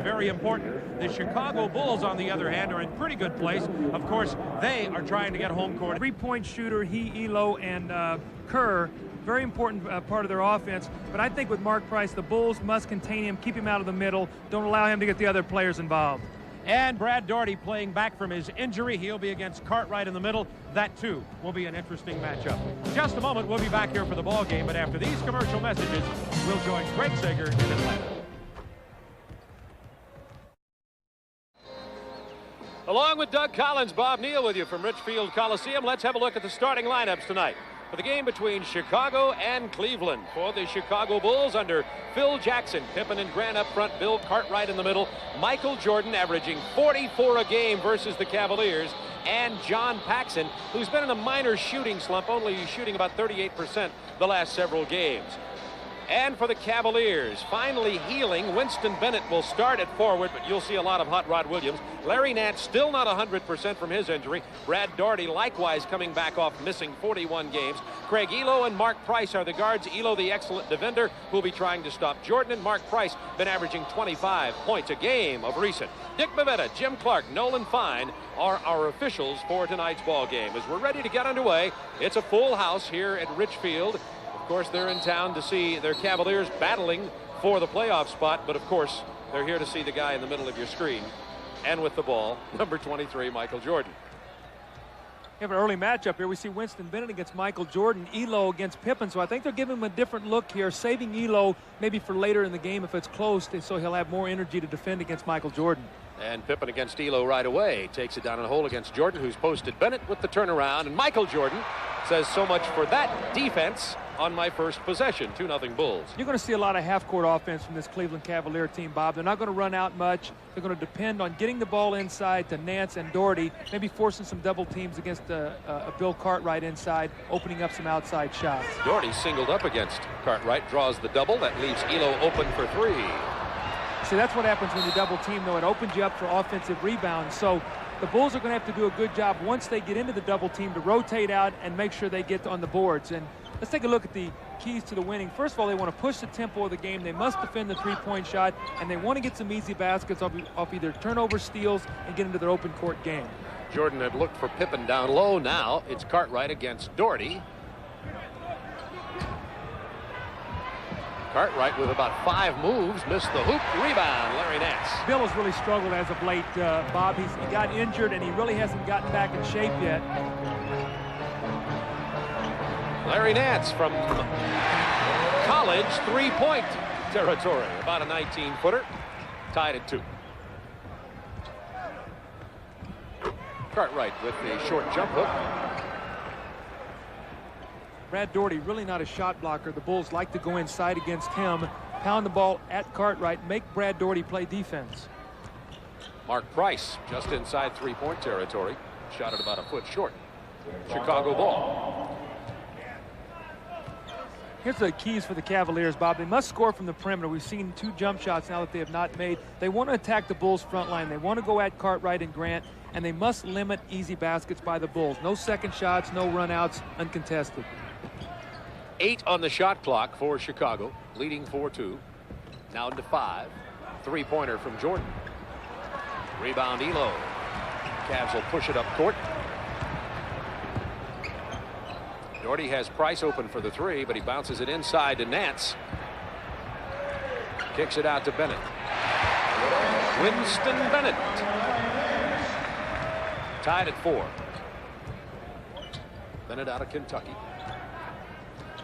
very important. The Chicago Bulls, on the other hand, are in pretty good place. Of course, they are trying to get home court. Three-point shooter, Ehlo, and Kerr, very important part of their offense. But I think with Mark Price, the Bulls must contain him, keep him out of the middle, don't allow him to get the other players involved. And Brad Daugherty playing back from his injury. He'll be against Cartwright in the middle. That, too, will be an interesting matchup. In just a moment, we'll be back here for the ball game. But after these commercial messages, we'll join Greg Sager in Atlanta. Along with Doug Collins, Bob Neal with you from Richfield Coliseum. Let's have a look at the starting lineups tonight for the game between Chicago and Cleveland. For the Chicago Bulls, under Phil Jackson, Pippen and Grant up front, Bill Cartwright in the middle, Michael Jordan averaging 44 a game versus the Cavaliers, and John Paxson, who's been in a minor shooting slump, only shooting about 38% the last several games. And for the Cavaliers, finally healing, Winston Bennett will start at forward, but you'll see a lot of Hot Rod Williams. Larry Nance still not 100% from his injury. Brad Daugherty likewise coming back off missing 41 games. Craig Ehlo and Mark Price are the guards. Ehlo, the excellent defender, who'll be trying to stop Jordan, and Mark Price been averaging 25 points a game of recent. Dick Bavetta, Jim Clark, Nolan Fine are our officials for tonight's ball game. As we're ready to get underway, it's a full house here at Richfield. Of course, they're in town to see their Cavaliers battling for the playoff spot, but of course, they're here to see the guy in the middle of your screen. And with the ball, number 23, Michael Jordan. We have an early matchup here. We see Winston Bennett against Michael Jordan, Ehlo against Pippen. So I think they're giving him a different look here, saving Ehlo maybe for later in the game if it's close, so he'll have more energy to defend against Michael Jordan. And Pippen against Ehlo right away. Takes it down in the hole against Jordan, who's posted Bennett with the turnaround. And Michael Jordan says, so much for that defense on my first possession. 2-0 Bulls. You're going to see a lot of half-court offense from this Cleveland Cavalier team, Bob. They're not going to run out much. They're going to depend on getting the ball inside to Nance and Daugherty, maybe forcing some double teams against a Bill Cartwright inside, opening up some outside shots. Daugherty singled up against Cartwright, draws the double. That leaves Ehlo open for three. See, that's what happens when you double team, though. It opens you up for offensive rebounds. So the Bulls are going to have to do a good job once they get into the double team to rotate out and make sure they get on the boards. And let's take a look at the keys to the winning. First of all, they want to push the tempo of the game. They must defend the three-point shot, and they want to get some easy baskets off either turnover, steals, and get into their open court game. Jordan had looked for Pippen down low. Now it's Cartwright against Daugherty. Cartwright with about 5 moves, missed the hoop, rebound, Larry Nance. Bill has really struggled as of late, Bob. He got injured, and he really hasn't gotten back in shape yet. Larry Nance from college, three-point territory, about a 19-footer, tied at 2. Cartwright with the short jump hook. Brad Daugherty really not a shot blocker. The Bulls like to go inside against him, pound the ball at Cartwright, make Brad Daugherty play defense. Mark Price just inside three-point territory, shot at about a foot short. Chicago ball. Here's the keys for the Cavaliers, Bob. They must score from the perimeter. We've seen 2 jump shots now that they have not made. They want to attack the Bulls' front line. They want to go at Cartwright and Grant, and they must limit easy baskets by the Bulls. No second shots, no runouts, uncontested. 8 on the shot clock for Chicago, leading 4-2. Now into 5. Three-pointer from Jordan. Rebound Ehlo. Cavs will push it up court. Daugherty has Price open for the 3, but he bounces it inside to Nance. Kicks it out to Bennett. Winston Bennett. Tied at 4. Bennett out of Kentucky.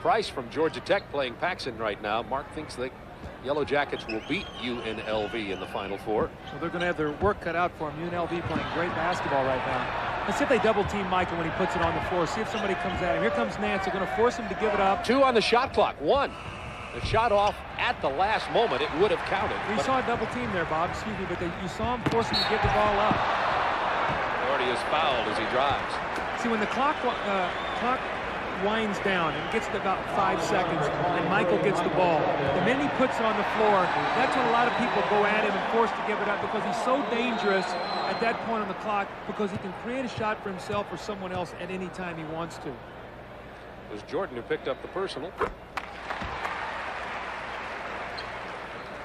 Price from Georgia Tech playing Paxson right now. Mark thinks the Yellow Jackets will beat UNLV in the Final Four. Well, they're going to have their work cut out for them. UNLV playing great basketball right now. Let's see if they double team Michael when he puts it on the floor. See if somebody comes at him. Here comes Nance. They're going to force him to give it up. 2 on the shot clock. 1. The shot off at the last moment. It would have counted. You saw a double team there, Bob. Excuse me, but you saw him force him to give the ball up. Daugherty is fouled as he drives. See, when the clock winds down and gets to about 5 seconds and Michael gets the ball, the minute he puts it on the floor, that's when a lot of people go at him and force to give it up, because he's so dangerous at that point on the clock, because he can create a shot for himself or someone else at any time he wants to. It was Jordan who picked up the personal.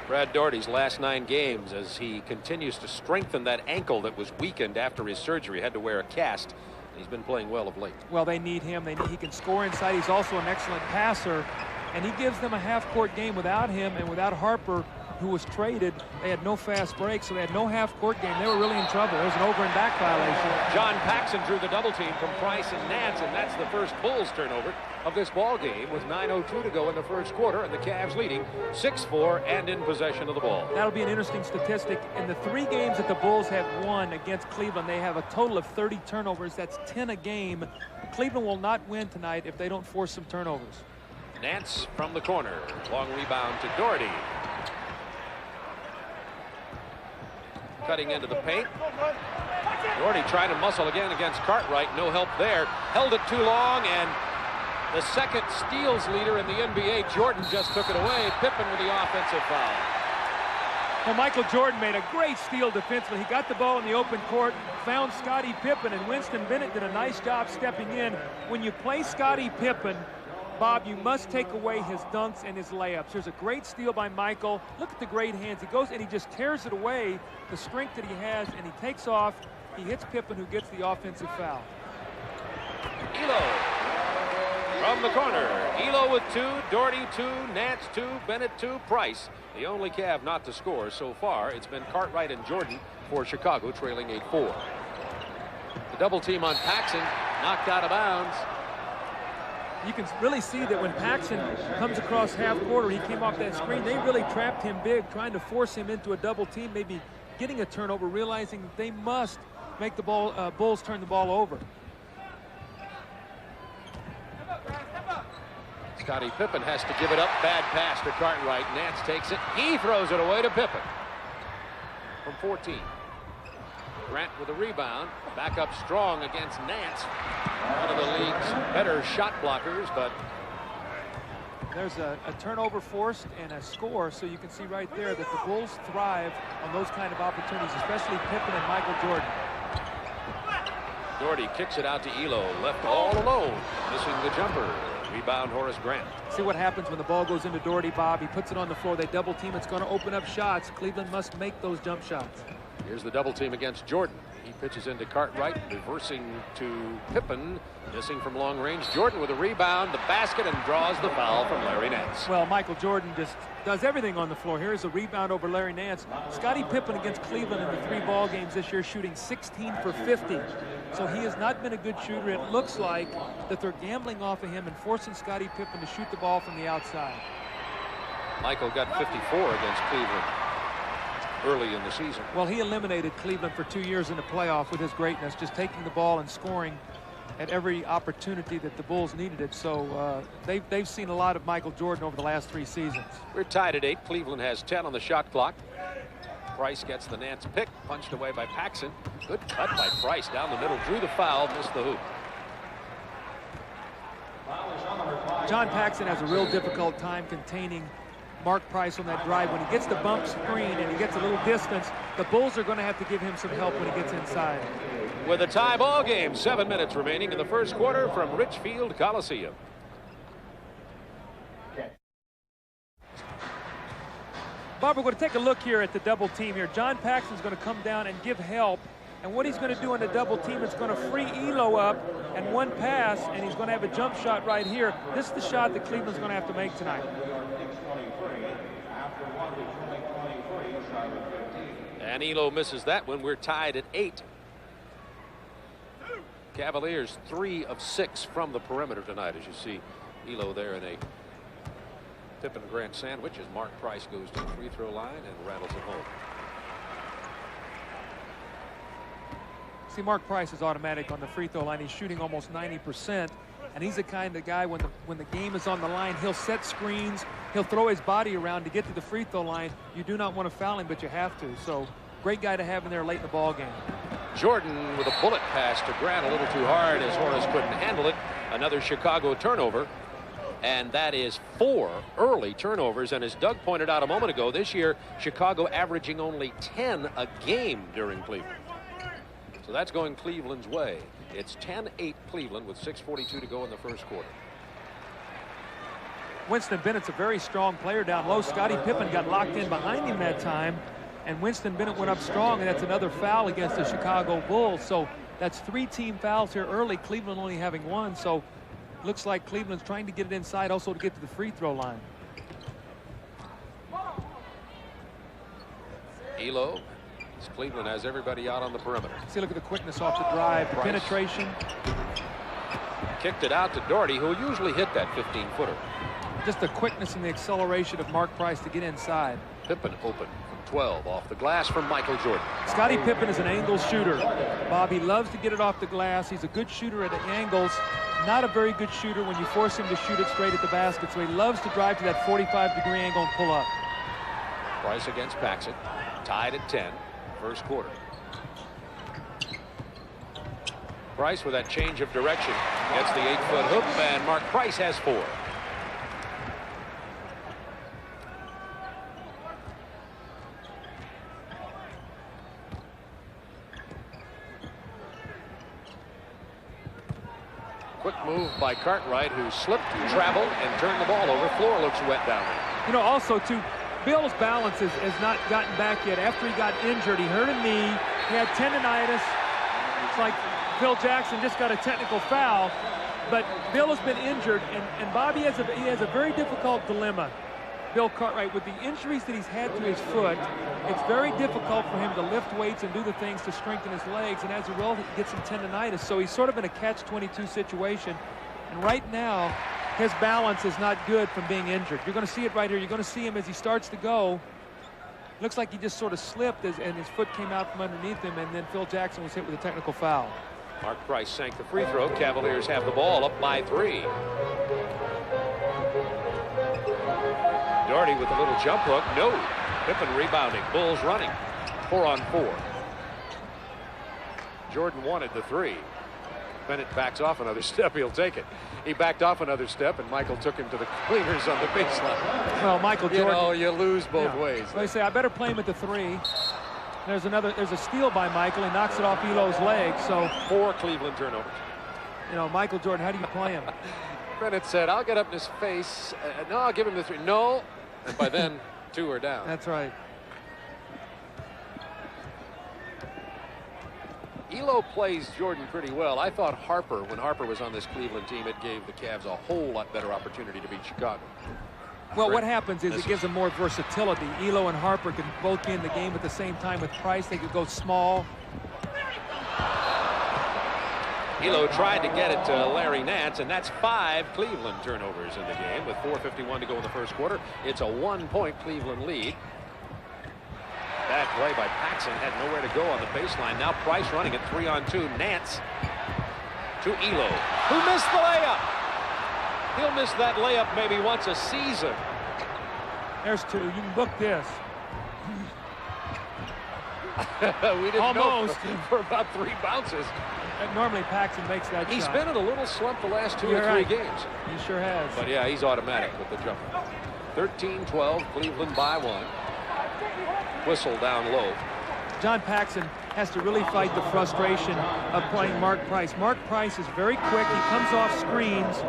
Brad Daugherty's last 9 games, as he continues to strengthen that ankle that was weakened after his surgery, had to wear a cast. He's been playing well of late. Well, they need him. He can score inside. He's also an excellent passer, and he gives them a half-court game. Without him and without Harper, who was traded, they had no fast break, so they had no half-court game. They were really in trouble. There was an over and back violation. John Paxson drew the double team from Price and Nance, and that's the first Bulls turnover of this ball game with 9:02 to go in the first quarter, and the Cavs leading 6-4 and in possession of the ball. That'll be an interesting statistic. In the 3 games that the Bulls have won against Cleveland, they have a total of 30 turnovers. That's 10 a game. Cleveland will not win tonight if they don't force some turnovers. Nance from the corner. Long rebound to Daugherty. Cutting into the paint. Daugherty trying to muscle again against Cartwright. No help there. Held it too long, and the second steals leader in the NBA, Jordan, just took it away. Pippen with the offensive foul. Well, Michael Jordan made a great steal defensively. He got the ball in the open court, found Scottie Pippen, and Winston Bennett did a nice job stepping in. When you play Scottie Pippen, Bob, you must take away his dunks and his layups. There's a great steal by Michael. Look at the great hands. He goes and he just tears it away, the strength that he has, and he takes off. He hits Pippen, who gets the offensive foul. Ehlo from the corner. Ehlo with 2, Daugherty 2, Nance 2, Bennett 2, Price. The only Cav not to score so far. It's been Cartwright and Jordan for Chicago, trailing 8-4. The double team on Paxson, knocked out of bounds. You can really see that when Paxson comes across half quarter, he came off that screen. They really trapped him big, trying to force him into a double team, maybe getting a turnover, realizing that they must make the Bulls turn the ball over. Scottie Pippen has to give it up. Bad pass to Cartwright. Nance takes it. He throws it away to Pippen from 14. Grant with a rebound. Back up strong against Nance. One of the league's better shot blockers, but there's a turnover forced and a score, so you can see right there that the Bulls thrive on those kind of opportunities, especially Pippen and Michael Jordan. Daugherty kicks it out to Ehlo, left all alone, missing the jumper. Rebound, Horace Grant. See what happens when the ball goes into Daugherty, Bob. He puts it on the floor. They double team. It's going to open up shots. Cleveland must make those jump shots. Here's the double team against Jordan. He pitches into Cartwright, reversing to Pippen, missing from long range. Jordan with a rebound, the basket, and draws the foul from Larry Nance. Well, Michael Jordan just does everything on the floor. Here's a rebound over Larry Nance. Scottie Pippen against Cleveland in the 3 ball games this year, shooting 16 for 50. So he has not been a good shooter. It looks like that they're gambling off of him and forcing Scottie Pippen to shoot the ball from the outside. Michael got 54 against Cleveland early in the season. Well, he eliminated Cleveland for 2 years in the playoff with his greatness, just taking the ball and scoring at every opportunity that the Bulls needed it. So they've seen a lot of Michael Jordan over the last 3 seasons. We're tied at 8. Cleveland has 10 on the shot clock. Price gets the Nance pick, punched away by Paxson. Good cut by Price down the middle, drew the foul, missed the hoop. John Paxson has a real difficult time containing Mark Price on that drive. When he gets the bump screen and he gets a little distance, the Bulls are going to have to give him some help when he gets inside. With a tie ball game, 7 minutes remaining in the first quarter from Richfield Coliseum. Bob, we're going to take a look here at the double team here. John Paxson's going to come down and give help. And what he's going to do in the double team is going to free Ehlo up and one pass, and he's going to have a jump shot right here. This is the shot that Cleveland's going to have to make tonight. And Ehlo misses that one. We're tied at 8. Cavaliers 3 of 6 from the perimeter tonight, as you see Ehlo there in a Pippen Grant sandwich as Mark Price goes to the free throw line and rattles it home. See, Mark Price is automatic on the free throw line. He's shooting almost 90%, and he's the kind of guy when the game is on the line, he'll set screens, he'll throw his body around to get to the free throw line. You do not want to foul him, but you have to. So great guy to have in there late in the ball game. Jordan with a bullet pass to Grant, a little too hard as Horace couldn't handle it. Another Chicago turnover. And that is 4 early turnovers. And as Doug pointed out a moment ago, this year, Chicago averaging only 10 a game during Cleveland. So that's going Cleveland's way. It's 10-8 Cleveland with 6:42 to go in the first quarter. Winston Bennett's a very strong player down low. Scottie Pippen got locked in behind him that time, and Winston Bennett went up strong, and that's another foul against the Chicago Bulls. So that's 3 team fouls here early, Cleveland only having 1. So looks like Cleveland's trying to get it inside also to get to the free throw line. Ehlo. Cleveland has everybody out on the perimeter. See, look at the quickness off the drive, the penetration. Kicked it out to Daugherty, who usually hit that 15-footer. Just the quickness and the acceleration of Mark Price to get inside. Pippen open from 12 off the glass from Michael Jordan. Scottie Pippen is an angle shooter. Bobby loves to get it off the glass. He's a good shooter at angles. Not a very good shooter when you force him to shoot it straight at the basket. So he loves to drive to that 45-degree angle and pull up. Price against Paxson. Tied at 10. First quarter. Price with that change of direction gets the 8-foot hoop, and Mark Price has 4. Quick move by Cartwright, who slipped, traveled, and turned the ball over. Floor looks wet down there. You know, also, too, Bill's balance has not gotten back yet. After he got injured, he hurt a knee. He had tendonitis. It's like Phil Jackson just got a technical foul. But Bill has been injured, and Bobby has a very difficult dilemma. Bill Cartwright, with the injuries that he's had to his foot, it's very difficult for him to lift weights and do the things to strengthen his legs, and as a result, he gets some tendonitis. So he's sort of in a catch-22 situation. And right now, his balance is not good from being injured. You're going to see it right here. You're going to see him as he starts to go. Looks like he just sort of slipped and his foot came out from underneath him, and then Phil Jackson was hit with a technical foul. Mark Price sank the free throw. Cavaliers have the ball up by 3. Daugherty with a little jump hook. No. Pippen rebounding. Bulls running. 4-on-4. Jordan wanted the 3. Bennett backs off another step. He'll take it. He backed off another step, and Michael took him to the cleaners on the baseline. Well, Michael Jordan. You know, you lose both ways. So they say, I better play him at the 3. There's a steal by Michael. He knocks it off Ehlo's leg. So 4 Cleveland turnovers. You know, Michael Jordan, how do you play him? Bennett said, I'll get up in his face. No, I'll give him the 3. No. And by then, 2 are down. That's right. Ehlo plays Jordan pretty well. I thought Harper, when Harper was on this Cleveland team, it gave the Cavs a whole lot better opportunity to beat Chicago. Well, what happens is it gives them more versatility. Ehlo and Harper can both be in the game at the same time with Price. They could go small. Ehlo tried to get it to Larry Nance, and that's 5 Cleveland turnovers in the game with 4:51 to go in the first quarter. It's a 1-point Cleveland lead. Bad play by Paxson, had nowhere to go on the baseline. Now Price running at 3-on-2. Nance to Ehlo, who missed the layup. He'll miss that layup maybe once a season. There's 2. You can book this. We didn't almost know for about 3 bounces. Normally Paxson makes that He's shot. been in a little slump the last 2 or 3 right. games. He sure has. But yeah, he's automatic with the jumper. 13-12, Cleveland by 1. Whistle down low. John Paxson has to really fight the frustration of playing Mark Price. Mark Price is very quick. He comes off screens,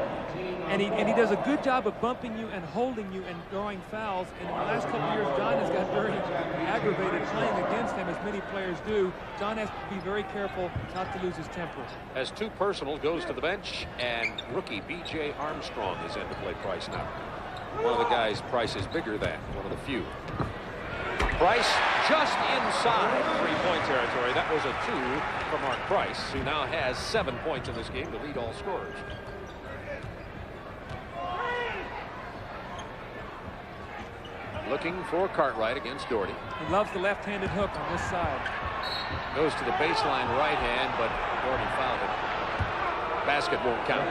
and he does a good job of bumping you and holding you and drawing fouls. And in the last couple of years, John has got very aggravated playing against him, as many players do. John has to be very careful not to lose his temper. As 2 personal, goes to the bench, and rookie B.J. Armstrong is in to play Price now. One of the guys Price is bigger than, one of the few. Price just inside 3-point territory. That was a 2 for Mark Price, who now has 7 points in this game to lead all scorers. Looking for Cartwright against Daugherty. He loves the left-handed hook on this side. Goes to the baseline right hand, but Daugherty fouled it. Basket won't count.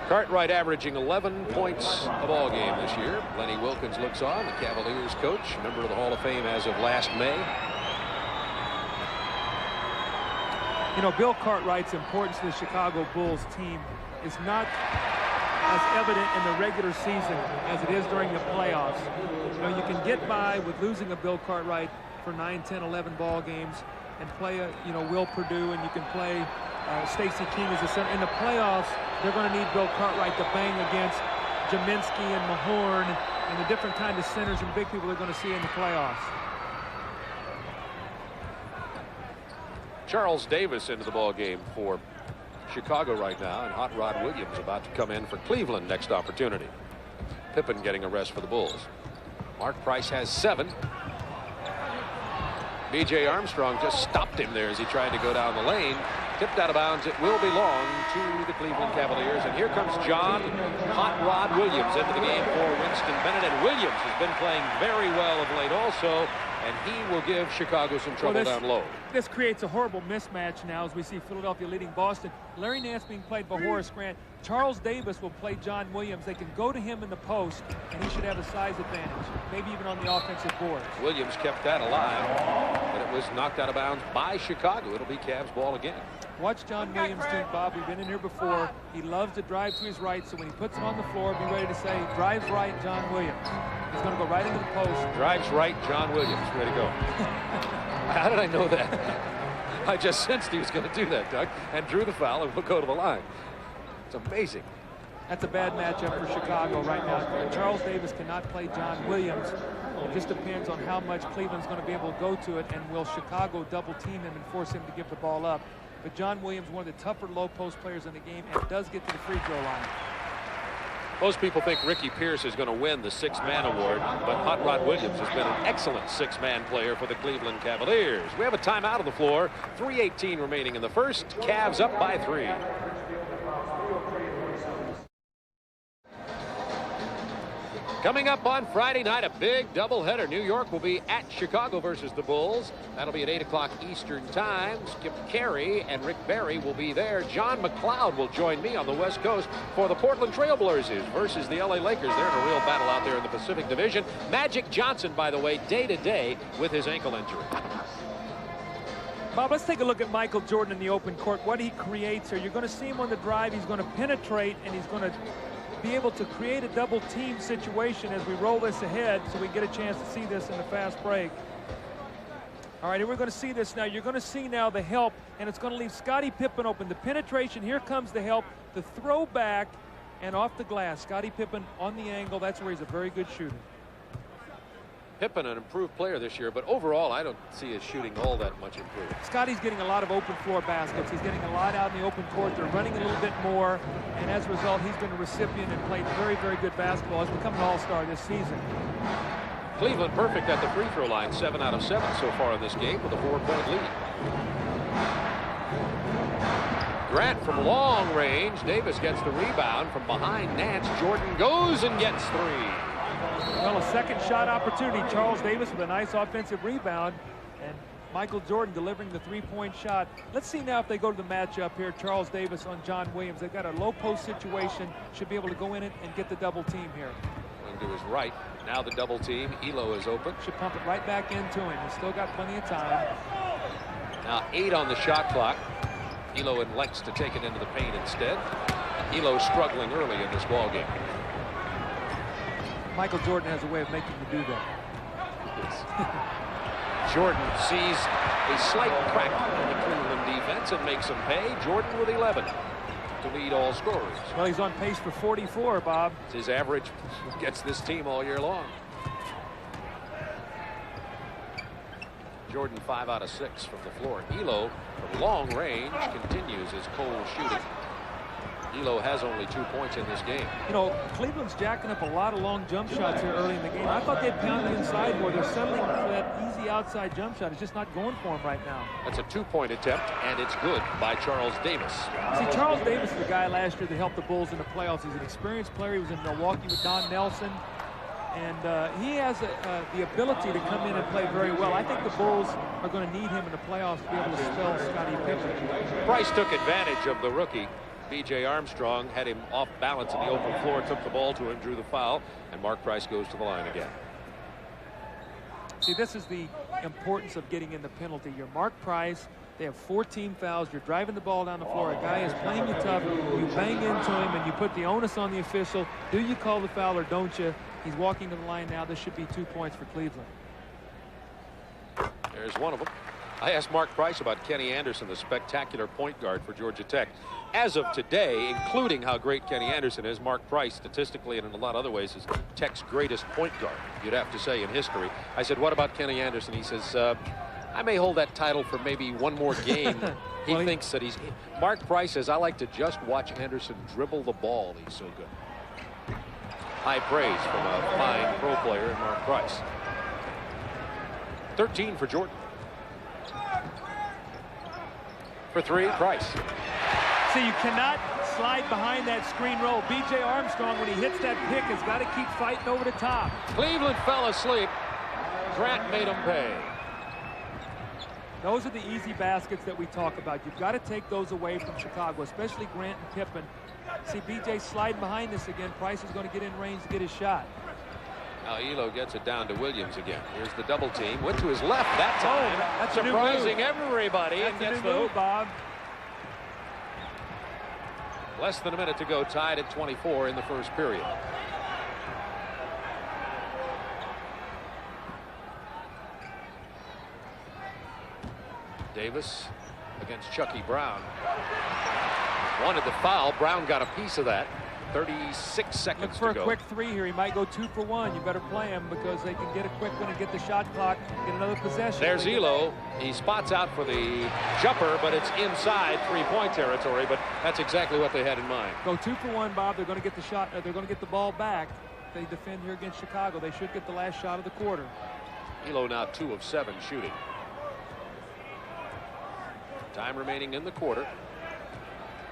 Cartwright averaging 11 points a ball game this year. Lenny Wilkins looks on, the Cavaliers coach, member of the Hall of Fame as of last May. You know, Bill Cartwright's importance to the Chicago Bulls team is not as evident in the regular season as it is during the playoffs. You know, you can get by with losing a Bill Cartwright for 9, 10, 11 ball games. and play, Will Perdue, and you can play Stacey King as a center. In the playoffs, they're going to need Bill Cartwright to bang against Jaminski and Mahorn and the different kind of centers and big people they're going to see in the playoffs. Charles Davis into the ball game for Chicago right now, and Hot Rod Williams about to come in for Cleveland next opportunity. Pippen getting a rest for the Bulls. Mark Price has 7. B.J. Armstrong just stopped him there as he tried to go down the lane. Tipped out of bounds. It will belong to the Cleveland Cavaliers. And here comes John Hot Rod Williams into the game for Winston Bennett. And Williams has been playing very well of late also. And he will give Chicago some trouble down low. This creates a horrible mismatch now as we see Philadelphia leading Boston. Larry Nance being played by Horace Grant. Charles Davis will play John Williams. They can go to him in the post, and he should have a size advantage, maybe even on the offensive boards. Williams kept that alive, but it was knocked out of bounds by Chicago. It'll be Cavs ball again. Watch John Williams do, Bob. We've been in here before. He loves to drive to his right, so when he puts him on the floor, be ready to say, drives right, John Williams. He's going to go right into the post. Drives right, John Williams. Ready to go. How did I know that? I just sensed he was going to do that, Doug, and drew the foul, and we'll go to the line. It's amazing. That's a bad matchup for Chicago right now. Charles Davis cannot play John Williams. It just depends on how much Cleveland's going to be able to go to it, and will Chicago double team him and force him to give the ball up. But John Williams, one of the tougher low post players in the game, and does get to the free throw line. Most people think Ricky Pierce is going to win the six-man award, but Hot Rod Williams has been an excellent six-man player for the Cleveland Cavaliers. We have a timeout on the floor. 3:18 remaining in the first. Cavs up by 3. Coming up on Friday night, a big doubleheader. New York will be at Chicago versus the Bulls. That'll be at 8 o'clock Eastern time. Skip Carey and Rick Barry will be there. John McLeod will join me on the West Coast for the Portland Trailblazers versus the LA Lakers. They're in a real battle out there in the Pacific Division. Magic Johnson, by the way, day-to-day with his ankle injury. Bob, let's take a look at Michael Jordan in the open court. What he creates here. You're going to see him on the drive. He's going to penetrate, and he's going to be able to create a double team situation as we roll this ahead, so we get a chance to see this in the fast break. All right, and we're going to see this now. You're going to see now the help, and it's going to leave Scottie Pippen open. The penetration, here comes the help, the throw back, and off the glass. Scottie Pippen on the angle. That's where he's a very good shooter. Pippen, an improved player this year, but overall, I don't see his shooting all that much improved. Scottie's getting a lot of open floor baskets. He's getting a lot out in the open court. They're running a little bit more, and as a result, he's been a recipient and played very, very good basketball. He's become an all-star this season. Cleveland perfect at the free throw line, 7 out of 7 so far in this game with a 4-point lead. Grant from long range. Davis gets the rebound from behind Nance. Jordan goes and gets 3. Well, a second shot opportunity. Charles Davis with a nice offensive rebound, and Michael Jordan delivering the three-point shot. Let's see now if they go to the matchup here. Charles Davis on John Williams. They've got a low post situation. Should be able to go in it and get the double team here. Going to his right. Now the double team. Ehlo is open. Should pump it right back into him. He's still got plenty of time. Now 8 on the shot clock. Ehlo elects to take it into the paint instead. Ehlo struggling early in this ball game. Michael Jordan has a way of making you do that. Jordan sees a slight crack in the Cleveland defense and makes him pay. Jordan with 11 to lead all scorers. Well, he's on pace for 44, Bob. It's his average. Gets this team all year long. Jordan 5 out of 6 from the floor. Ehlo from long range continues his cold shooting. Ehlo has only 2 points in this game. You know, Cleveland's jacking up a lot of long jump shots here early in the game. I thought they'd pound it inside more. They're settling for that easy outside jump shot. It's just not going for them right now. That's a 2-point attempt, and it's good by Charles Davis. See, Charles Davis is the guy last year that helped the Bulls in the playoffs. He's an experienced player. He was in Milwaukee with Don Nelson. And he has the ability to come in and play very well. I think the Bulls are going to need him in the playoffs to be able to spell Scottie Pippen. Price took advantage of the rookie. B.J. Armstrong had him off balance in the open floor, took the ball to him, drew the foul, and Mark Price goes to the line again. See, this is the importance of getting in the penalty. You're Mark Price. They have 14 fouls. You're driving the ball down the floor. A guy is playing you tough. You bang into him, and you put the onus on the official. Do you call the foul or don't you? He's walking to the line now. This should be 2 points for Cleveland. There's one of them. I asked Mark Price about Kenny Anderson, the spectacular point guard for Georgia Tech. As of today, including how great Kenny Anderson is, Mark Price, statistically and in a lot of other ways, is Tech's greatest point guard, you'd have to say, in history. I said, what about Kenny Anderson? He says, I may hold that title for maybe one more game. He thinks that he's... Mark Price says, I like to just watch Anderson dribble the ball. He's so good. High praise from a fine pro player, Mark Price. 13 for Jordan. For three, Price. See, you cannot slide behind that screen roll. B.J. Armstrong, when he hits that pick, has got to keep fighting over the top. Cleveland fell asleep. Grant made him pay. Those are the easy baskets that we talk about. You've got to take those away from Chicago, especially Grant and Pippen. See, B.J. sliding behind this again. Price is going to get in range to get his shot. Now Ehlo gets it down to Williams again. Here's the double team. Went to his left that time. That's surprising everybody. That's a new move, Bob. Less than a minute to go, tied at 24 in the first period. Davis against Chucky Brown. Wanted the foul. Brown got a piece of that. 36 seconds Look for to go. a quick three here. He might go 2 for 1. You better play him because they can get a quick one and get the shot clock, get another possession. There's Ehlo. He spots out for the jumper, but it's inside three-point territory. But that's exactly what they had in mind. Go 2 for 1, Bob. They're going to get the shot. They're going to get the ball back. They defend here against Chicago. They should get the last shot of the quarter. Ehlo now 2 of 7 shooting. Time remaining in the quarter.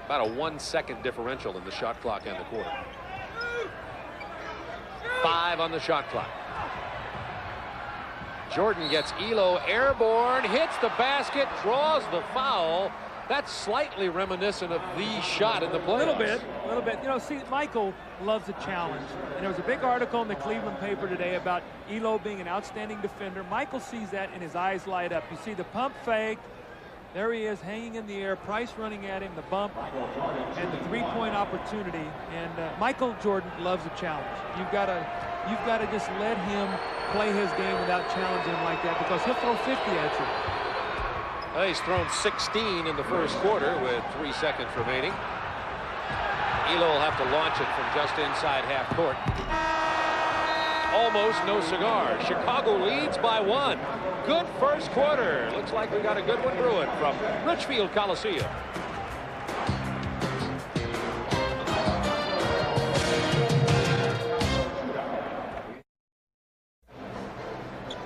About a 1-second differential in the shot clock and the quarter. 5 on the shot clock. Jordan gets Ehlo airborne, hits the basket, draws the foul. That's slightly reminiscent of the shot in the playoffs. A little bit. You know, see, Michael loves a challenge. And there was a big article in the Cleveland paper today about Ehlo being an outstanding defender. Michael sees that and his eyes light up. You see the pump fake. There he is, hanging in the air. Price running at him, the bump, and the three-point opportunity. And Michael Jordan loves a challenge. You've got to just let him play his game without challenging him like that, because he'll throw 50 at you. Well, he's thrown 16 in the first quarter with 3 seconds remaining. Ehlo will have to launch it from just inside half court. Almost no cigar. Chicago leads by 1. Good first quarter. Looks like we got a good one brewing from Richfield Coliseum.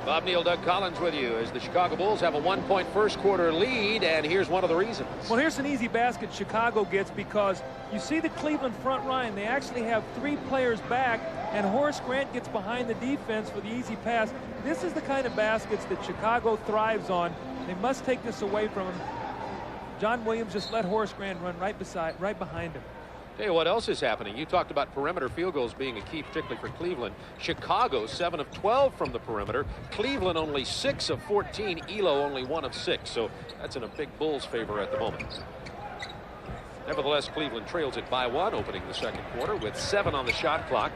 Bob Neal, Doug Collins with you as the Chicago Bulls have a 1-point first quarter lead, and here's one of the reasons. Well, here's an easy basket Chicago gets because you see the Cleveland front line. They actually have 3 players back, and Horace Grant gets behind the defense for the easy pass. This is the kind of baskets that Chicago thrives on. They must take this away from him. John Williams just let Horace Grant run right behind him. Tell you what else is happening. You talked about perimeter field goals being a key, particularly for Cleveland. Chicago 7 of 12 from the perimeter. Cleveland only 6 of 14. Ehlo only 1 of 6. So that's in a big Bulls favor at the moment. Nevertheless, Cleveland trails it by 1 opening the second quarter with 7 on the shot clock.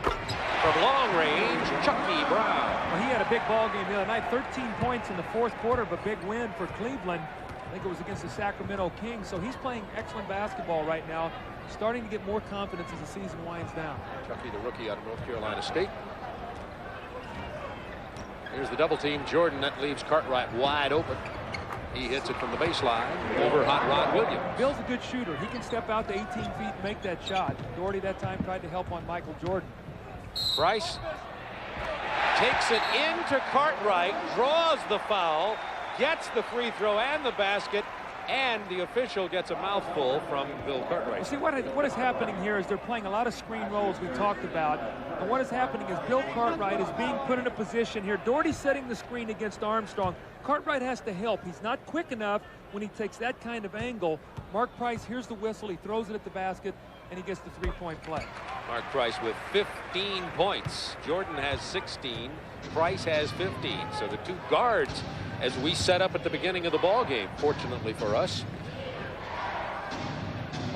From long range, Chucky Brown. Well, he had a big ball game the other night. 13 points in the fourth quarter of a big win for Cleveland. I think it was against the Sacramento Kings. So he's playing excellent basketball right now. Starting to get more confidence as the season winds down. Chucky, the rookie out of North Carolina State. Here's the double team. Jordan, that leaves Cartwright wide open. He hits it from the baseline over Hot Rod Williams. Bill's a good shooter. He can step out to 18 feet and make that shot. Daugherty that time tried to help on Michael Jordan. Price takes it into Cartwright, draws the foul, gets the free throw and the basket, and the official gets a mouthful from Bill Cartwright. You see, what is happening here is they're playing a lot of screen rolls we talked about. And what is happening is Bill Cartwright is being put in a position here. Daugherty setting the screen against Armstrong. Cartwright has to help. He's not quick enough when he takes that kind of angle. Mark Price hears the whistle. He throws it at the basket, and he gets the three-point play. Mark Price with 15 points. Jordan has 16. Price has 15. So the 2 guards, as we set up at the beginning of the ball game, fortunately for us,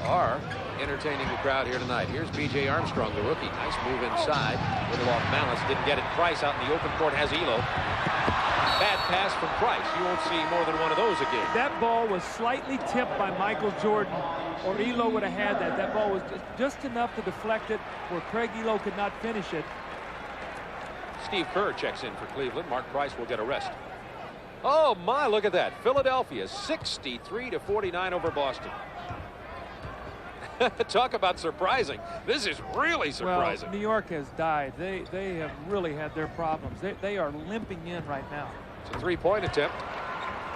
are entertaining the crowd here tonight. Here's B.J. Armstrong, the rookie. Nice move inside. Little off balance. Didn't get it. Price out in the open court has Ehlo. Bad pass from Price. You won't see more than one of those again. That ball was slightly tipped by Michael Jordan, or Ehlo would have had that. That ball was just enough to deflect it where Craig Ehlo could not finish it. Steve Kerr checks in for Cleveland. Mark Price will get a rest. Oh, my, look at that. Philadelphia 63-49 over Boston. Talk about surprising. This is really surprising. Well, New York has died. They have really had their problems. They are limping in right now. It's a three-point attempt.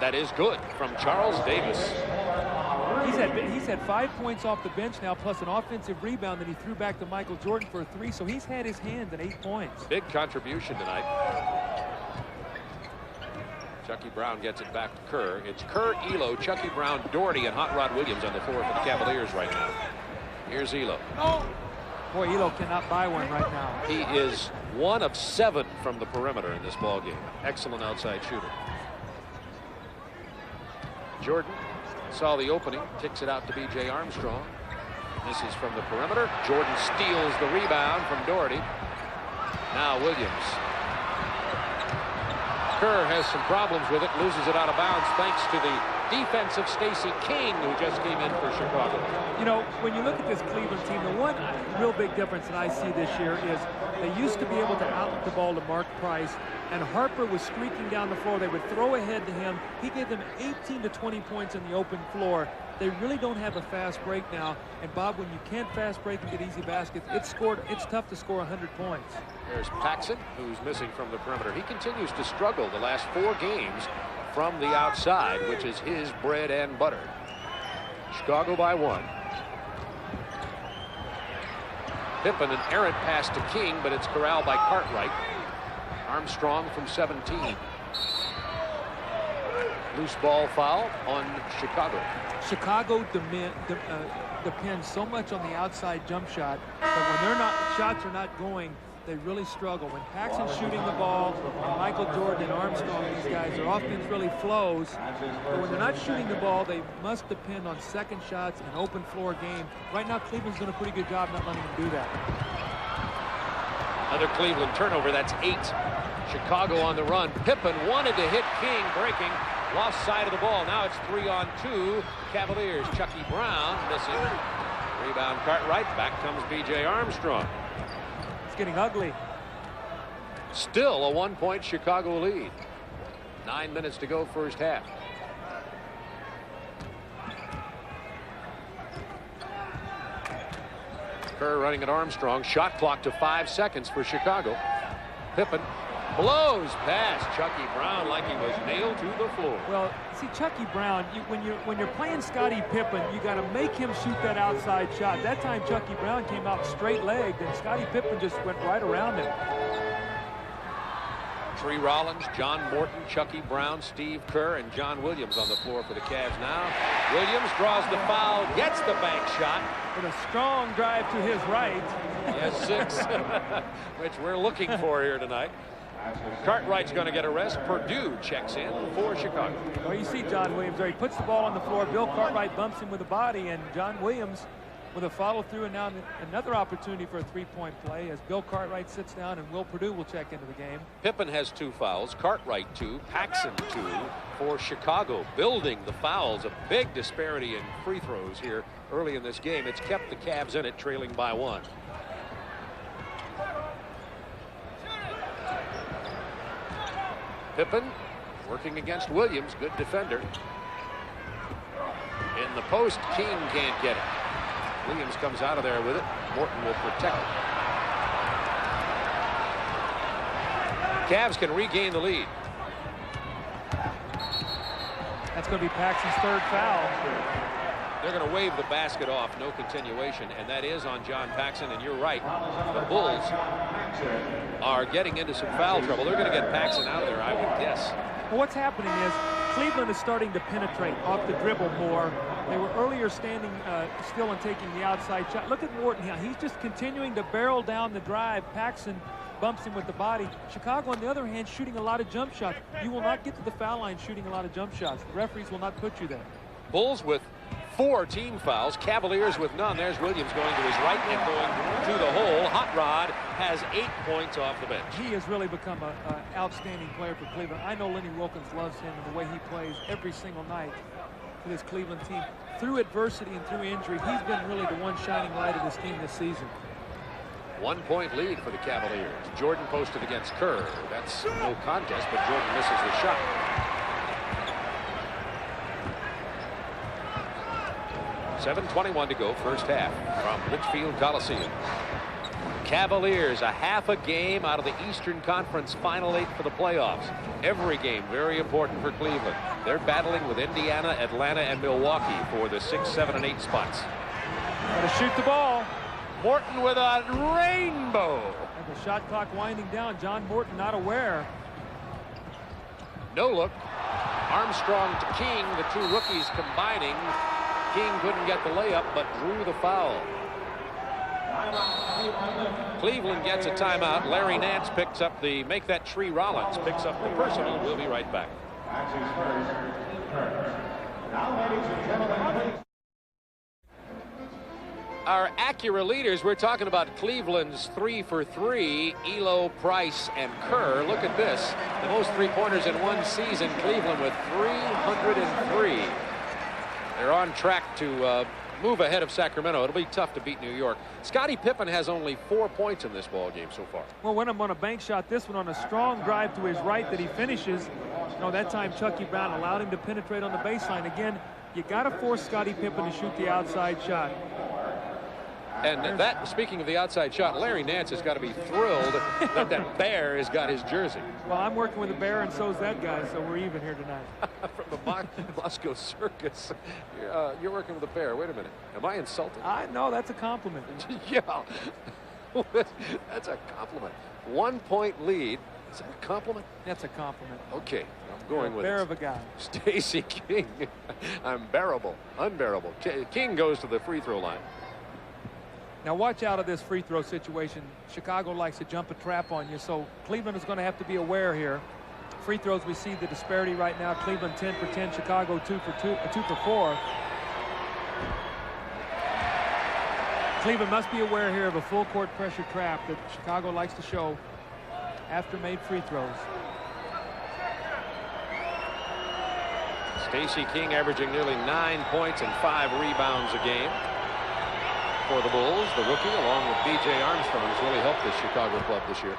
That is good from Charles Davis. He's had 5 points off the bench now, plus an offensive rebound that he threw back to Michael Jordan for a 3. So he's had his hand in 8 points. Big contribution tonight. Chucky Brown gets it back to Kerr. It's Kerr, Ehlo, Chucky Brown, Daugherty, and Hot Rod Williams on the floor for the Cavaliers right now. Here's Ehlo. Boy, Ehlo cannot buy one right now. He is 1 of 7 from the perimeter in this ball game. Excellent outside shooter. Jordan saw the opening, kicks it out to B.J. Armstrong. This is from the perimeter. Jordan steals the rebound from Daugherty. Now Williams. Kerr has some problems with it, loses it out of bounds thanks to the defense of Stacey King, who just came in for Chicago. You know, when you look at this Cleveland team, the one real big difference that I see this year is they used to be able to outlet the ball to Mark Price, and Harper was streaking down the floor. They would throw ahead to him. He gave them 18 to 20 points in the open floor. They really don't have a fast break now. And Bob, when you can't fast break and get easy baskets, it's tough to score 100 points. There's Paxson, who's missing from the perimeter. He continues to struggle the last 4 games from the outside, which is his bread and butter. Chicago by 1. Pippen, an errant pass to King, but it's corralled by Cartwright. Armstrong from 17. Loose ball foul on Chicago. Chicago depends so much on the outside jump shot that when shots are not going, they really struggle. When Paxson's shooting the ball, and Michael Jordan and Armstrong, these guys, their offense really flows. But when they're not shooting the ball, they must depend on second shots and open floor game. Right now, Cleveland's doing a pretty good job not letting them do that. Another Cleveland turnover. That's 8. Chicago on the run. Pippen wanted to hit King, breaking. Lost side of the ball. Now it's 3-on-2. Cavaliers. Chucky Brown missing. Rebound Cartwright. Back comes B.J. Armstrong. It's getting ugly. Still a 1-point Chicago lead. 9 minutes to go first half. Kerr running at Armstrong. Shot clock to 5 seconds for Chicago. Pippen blows past Chucky Brown like he was nailed to the floor. Well, see, Chucky Brown, when you're playing Scottie Pippen, you got to make him shoot that outside shot. That time Chucky Brown came out straight-legged, and Scottie Pippen just went right around him. Tree Rollins, John Morton, Chucky Brown, Steve Kerr, and John Williams on the floor for the Cavs now. Williams draws the foul, gets the bank shot. With a strong drive to his right. Yes, 6, which we're looking for here tonight. Cartwright's going to get a rest. Purdue checks in for Chicago. Well, you see John Williams there. He puts the ball on the floor. Bill Cartwright bumps him with the body, and John Williams with a follow-through, and now another opportunity for a 3-point play as Bill Cartwright sits down and Will Purdue will check into the game. Pippen has 2 fouls. Cartwright 2. Paxson 2 for Chicago. Building the fouls. A big disparity in free throws here early in this game. It's kept the Cavs in it, trailing by 1. Pippen working against Williams. Good defender. In the post, King can't get it. Williams comes out of there with it. Morton will protect it. Cavs can regain the lead. That's going to be Paxson's 3rd foul. They're going to wave the basket off, no continuation, and that is on John Paxson. And you're right, the Bulls are getting into some foul trouble. They're going to get Paxson out of there, I would guess. Well, what's happening is Cleveland is starting to penetrate off the dribble more. They were earlier standing still and taking the outside shot. Look at Morton here. He's just continuing to barrel down the drive. Paxson bumps him with the body. Chicago, on the other hand, shooting a lot of jump shots. You will not get to the foul line shooting a lot of jump shots. The referees will not put you there. Bulls with 4 team fouls. Cavaliers with none. There's Williams going to his right and going to the hole. Hot Rod has 8 points off the bench. He has really become an outstanding player for Cleveland. I know Lenny Wilkins loves him and the way he plays every single night for this Cleveland team. Through adversity and through injury, he's been really the one shining light of this team this season. 1 point lead for the Cavaliers. Jordan posted against Kerr. That's no contest, but Jordan misses the shot. .7:21 to go, first half from Litchfield Coliseum. Cavaliers a half a game out of the Eastern Conference Final 8 for the playoffs. Every game very important for Cleveland. They're battling with Indiana, Atlanta, and Milwaukee for the 6, 7, and 8 spots. Got to shoot the ball. Morton with a rainbow. And the shot clock winding down. John Morton not aware. No look. Armstrong to King, the 2 rookies combining. King couldn't get the layup, but drew the foul. Cleveland gets a timeout. Larry Nance picks up the make that Tree Rollins picks up the personal. We'll be right back. Our Acura leaders, we're talking about Cleveland's 3 for 3, Ehlo, Price, and Kerr. Look at this. The most three-pointers in one season. Cleveland with 303. They're on track to move ahead of Sacramento. It'll be tough to beat New York. Scottie Pippen has only 4 points in this ball game so far. Well, when I'm on a bank shot, this one on a strong drive to his right that he finishes. You know, that time Chucky Brown allowed him to penetrate on the baseline. Again, you got to force Scottie Pippen to shoot the outside shot. And that, speaking of the outside shot, Larry Nance has got to be thrilled that that bear has got his jersey. Well, I'm working with a bear, and so's that guy, so we're even here tonight. From the Moscow Circus. You're working with a bear. Wait a minute. Am I insulting? No, that's a compliment. Yeah. That's a compliment. 1 point lead. Is that a compliment? That's a compliment. Okay. I'm going with bear of a guy. Stacey King. Unbearable. Unbearable. King goes to the free throw line. Now watch out of this free throw situation. Chicago likes to jump a trap on you, so Cleveland is going to have to be aware here. Free throws, we see the disparity right now. Cleveland 10 for 10, Chicago 2 for 4. Cleveland must be aware here of a full court pressure trap that Chicago likes to show after made free throws. Stacey King averaging nearly 9 points and 5 rebounds a game. For the Bulls, the rookie, along with B.J. Armstrong, has really helped this Chicago club this year.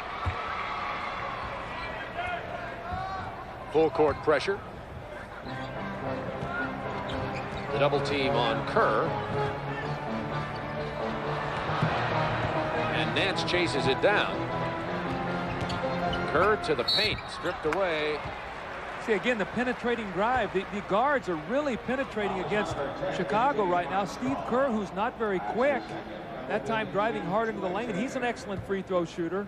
Full court pressure. The double team on Kerr. And Nance chases it down. Kerr to the paint, stripped away. See, again, the penetrating drive. The guards are really penetrating against Chicago right now. Steve Kerr, who's not very quick, that time driving hard into the lane. He's an excellent free throw shooter.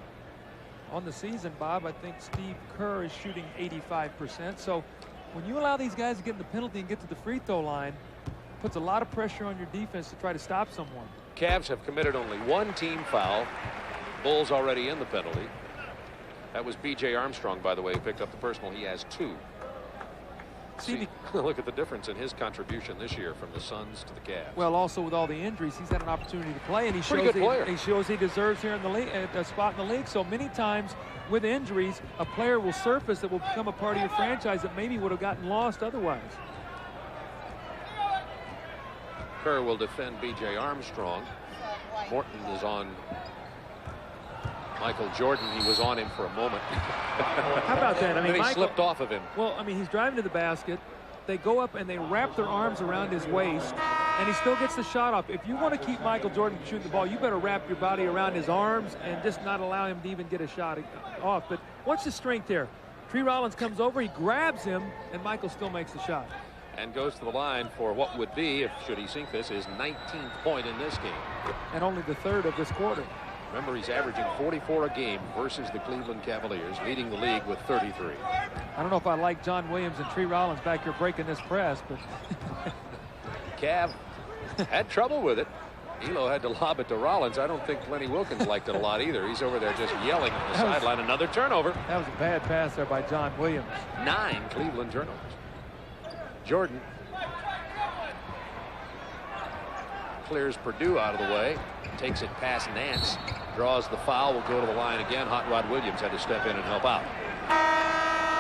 On the season, Bob, I think Steve Kerr is shooting 85%. So when you allow these guys to get in the penalty and get to the free throw line, it puts a lot of pressure on your defense to try to stop someone. Cavs have committed only 1 team foul. Bulls already in the penalty. That was B.J. Armstrong, by the way, who picked up the personal. He has 2. See, look at the difference in his contribution this year from the Suns to the Cavs. Well, also with all the injuries, he's had an opportunity to play, and he shows he deserves here in the league, a spot in the league. So many times with injuries, a player will surface that will become a part of your franchise that maybe would have gotten lost otherwise. Kerr will defend B.J. Armstrong. Morton is on Michael Jordan. He was on him for a moment. How about that? I mean, he slipped off of him. Well, I mean, he's driving to the basket. They go up and they wrap their arms around his waist, and he still gets the shot off. If you want to keep Michael Jordan from shooting the ball, you better wrap your body around his arms and just not allow him to even get a shot off. But watch the strength there. Tree Rollins comes over, he grabs him, and Michael still makes the shot. And goes to the line for what would be, if should he sink this, his 19th point in this game. And only the 3rd of this quarter. Remember, he's averaging 44 a game versus the Cleveland Cavaliers, leading the league with 33. I don't know if I like John Williams and Tree Rollins back here breaking this press, but Cav had trouble with it. Ehlo had to lob it to Rollins. I don't think Lenny Wilkins liked it a lot either. He's over there just yelling on the sideline. Another turnover. That was a bad pass there by John Williams. 9 Cleveland turnovers. Jordan clears Purdue out of the way, takes it past Nance, draws the foul, will go to the line again. Hot Rod Williams had to step in and help out.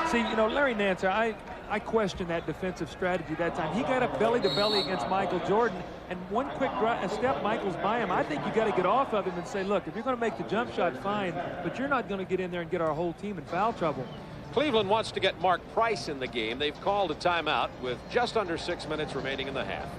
See, you know, Larry Nance, I question that defensive strategy that time. He got up belly to belly against Michael Jordan, and one quick step, Michael's by him. I think you got to get off of him and say, look, if you're going to make the jump shot, fine, but you're not going to get in there and get our whole team in foul trouble. Cleveland wants to get Mark Price in the game. They've called a timeout with just under 6 minutes remaining in the half.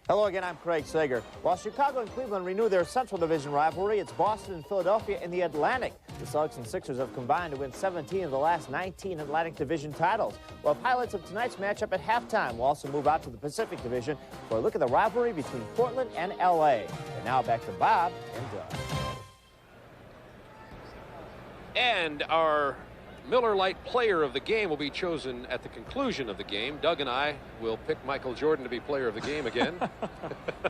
Hello again, I'm Craig Sager. While Chicago and Cleveland renew their Central Division rivalry, it's Boston and Philadelphia in the Atlantic. The Celtics and Sixers have combined to win 17 of the last 19 Atlantic Division titles. Well, highlights of tonight's matchup at halftime will also move out to the Pacific Division for a look at the rivalry between Portland and L.A. And now back to Bob and Doug. And our Miller Lite player of the game will be chosen at the conclusion of the game. Doug and I will pick Michael Jordan to be player of the game again.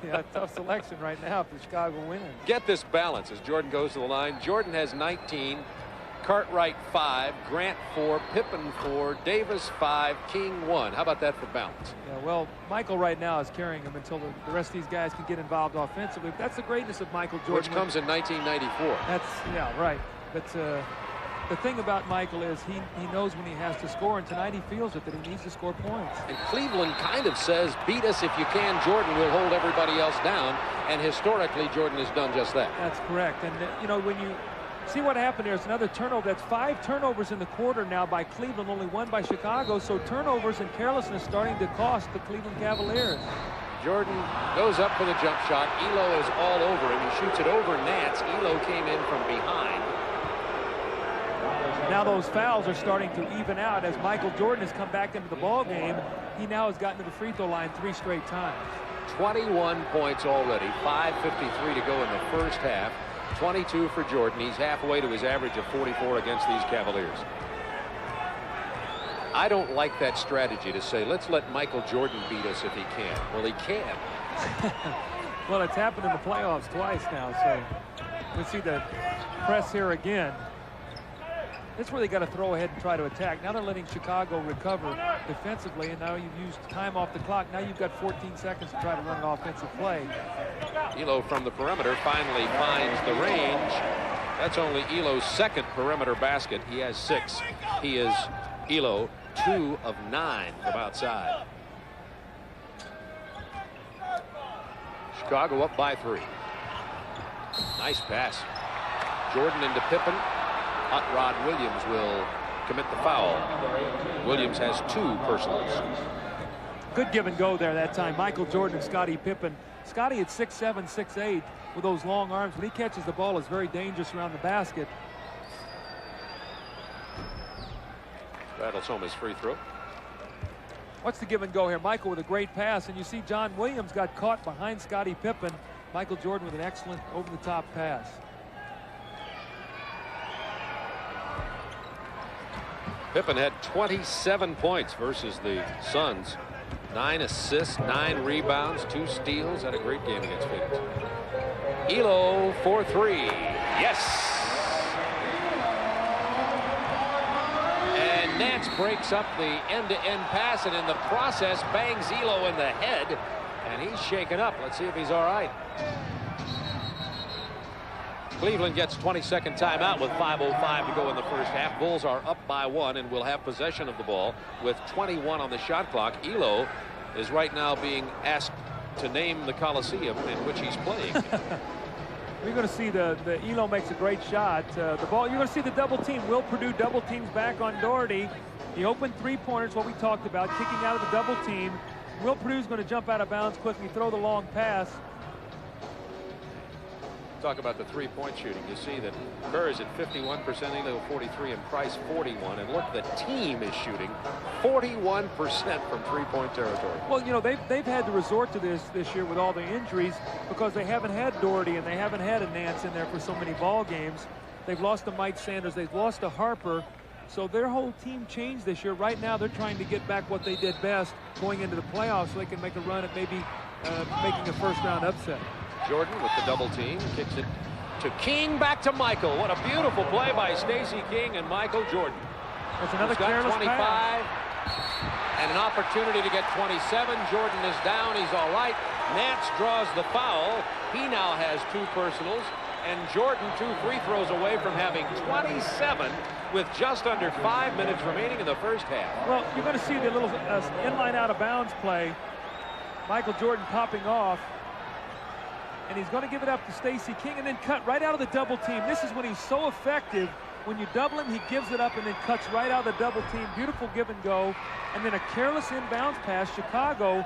Yeah, tough selection right now for Chicago winning. Get this balance as Jordan goes to the line. Jordan has 19, Cartwright 5, Grant 4, Pippen 4, Davis 5, King 1. How about that for balance? Yeah, well, Michael right now is carrying him until the rest of these guys can get involved offensively. That's the greatness of Michael Jordan. Which comes in 1994. That's, yeah, right. But the thing about Michael is he knows when he has to score, and tonight he feels it, that he needs to score points. And Cleveland kind of says, beat us if you can, Jordan will hold everybody else down. And historically, Jordan has done just that. That's correct. And, you know, when you see what happened there, it's another turnover. That's 5 turnovers in the quarter now by Cleveland, only 1 by Chicago. So turnovers and carelessness starting to cost the Cleveland Cavaliers. Jordan goes up for the jump shot. Ehlo is all over him. He shoots it over Nance. Ehlo came in from behind. Now those fouls are starting to even out as Michael Jordan has come back into the ball game. He now has gotten to the free throw line 3 straight times. 21 points already, 5:53 to go in the first half. 22 for Jordan. He's halfway to his average of 44 against these Cavaliers. I don't like that strategy to say, let's let Michael Jordan beat us if he can. Well, he can. Well, it's happened in the playoffs twice now, so we'll see the press here again. That's where they got to throw ahead and try to attack. Now they're letting Chicago recover defensively, and now you've used time off the clock. Now you've got 14 seconds to try to run an offensive play. Ehlo from the perimeter finally finds the range. That's only Ehlo's second perimeter basket. He has 6. He is, Ehlo, 2 of 9 from outside. Chicago up by 3. Nice pass. Jordan into Pippen. Hot Rod Williams will commit the foul. Williams has 2 personals. Good give and go there that time. Michael Jordan and Scottie Pippen. Scottie at 6'7", 6'8", with those long arms. When he catches the ball, it's very dangerous around the basket. Rattles home his free throw. What's the give and go here? Michael with a great pass, and you see John Williams got caught behind Scottie Pippen. Michael Jordan with an excellent over-the-top pass. Pippen had 27 points versus the Suns. 9 assists, 9 rebounds, 2 steals. Had a great game against Phoenix. Ehlo for 3. Yes! And Nance breaks up the end-to-end pass, and in the process bangs Ehlo in the head. And he's shaken up. Let's see if he's all right. Cleveland gets 22nd timeout with 5:05 to go in the first half. Bulls are up by 1 and will have possession of the ball with 21 on the shot clock. Ehlo is right now being asked to name the Coliseum in which he's playing. We're going to see the Ehlo makes a great shot. The ball, you're going to see the double team. Will Purdue double teams back on Daugherty. The open 3-pointers, what we talked about, kicking out of the double team. Will Purdue's going to jump out of bounds quickly, throw the long pass. Talk about the 3-point shooting. You see that Kerr is at 51%, Ehlo 43, and Price 41. And look, the team is shooting 41% from 3-point territory. Well, you know, they've had to resort to this year with all the injuries because they haven't had Daugherty and they haven't had a Nance in there for so many ball games. They've lost to Mike Sanders. They've lost to Harper. So their whole team changed this year. Right now, they're trying to get back what they did best going into the playoffs so they can make a run at maybe making a first-round upset. Jordan with the double team, kicks it to King, back to Michael. What a beautiful play by Stacey King and Michael Jordan. That's another careless 25. pass. And an opportunity to get 27. Jordan is down. He's all right. Nance draws the foul. He now has 2 personals. And Jordan 2 free throws away from having 27 with just under 5 minutes remaining in the first half. Well, you're going to see the little inline out of bounds play. Michael Jordan popping off. And he's going to give it up to Stacey King and then cut right out of the double team. This is when he's so effective. When you double him, he gives it up and then cuts right out of the double team. Beautiful give and go. And then a careless inbounds pass. Chicago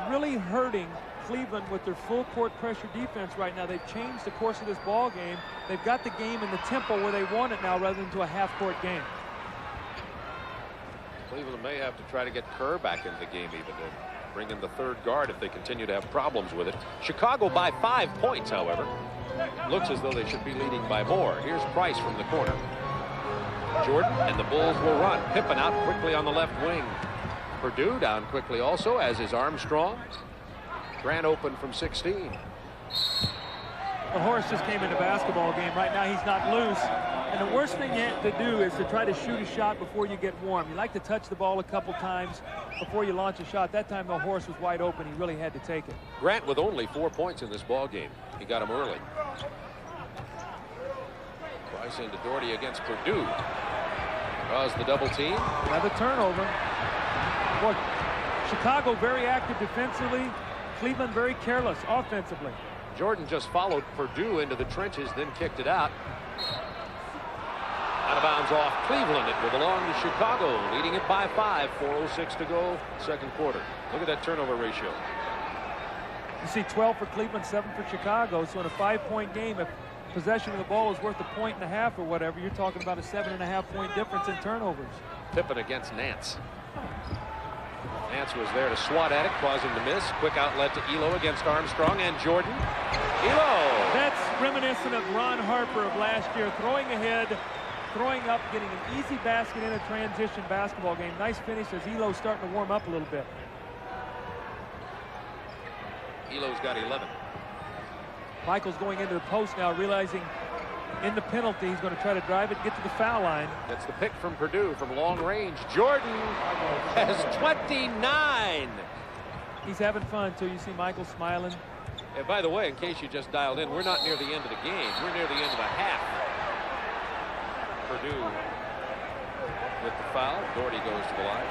really hurting Cleveland with their full court pressure defense right now. They've changed the course of this ball game. They've got the game in the tempo where they want it now rather than to a half-court game. Cleveland may have to try to get Kerr back into the game even to bring in the 3rd guard if they continue to have problems with it. Chicago by 5 points, however. Looks as though they should be leading by more. Here's Price from the corner. Jordan and the Bulls will run. Pippen out quickly on the left wing. Purdue down quickly also, as is Armstrong. Grant open from 16. Well, Horace just came into basketball game. Right now he's not loose. And the worst thing you have to do is to try to shoot a shot before you get warm. You like to touch the ball a couple times before you launch a shot. That time, though, Horace was wide open. He really had to take it. Grant with only 4 points in this ball game. He got him early. Price into Daugherty against Purdue. Draws the double team. Another turnover. Boy, Chicago very active defensively. Cleveland very careless offensively. Jordan just followed Purdue into the trenches, then kicked it out. Out of bounds off Cleveland. It will belong to Chicago, leading it by 5. 4:06 to go, 2nd quarter. Look at that turnover ratio. You see 12 for Cleveland, 7 for Chicago. So in a 5-point game, if possession of the ball is worth 1.5 points or whatever, you're talking about a 7.5-point difference in turnovers. Pippen against Nance. Nance was there to swat at it, causing the miss. Quick outlet to Ehlo against Armstrong and Jordan. Ehlo! That's reminiscent of Ron Harper of last year, throwing ahead, throwing up, getting an easy basket in a transition basketball game. Nice finish as Ehlo's starting to warm up a little bit. Ehlo's got 11. Michael's going into the post now, realizing in the penalty he's going to try to drive it, get to the foul line. That's the pick from Purdue from long range. Jordan has 29. He's having fun too. You see Michael smiling. And by the way, in case you just dialed in, we're not near the end of the game. We're near the end of the half. Purdue with the foul. Daugherty goes to the line.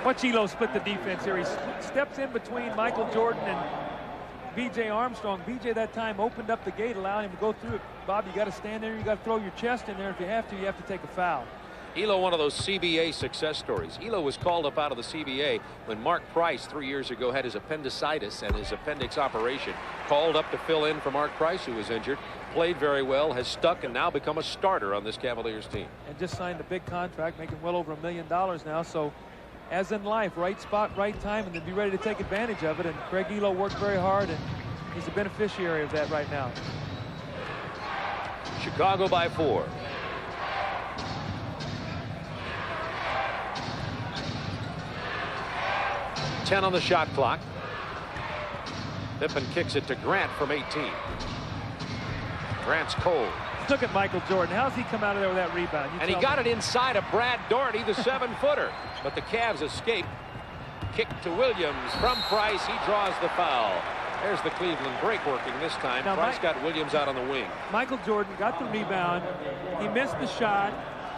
Watch Ehlo split the defense here. He steps in between Michael Jordan and B.J. Armstrong. B.J. that time opened up the gate, allowing him to go through it. Bob, you got to stand there. You got to throw your chest in there. If you have to take a foul. Ehlo, one of those CBA success stories. Ehlo was called up out of the CBA when Mark Price 3 years ago had his appendicitis and his appendix operation. Called up to fill in for Mark Price, who was injured. Played very well, has stuck, and now become a starter on this Cavaliers team. And just signed a big contract, making well over $1 million now. So, as in life, right spot, right time, and then be ready to take advantage of it. And Craig Ehlo worked very hard, and he's a beneficiary of that right now. Chicago by 4. $10 on the shot clock. Pippen kicks it to Grant from 18. Grant's cold. Look at Michael Jordan. How's he come out of there with that rebound? And he got it inside of Brad Daugherty, the 7-footer. But the Cavs escape. Kick to Williams from Price. He draws the foul. There's the Cleveland break working this time. Now, Price got Williams out on the wing. Michael Jordan got the rebound. He missed the shot.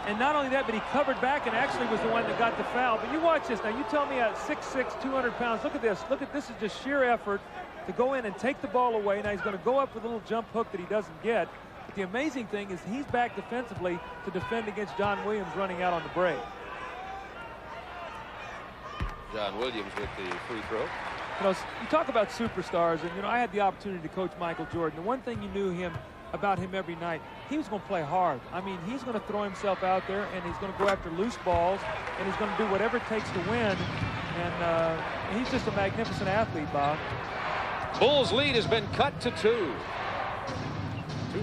And not only that, but he covered back and actually was the one that got the foul. But you watch this now. You tell me at 6'6", 200 pounds. Look at this. Look at this. Is just sheer effort to go in and take the ball away. Now he's going to go up with a little jump hook that he doesn't get. But the amazing thing is he's back defensively to defend against John Williams running out on the break. John Williams with the free throw. You know, you talk about superstars, and you know, I had the opportunity to coach Michael Jordan. The one thing you knew about him every night, he was going to play hard. I mean, he's going to throw himself out there, and he's going to go after loose balls, and he's going to do whatever it takes to win. And he's just a magnificent athlete, Bob. Bulls lead has been cut to 2.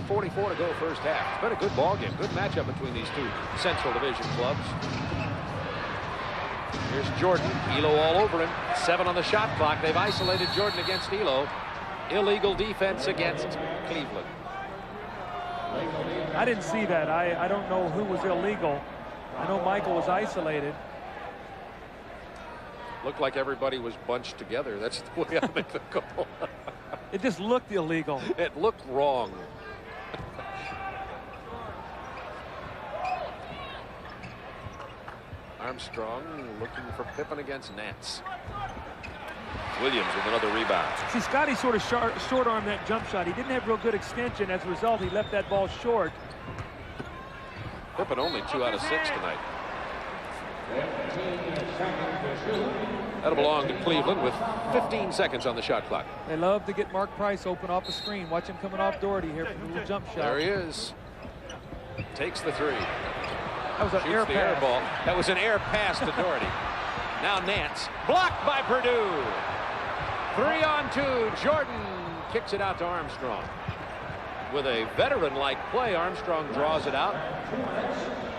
2:44 to go first half. It's been a good ball game. Good matchup between these two Central Division clubs. Here's Jordan. Ehlo all over him. 7 on the shot clock. They've isolated Jordan against Ehlo. Illegal defense against Cleveland. I didn't see that. I don't know who was illegal. I know Michael was isolated. Looked like everybody was bunched together. That's the way I make the call. It just looked illegal. It looked wrong. Armstrong looking for Pippen against Nance. Williams with another rebound. See, Scotty sort of short-armed that jump shot. He didn't have real good extension. As a result, he left that ball short. Pippen only 2 out of 6 tonight. That'll belong to Cleveland with 15 seconds on the shot clock. They love to get Mark Price open off the screen. Watch him coming off Daugherty here from the little jump shot. There he is. Takes the three. That was an air pass. Ball. That was an air pass to Daugherty. Now Nance. Blocked by Purdue. 3-on-2. Jordan kicks it out to Armstrong. With a veteran-like play, Armstrong draws it out.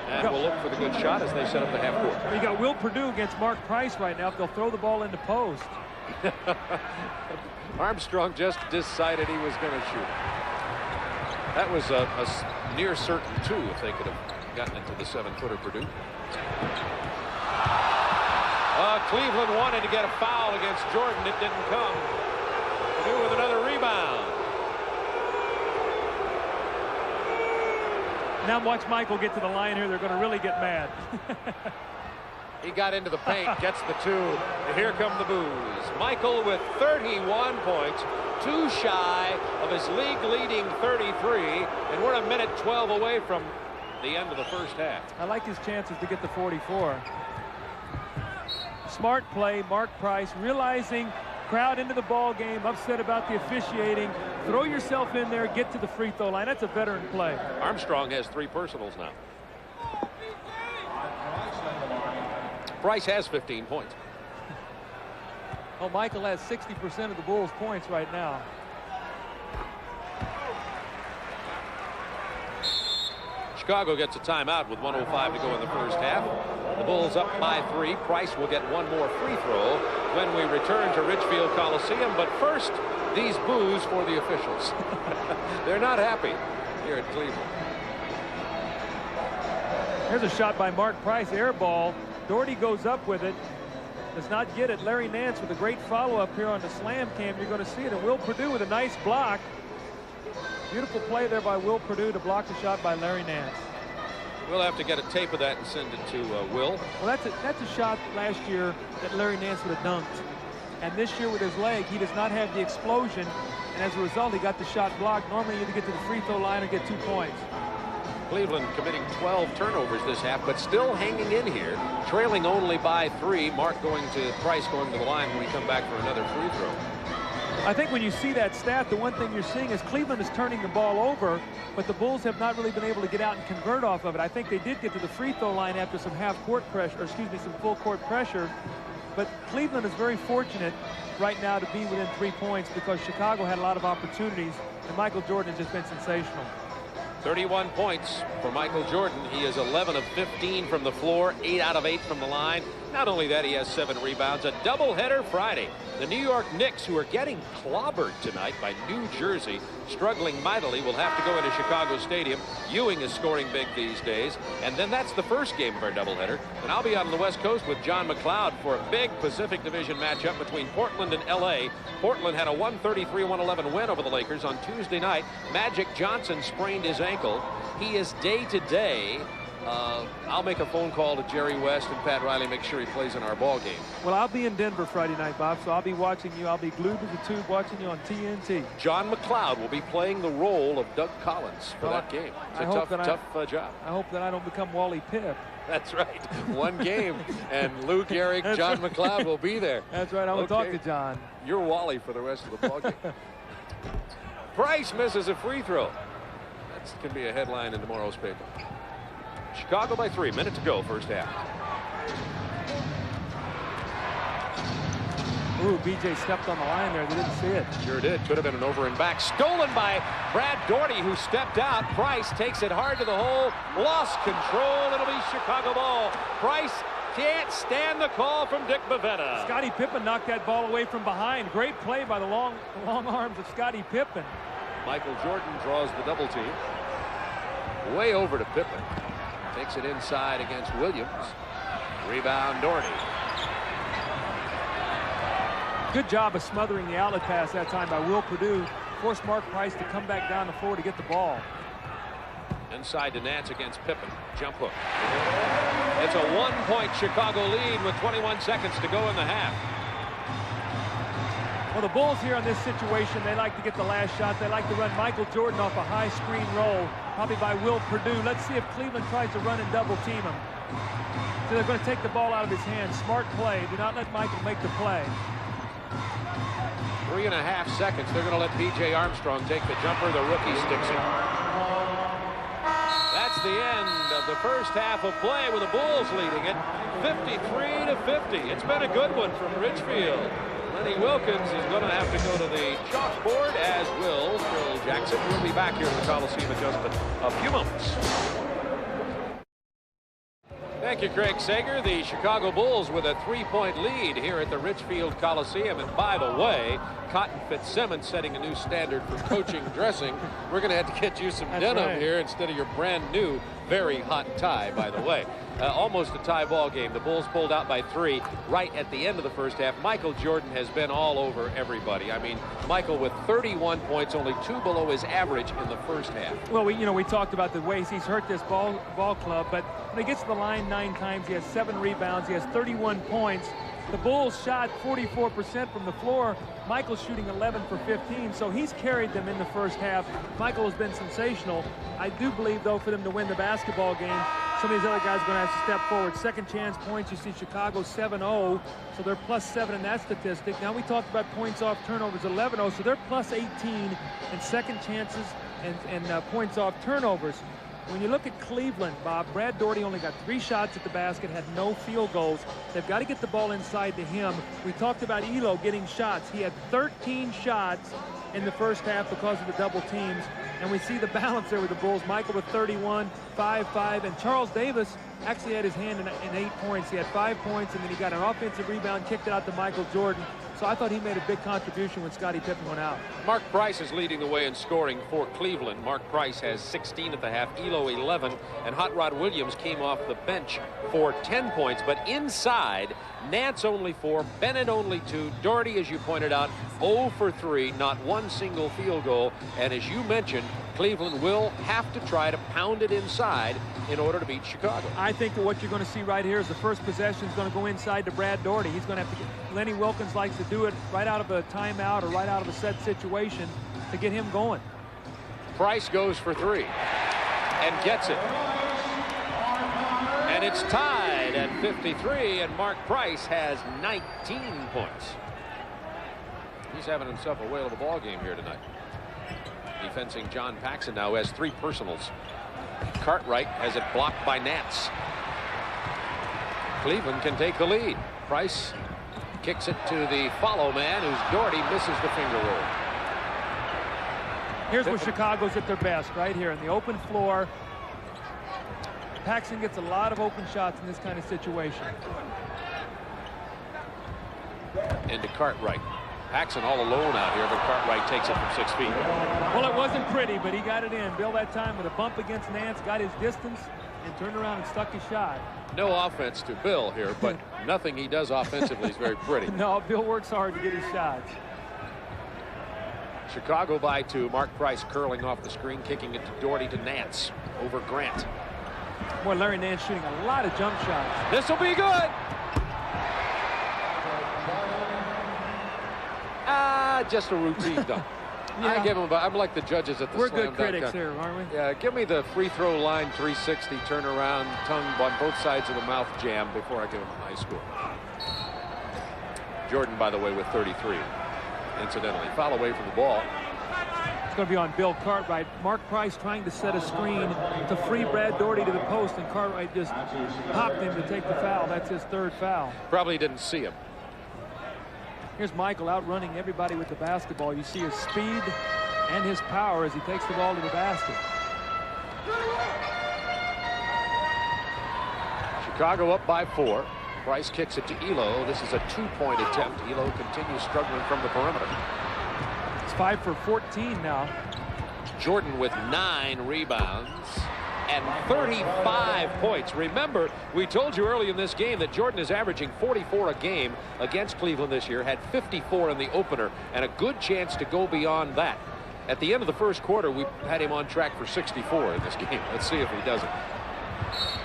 And we'll look for the good shot as they set up the half court. You got Will Purdue against Mark Price right now. If they'll throw the ball into post. Armstrong just decided he was going to shoot. That was a near certain 2 if they could have gotten into the 7-footer Purdue. Cleveland wanted to get a foul against Jordan. It didn't come. Purdue with another rebound. Now watch Michael get to the line here. They're going to really get mad. He got into the paint, gets the 2. And here come the boos. Michael with 31 points, 2 shy of his league-leading 33, and we're a minute 12 away from the end of the first half. I like his chances to get the 44. Smart play, Mark Price realizing crowd into the ball game, upset about the officiating. Throw yourself in there, get to the free throw line. That's a veteran play. Armstrong has 3 personals now. Price has 15 points. Oh, Michael has 60% of the Bulls' points right now. Chicago gets a timeout with 1:05 to go in the first half. The Bulls up by 3. Price will get 1 more free throw when we return to Richfield Coliseum. But first, these boos for the officials. They're not happy here at Cleveland. Here's a shot by Mark Price, air ball. Daugherty goes up with it. Does not get it. Larry Nance with a great follow-up here on the slam cam. You're going to see it. And Will Purdue with a nice block. Beautiful play there by Will Purdue to block the shot by Larry Nance. We'll have to get a tape of that and send it to Will. Well, that's a shot last year that Larry Nance would have dunked. And this year with his leg, he does not have the explosion. And as a result, he got the shot blocked. Normally, you either get to the free throw line or get 2 points. Cleveland committing 12 turnovers this half, but still hanging in here, trailing only by 3. Mark going to Price going to the line when we come back for another free throw. I think when you see that stat, the one thing you're seeing is Cleveland is turning the ball over, but the Bulls have not really been able to get out and convert off of it. I think they did get to the free throw line after some half-court pressure, or excuse me, some full-court pressure. But Cleveland is very fortunate right now to be within 3 points because Chicago had a lot of opportunities, and Michael Jordan has just been sensational. 31 points for Michael Jordan. He is 11 of 15 from the floor, 8 out of 8 from the line. Not only that, he has 7 rebounds. A doubleheader Friday. The New York Knicks, who are getting clobbered tonight by New Jersey, struggling mightily, will have to go into Chicago Stadium. Ewing is scoring big these days. And then that's the first game of our doubleheader. And I'll be out on the West Coast with John McLeod for a big Pacific Division matchup between Portland and L.A. Portland had a 133-111 win over the Lakers on Tuesday night. Magic Johnson sprained his ankle. He is day-to-day. I'll make a phone call to Jerry West and Pat Riley, make sure he plays in our ball game. Well, I'll be in Denver Friday night, Bob, so I'll be watching you. I'll be glued to the tube watching you on TNT. John McLeod will be playing the role of Doug Collins for that game. It's a tough job. I hope that I don't become Wally Pipp. That's right. One game, and Lou Gehrig, John McLeod will be there. That's right. I will talk to John. You're Wally for the rest of the ball game. Price misses a free throw. That can be a headline in tomorrow's paper. Chicago by 3. Minute to go, first half. Ooh, BJ stepped on the line there. They didn't see it. Sure did. Could have been an over and back. Stolen by Brad Daugherty, who stepped out. Price takes it hard to the hole. Lost control. It'll be Chicago ball. Price can't stand the call from Dick Bavetta. Scottie Pippen knocked that ball away from behind. Great play by the long arms of Scottie Pippen. Michael Jordan draws the double team. Way over to Pippen. Takes it inside against Williams. Rebound, Daugherty. Good job of smothering the outlet pass that time by Will Perdue. Forced Mark Price to come back down the floor to get the ball. Inside to Nance against Pippen. Jump hook. It's a 1-point Chicago lead with 21 seconds to go in the half. Well, the Bulls here in this situation, they like to get the last shot. They like to run Michael Jordan off a high screen roll, probably by Will Perdue. Let's see if Cleveland tries to run and double team him. So they're going to take the ball out of his hands. Smart play. Do not let Michael make the play. 3.5 seconds. They're going to let P.J. Armstrong take the jumper. The rookie sticks it. That's the end of the first half of play with the Bulls leading it 53-50. It's been a good one from Ridgefield. Lenny Wilkins is going to have to go to the chalkboard, as will Phil Jackson. We'll be back here at the Coliseum in just a few moments. Thank you, Craig Sager. The Chicago Bulls with a 3-point lead here at the Ridgefield Coliseum. And by the way, Cotton Fitzsimmons setting a new standard for coaching dressing. We're going to have to get you some denim here instead of your brand new, very hot tie, by the way. Almost a tie ball game. The Bulls pulled out by 3 right at the end of the first half. Michael Jordan has been all over everybody. I mean, Michael with 31 points, only 2 below his average in the first half. Well, we talked about the ways he's hurt this ball club, but when he gets to the line 9 times, he has 7 rebounds, he has 31 points. The Bulls shot 44% from the floor. Michael's shooting 11 for 15, so he's carried them in the first half. Michael has been sensational. I do believe, though, for them to win the basketball game, some of these other guys are going to have to step forward. Second chance points, you see Chicago 7-0, so they're +7 in that statistic. Now we talked about points off turnovers, 11-0, so they're +18 in second chances and points off turnovers. When you look at Cleveland, Bob, Brad Daugherty only got 3 shots at the basket, had no field goals. They've got to get the ball inside to him. We talked about Ehlo getting shots. He had 13 shots in the first half because of the double teams. And we see the balance there with the Bulls. Michael with 31, 5-5, and Charles Davis actually had his hand in 8 points. He had 5 points, and then he got an offensive rebound, kicked it out to Michael Jordan. So I thought he made a big contribution when Scottie Pippen went out. Mark Price is leading the way in scoring for Cleveland. Mark Price has 16 at the half, Ehlo 11, and Hot Rod Williams came off the bench for 10 points. But inside, Nance only 4, Bennett only 2, Daugherty, as you pointed out, 0 for 3, not one single field goal. And as you mentioned, Cleveland will have to try to pound it inside in order to beat Chicago. I think that what you're going to see right here is the first possession is going to go inside to Brad Daugherty. He's going to have to get, Lenny Wilkins likes to do it right out of a timeout or right out of a set situation to get him going. Price goes for 3 and gets it. And it's tied at 53, and Mark Price has 19 points. He's having himself a whale of a ball game here tonight. Defending John Paxson now has 3 personals. Cartwright has it blocked by Nance. Cleveland can take the lead. Price kicks it to the follow man, who's Daugherty, misses the finger roll. Here's where Chicago's at their best, right here in the open floor. Paxson gets a lot of open shots in this kind of situation. Into Cartwright. Paxson all alone out here, but Cartwright takes it from 6 feet. Well, it wasn't pretty, but he got it in. Bill that time with a bump against Nance, got his distance, and turned around and stuck his shot. No offense to Bill here, but nothing he does offensively is very pretty. No, Bill works hard to get his shots. Chicago by 2. Mark Price curling off the screen, kicking it to Daugherty to Nance over Grant. Boy, Larry Nance shooting a lot of jump shots. This will be good. Just a routine dunk. Yeah. I give him. I'm like the judges at the We're slam good critics dunk. here, aren't we? Yeah, give me the free throw line 360 turnaround tongue on both sides of the mouth jam before I give him a high score. Jordan, by the way, with 33. Incidentally, foul away from the ball. It's going to be on Bill Cartwright. Mark Price trying to set a screen to free Brad Daugherty to the post, and Cartwright just popped him to take the foul. That's his 3rd foul. Probably didn't see him. Here's Michael outrunning everybody with the basketball. You see his speed and his power as he takes the ball to the basket. Chicago up by 4. Price kicks it to Ehlo. This is a 2-point attempt. Ehlo continues struggling from the perimeter. It's 5 for 14 now. Jordan with 9 rebounds 35 points. Remember, we told you early in this game that Jordan is averaging 44 a game against Cleveland this year, had 54 in the opener, and a good chance to go beyond that. At the end of the first quarter, we had him on track for 64 in this game. Let's see if he does it.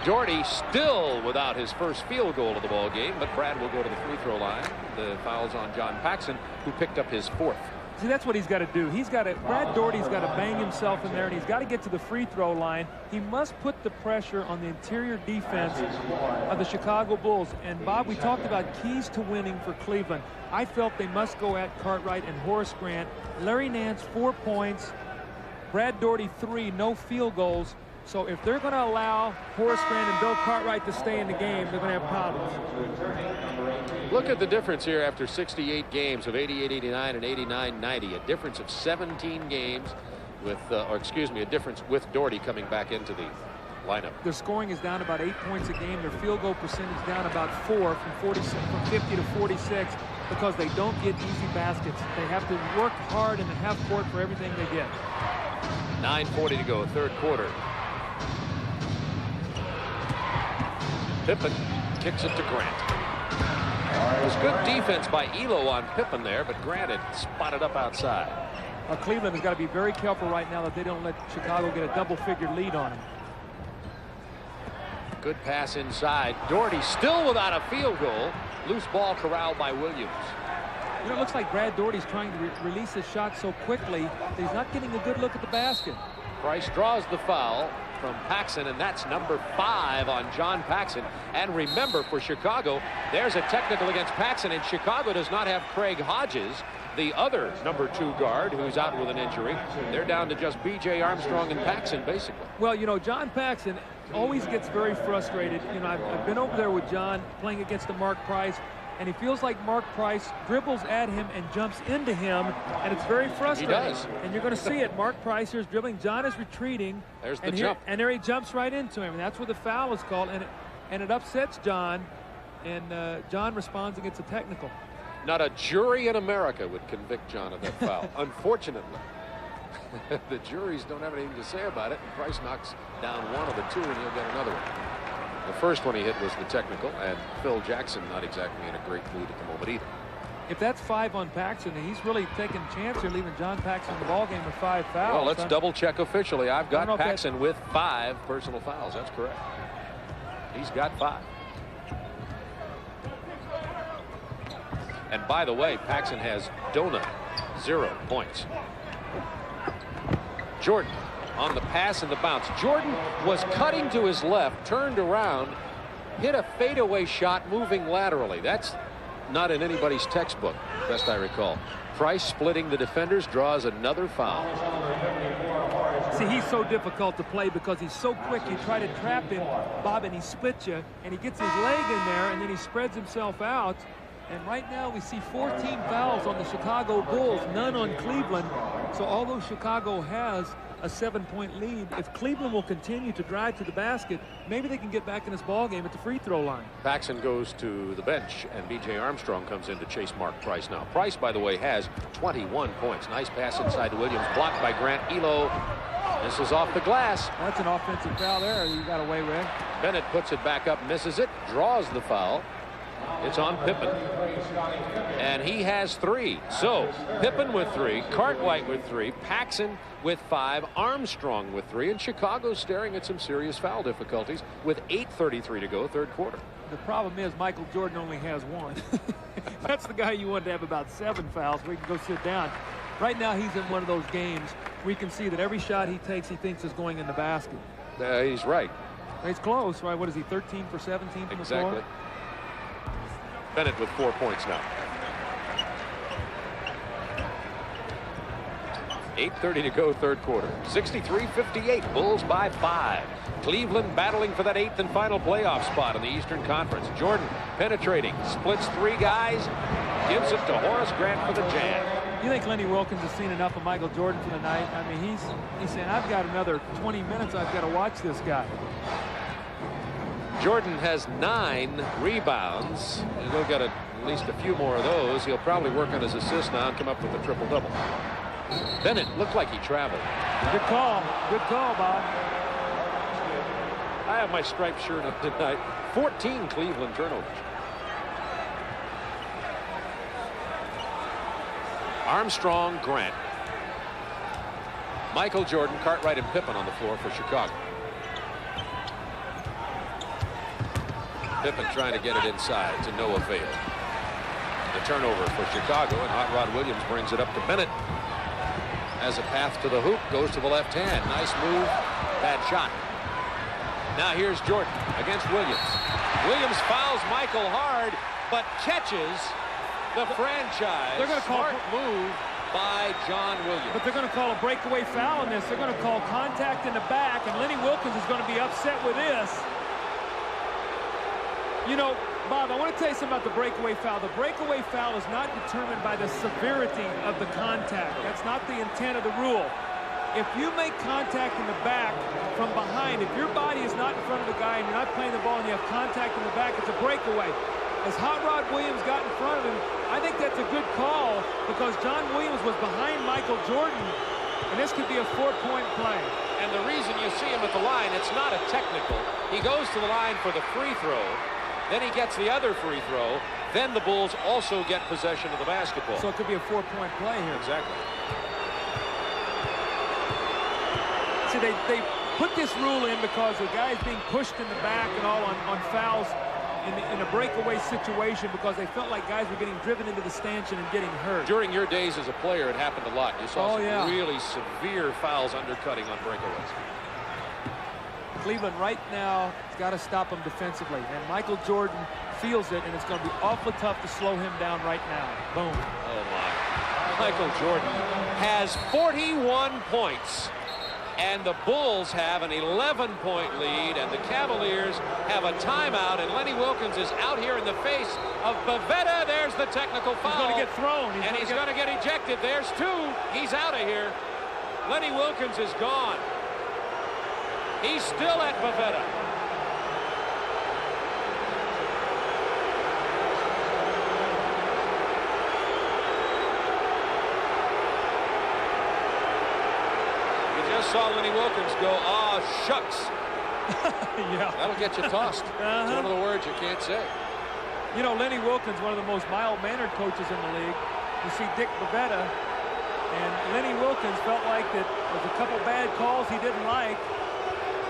Daugherty still without his first field goal of the ball game, but Brad will go to the free throw line. The foul's on John Paxson, who picked up his 4th. See, that's what he's got to do. Brad Daugherty's got to bang himself in there, and he's got to get to the free throw line. He must put the pressure on the interior defense of the Chicago Bulls. And Bob, we talked about keys to winning for Cleveland. I felt they must go at Cartwright and Horace Grant. Larry Nance, 4 points. Brad Daugherty, 3, no field goals. So if they're going to allow Horace Grant and Bill Cartwright to stay in the game, they're going to have problems. Look at the difference here after 68 games of 88-89 and 89-90. A difference of 17 games with, a difference with Daugherty coming back into the lineup. Their scoring is down about 8 points a game. Their field goal percentage down about 4 from 50 to 46 because they don't get easy baskets. They have to work hard in the half court for everything they get. 9:40 to go, 3rd quarter. Pippen kicks it to Grant. It was good defense by Ehlo on Pippen there, but Grant had spotted up outside. Cleveland has got to be very careful right now that they don't let Chicago get a double-figure lead on them. Good pass inside. Daugherty still without a field goal. Loose ball corralled by Williams. You know, it looks like Brad Daugherty's trying to release his shot so quickly that he's not getting a good look at the basket. Price draws the foul from Paxson, and that's number 5 on John Paxson. And remember, for Chicago, there's a technical against Paxson, and Chicago does not have Craig Hodges, the other number 2 guard, who's out with an injury. They're down to just B.J. Armstrong and Paxson, basically. Well, you know, John Paxson always gets very frustrated. You know, I've been over there with John playing against the Mark Price, and he feels like Mark Price dribbles at him and jumps into him, and it's very frustrating. He does. And you're going to see it. Mark Price here's dribbling. John is retreating. There's the jump. And there he jumps right into him, and that's where the foul is called, and it upsets John, and John responds and gets a technical. Not a jury in America would convict John of that foul, unfortunately. The juries don't have anything to say about it, and Price knocks down one of the 2, and he'll get another one. The first one he hit was the technical, and Phil Jackson not exactly in a great mood at the moment either. If that's 5 on Paxson, he's really taking a chance here, leaving John Paxson in the ballgame with 5 fouls. Well, let's double check officially. I've got Paxson with 5 personal fouls. That's correct. He's got 5. And by the way, Paxson has donut, 0 points. Jordan on the pass and the bounce. Jordan was cutting to his left, turned around, hit a fadeaway shot moving laterally. That's not in anybody's textbook, best I recall. Price splitting the defenders, draws another foul. See, he's so difficult to play because he's so quick. You try to trap him, Bob, and he splits you, and he gets his leg in there, and then he spreads himself out. And right now we see 14 fouls on the Chicago Bulls, none on Cleveland. So although Chicago has a 7-point lead, if Cleveland will continue to drive to the basket, maybe they can get back in this ball game at the free throw line. Paxson goes to the bench, and B.J. Armstrong comes in to chase Mark Price now. Price, by the way, has 21 points. Nice pass inside to Williams, blocked by Grant. Ehlo, this is off the glass. That's an offensive foul there you got away with. Bennett puts it back up, misses it, draws the foul. It's on Pippen, and he has 3. So Pippen with 3, Cartwright with 3, Paxson with 5, Armstrong with 3, and Chicago's staring at some serious foul difficulties with 8:33 to go, 3rd quarter. The problem is Michael Jordan only has 1. That's the guy you want to have about 7 fouls where he can go sit down. Right now he's in one of those games where you can see that every shot he takes he thinks is going in the basket. He's right. He's close, right? What is he, 13 for 17 from the floor? Exactly. Bennett with 4 points now. 8:30 to go, 3rd quarter. 63-58, Bulls by 5. Cleveland battling for that 8th and final playoff spot in the Eastern Conference. Jordan penetrating, splits 3 guys, gives it to Horace Grant for the jam. You think Lenny Wilkins has seen enough of Michael Jordan for the night? I mean, he's saying, I've got another 20 minutes. I've got to watch this guy. Jordan has 9 rebounds. He'll get at least a few more of those. He'll probably work on his assists now and come up with a triple-double. Bennett looked like he traveled. Good call. Good call, Bob. I have my striped shirt on tonight. 14 Cleveland turnovers. Armstrong, Grant. Michael Jordan, Cartwright, and Pippen on the floor for Chicago. Pippen trying to get it inside to no avail. The turnover for Chicago, and Hot Rod Williams brings it up to Bennett. Has a path to the hoop, goes to the left hand. Nice move, bad shot. Now here's Jordan against Williams. Williams fouls Michael hard, but catches the franchise. They're going to call smart move by John Williams. But they're going to call a breakaway foul on this. They're going to call contact in the back, and Lenny Wilkens is going to be upset with this. You know, Bob, I want to tell you something about the breakaway foul. The breakaway foul is not determined by the severity of the contact. That's not the intent of the rule. If you make contact in the back from behind, if your body is not in front of the guy and you're not playing the ball and you have contact in the back, it's a breakaway. As Hot Rod Williams got in front of him, I think that's a good call because John Williams was behind Michael Jordan, and this could be a 4-point play. And the reason you see him at the line, it's not a technical. He goes to the line for the free throw. Then he gets the other free throw. Then the Bulls also get possession of the basketball. So it could be a 4-point play here. Exactly. See, they put this rule in because the guy is being pushed in the back and all on fouls in a breakaway situation because they felt like guys were getting driven into the stanchion and getting hurt. During your days as a player, it happened a lot. You saw some really severe fouls undercutting on breakaways. Cleveland right now has got to stop him defensively, and Michael Jordan feels it, and it's going to be awfully tough to slow him down right now. Boom. Oh, my. Michael Jordan has 41 points, and the Bulls have an 11-point lead, and the Cavaliers have a timeout, and Lenny Wilkens is out here in the face of Bavetta. There's the technical foul. He's going to get thrown. He's going to get ejected. There's two. He's out of here. Lenny Wilkens is gone. He's still at Bavetta. You just saw Lenny Wilkens go, "Ah, shucks." Yeah. That'll get you tossed. It's one of the words you can't say. You know, Lenny Wilkens, one of the most mild-mannered coaches in the league. You see Dick Bavetta, and Lenny Wilkens felt like that there was a couple bad calls he didn't like.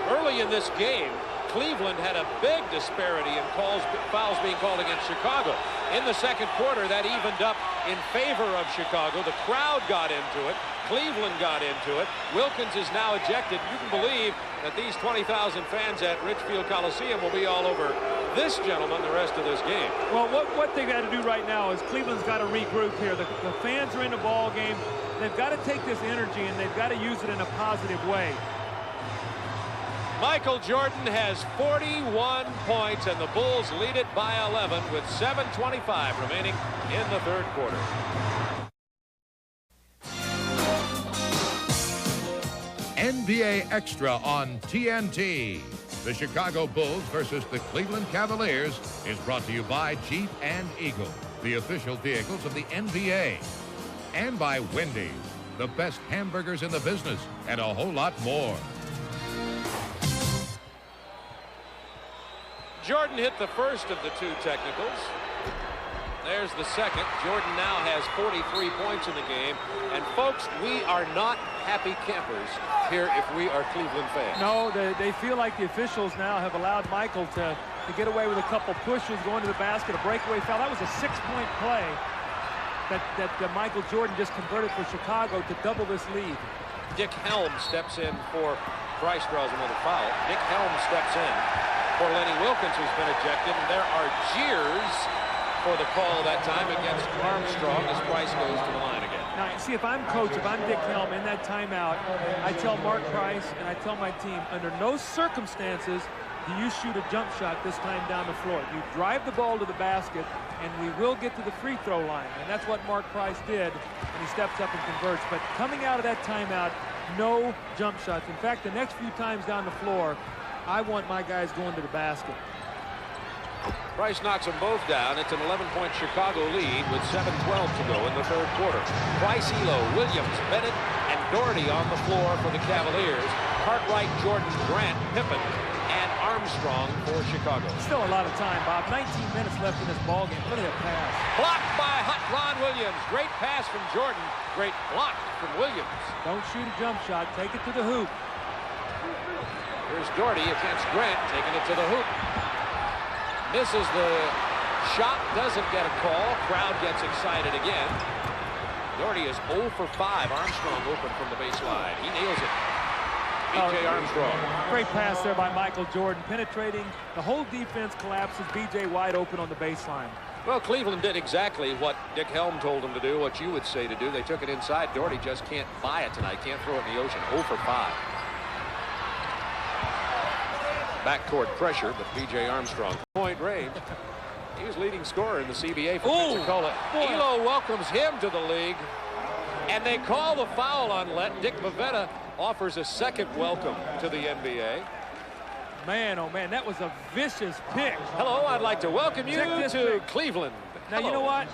Early in this game, Cleveland had a big disparity in fouls being called against Chicago. In the second quarter, that evened up in favor of Chicago. The crowd got into it. Cleveland got into it. Wilkens is now ejected. You can believe that these 20,000 fans at Richfield Coliseum will be all over this gentleman the rest of this game. Well, what they got to do right now is Cleveland's got to regroup here. The fans are in the ball game. They've got to take this energy and they've got to use it in a positive way. Michael Jordan has 41 points, and the Bulls lead it by 11 with 7:25 remaining in the third quarter. NBA Extra on TNT. The Chicago Bulls versus the Cleveland Cavaliers is brought to you by Jeep and Eagle, the official vehicles of the NBA. And by Wendy's, the best hamburgers in the business, and a whole lot more. Jordan hit the first of the two technicals. There's the second. Jordan now has 43 points in the game. And folks, we are not happy campers here if we are Cleveland fans. No, they feel like the officials now have allowed Michael to get away with a couple pushes, going to the basket, a breakaway foul. That was a 6-point play that Michael Jordan just converted for Chicago to double this lead. Dick Helm steps in for Price, draws another foul. Dick Helm steps in for Lenny Wilkens, who's been ejected, and there are jeers for the call that time against Armstrong as Price goes to the line again. Now, see, if I'm coach, if I'm Dick Helm in that timeout, I tell Mark Price and I tell my team, under no circumstances do you shoot a jump shot this time down the floor. You drive the ball to the basket, and we will get to the free throw line. And that's what Mark Price did, and he steps up and converts. But coming out of that timeout, no jump shots. In fact, the next few times down the floor, I want my guys going to the basket. Price knocks them both down. It's an 11-point Chicago lead with 7:12 to go in the third quarter. Price, Ehlo, Williams, Bennett, and Daugherty on the floor for the Cavaliers. Cartwright, Jordan, Grant, Pippen, and Armstrong for Chicago. Still a lot of time, Bob. 19 minutes left in this ballgame. Look at that pass. Blocked by Hot Ron Williams. Great pass from Jordan. Great block from Williams. Don't shoot a jump shot. Take it to the hoop. Here's Daugherty against Grant, taking it to the hoop. Misses the shot, doesn't get a call. Crowd gets excited again. Daugherty is 0 for 5. Armstrong open from the baseline. He nails it. B.J. Armstrong. Great pass there by Michael Jordan, penetrating. The whole defense collapses. B.J. wide open on the baseline. Well, Cleveland did exactly what Dick Helm told them to do, what you would say to do. They took it inside. Daugherty just can't buy it tonight. Can't throw it in the ocean. 0 for 5. Backcourt pressure, but B.J. Armstrong. Point range. He was leading scorer in the CBA for Pensacola. Ehlo welcomes him to the league. And they call the foul on Let. Dick Bavetta offers a second welcome to the NBA. Man, oh man, that was a vicious pick. Hello, I'd like to welcome you to Cleveland. Now, you know what?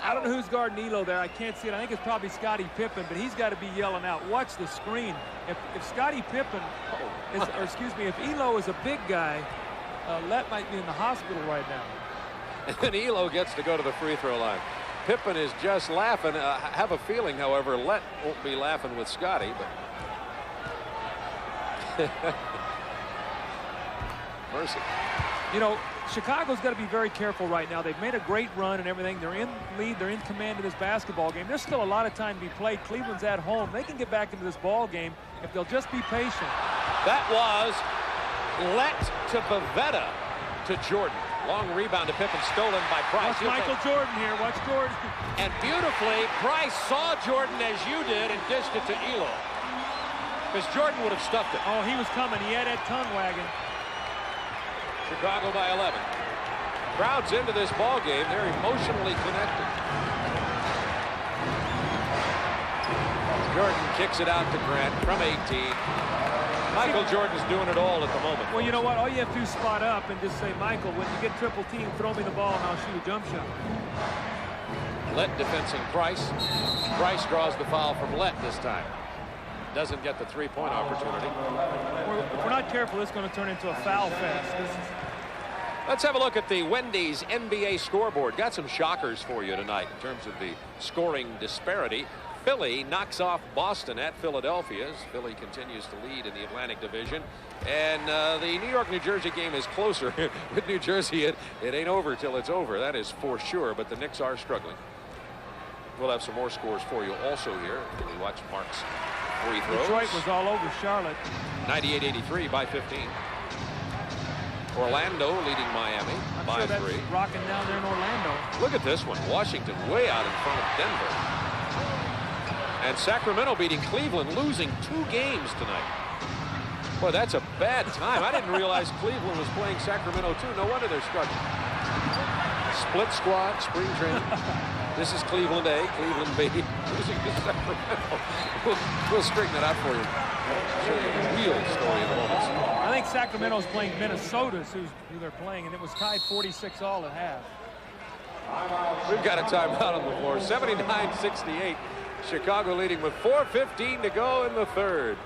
I don't know who's guarding Ehlo there. I can't see it. I think it's probably Scottie Pippen, but he's got to be yelling out. Watch the screen. If Scottie Pippen is, or excuse me, if Ehlo is a big guy, Let might be in the hospital right now. And then Ehlo gets to go to the free throw line. Pippen is just laughing. I have a feeling, however, Let won't be laughing with Scotty, but mercy. You know, Chicago's got to be very careful right now. They've made a great run and everything. They're in lead. They're in command of this basketball game. There's still a lot of time to be played. Cleveland's at home. They can get back into this ball game if they'll just be patient. That was Let to Bavetta to Jordan. Long rebound to Pippen, stolen by Price. Watch Michael Jordan here. Watch Jordan. And beautifully, Price saw Jordan as you did and dished it to Ehlo. Because Jordan would have stuffed it. Oh, he was coming. He had that tongue wagging. Chicago by 11. Crowd's into this ball game. They're emotionally connected. Jordan kicks it out to Grant from 18. Michael Jordan's doing it all at the moment. Well, you know what? All you have to do is spot up and just say, Michael, when you get triple team, throw me the ball and I'll shoot a jump shot. Let defensing Price. Price draws the foul from Let this time. Doesn't get the three-point opportunity. If we're not careful, it's going to turn into a foul fest. Let's have a look at the Wendy's NBA scoreboard. Got some shockers for you tonight in terms of the scoring disparity. Philly knocks off Boston at Philadelphia as Philly continues to lead in the Atlantic Division. And the New York-New Jersey game is closer. With New Jersey, it ain't over till it's over. That is for sure, but the Knicks are struggling. We'll have some more scores for you also here. We watch Mark's free throws. Detroit was all over Charlotte. 98-83 by 15. Orlando leading Miami by 3. Rocking down there in Orlando. Look at this one. Washington way out in front of Denver. And Sacramento beating Cleveland, losing 2 games tonight. Boy, that's a bad time. I didn't realize Cleveland was playing Sacramento too. No wonder they're struggling. Split squad, spring training. This is Cleveland A, Cleveland B, losing to Sacramento. We'll straighten that out for you. Show you the real story in a moment. I think Sacramento's playing Minnesota's who they're playing, and it was tied 46 all at half. We've got a timeout on the floor. 79-68. Chicago leading with 4:15 to go in the third.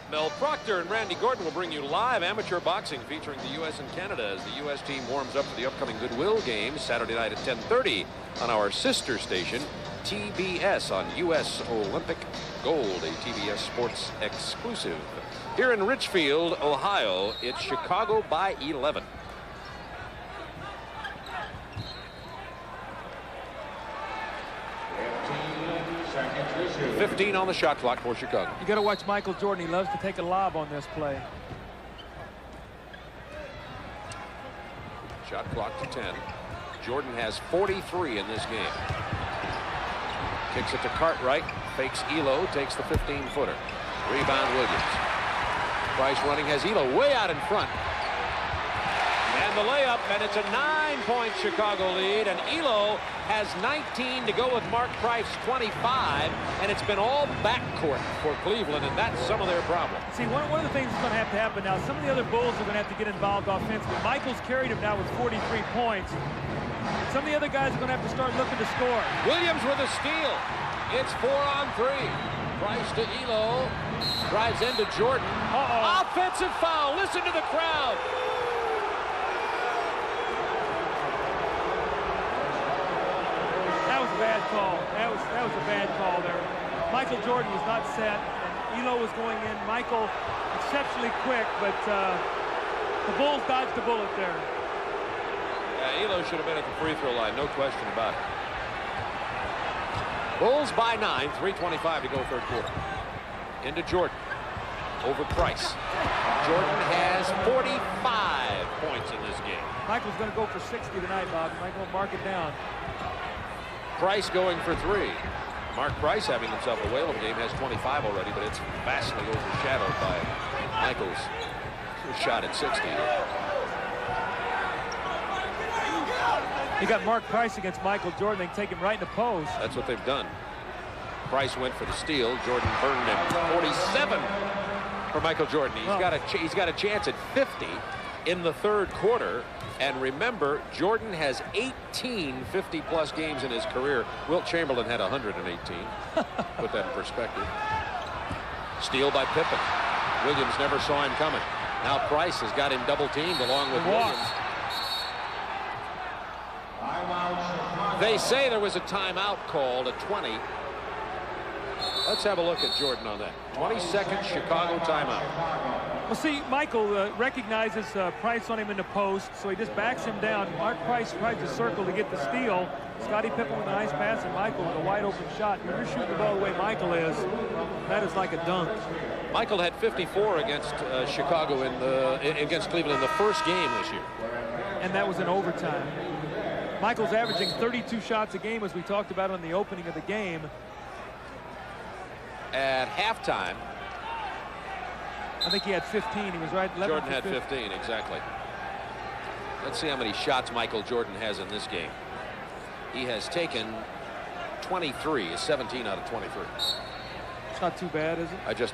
Mel Proctor and Randy Gordon will bring you live amateur boxing featuring the U.S. and Canada as the U.S. team warms up for the upcoming Goodwill game Saturday night at 10:30 on our sister station, TBS, on U.S. Olympic Gold, a TBS Sports exclusive. Here in Richfield, Ohio, it's Chicago by 11. .15 on the shot clock for Chicago. You got to watch Michael Jordan. He loves to take a lob on this play. Shot clock to 10. Jordan has 43 in this game. Kicks it to Cartwright. Fakes Ehlo. Takes the 15-footer. Rebound Williams. Price running has Ehlo way out in front. And the layup, and it's a 9-point Chicago lead, and Ehlo has 19 to go with Mark Price 25, and it's been all backcourt for Cleveland, and that's some of their problem. See, one of the things that's going to have to happen now, some of the other Bulls are going to have to get involved offensively. Michael's carried him now with 43 points. Some of the other guys are going to have to start looking to score. Williams with a steal. It's 4-on-3. Price to Ehlo. Drives into Jordan. Offensive foul. Listen to the crowd. That was a bad call. That was a bad call there. Michael Jordan was not set, and Ehlo was going in. Michael exceptionally quick, but the Bulls dodged the bullet there. Yeah, Ehlo should have been at the free throw line, no question about it. Bulls by 9, 3:25 to go third quarter. Into Jordan. Over Price. Jordan has 45 points in this game. Michael's going to go for 60 tonight, Bob. Michael will mark it down. Price going for 3. Mark Price having himself a whale of a game, has 25 already, but it's vastly overshadowed by Michael's shot at 60. You got Mark Price against Michael Jordan. They can take him right in the post. That's what they've done. Price went for the steal. Jordan burned him. 47 for Michael Jordan. He's got a chance at 50 in the third quarter. And remember, Jordan has 18 50-plus games in his career. Wilt Chamberlain had 118. Put that in perspective. Steal by Pippen. Williams never saw him coming. Now Price has got him double-teamed along with Williams. They say there was a timeout called at 20. Let's have a look at Jordan on that. 22nd Chicago timeout. Well, see, Michael recognizes Price on him in the post, so he just backs him down. Mark Price tries to circle to get the steal. Scottie Pippen with a nice pass, and Michael with a wide-open shot. When you're shooting the ball the way Michael is, that is like a dunk. Michael had 54 against Chicago against Cleveland in the first game this year. And that was in overtime. Michael's averaging 32 shots a game, as we talked about on the opening of the game. At halftime, I think he had 15. He was right. Jordan had 15, exactly. Let's see how many shots Michael Jordan has in this game. He has taken 23, 17 out of 23. It's not too bad, is it? I just